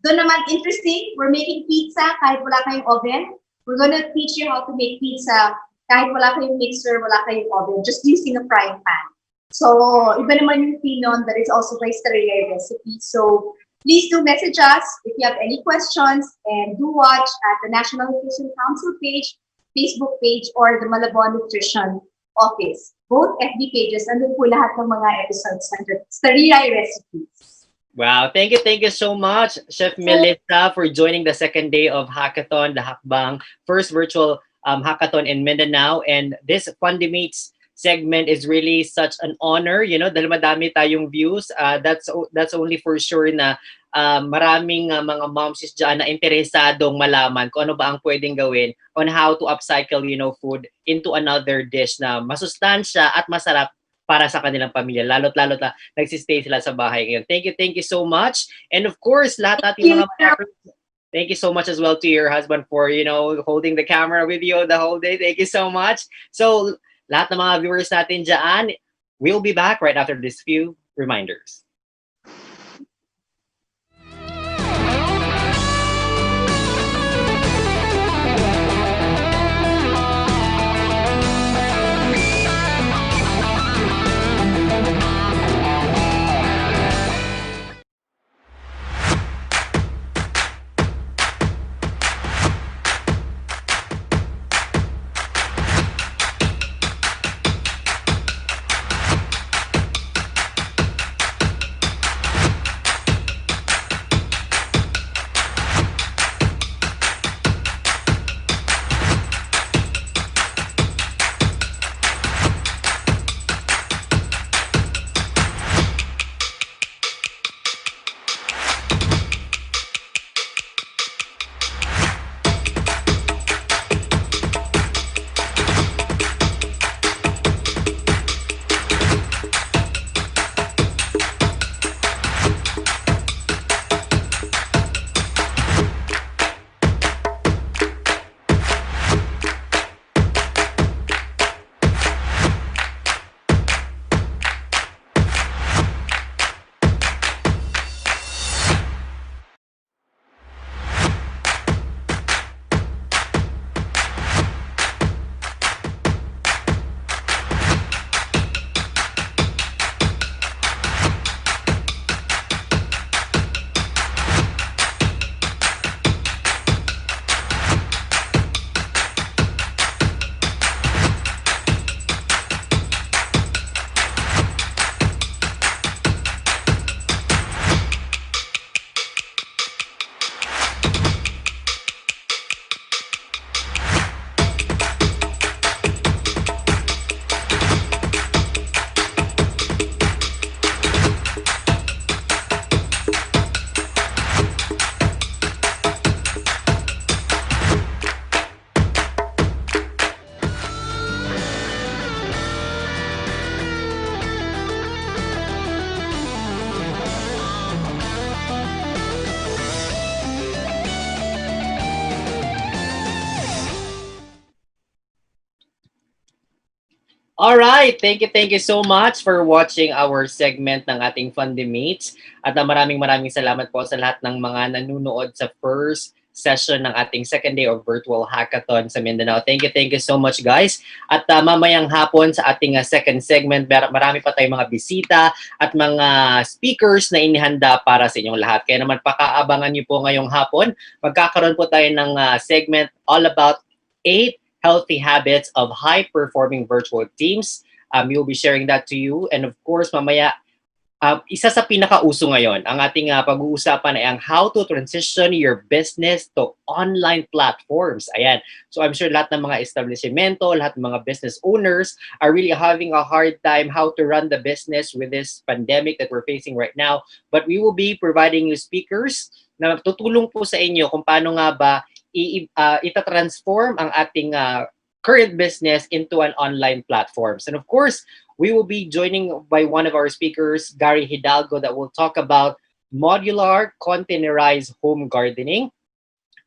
doon naman interesting, we're making pizza kahit wala kayong oven. We're gonna teach you how to make pizza kahit wala kayong mixer, wala kayong oven, just using a frying pan. So, iba naman yung pinon that is also by Starigay recipe. So, please do message us if you have any questions and do watch at the National Nutrition Council page, Facebook page, or the Malabon Nutrition Office. Both FB pages, andun po lahat ng mga episodes ng Starigay recipes. Wow, thank you so much, Chef Melissa, for joining the second day of Hackathon, the Hakbang, first virtual hackathon in Mindanao. And this Fundimates segment is really such an honor, dahil madami tayong views. That's only for sure na maraming mga moms dyan na interesadong malaman kung ano ba ang pwedeng gawin on how to upcycle, food into another dish na masustansya at masarap para sa kanilang pamilya. Lalo't-lalo na nagsistay sila sa bahay ngayon. Thank you so much. And of course, lahat natin mga thank you so much as well to your husband for, holding the camera with you the whole day. Thank you so much. So, lahat ng mga viewers natin dyan, we'll be back right after these few reminders. All right, thank you so much for watching our segment ng ating Fundimates. At maraming salamat po sa lahat ng mga nanunood sa first session ng ating second day of virtual hackathon sa Mindanao. Thank you so much, guys. At mamayang hapon sa ating second segment, marami pa tayong mga bisita at mga speakers na inihanda para sa inyong lahat. Kaya naman pakaabangan niyo po ngayong hapon. Magkakaroon po tayo ng segment all about 8 healthy habits of high-performing virtual teams. We'll be sharing that to you. And of course, mamaya, isa sa pinakauso ngayon, ang ating pag-uusapan ay ang how to transition your business to online platforms. Ayan. So I'm sure lahat ng mga establishmento, lahat ng mga business owners are really having a hard time how to run the business with this pandemic that we're facing right now. But we will be providing you speakers na tutulong po sa inyo kung paano nga ba ita-transform ang ating current business into an online platforms. And of course, we will be joining by one of our speakers, Gary Hidalgo, that will talk about modular containerized home gardening.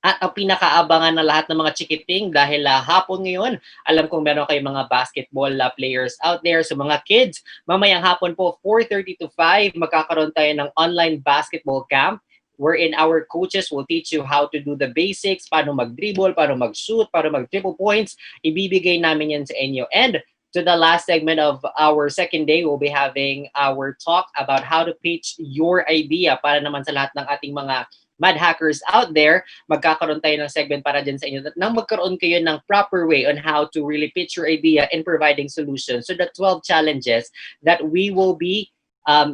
At ang pinakaabangan na lahat ng mga chikiting dahil hapon ngayon, alam kong meron kayong mga basketball players out there. So mga kids, mamayang hapon po, 4:30 to 5, magkakaroon tayo ng online basketball camp wherein our coaches will teach you how to do the basics, paano mag-dribble, paano mag-shoot, paano mag-triple points. Ibibigay namin yan sa inyo. And to the last segment of our second day, we'll be having our talk about how to pitch your idea para naman sa lahat ng ating mga mad hackers out there. Magkakaroon tayo ng segment para dyan sa inyo nang magkaroon kayo ng proper way on how to really pitch your idea in providing solutions. So the 12 challenges that we will be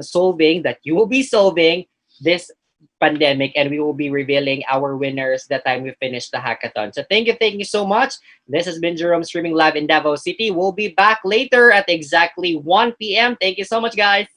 solving, that you will be solving this pandemic, and we will be revealing our winners the time we finish the hackathon. So thank you so much. This has been Jerome streaming live in Davao City. We'll be back later at exactly 1 p.m. Thank you so much, guys.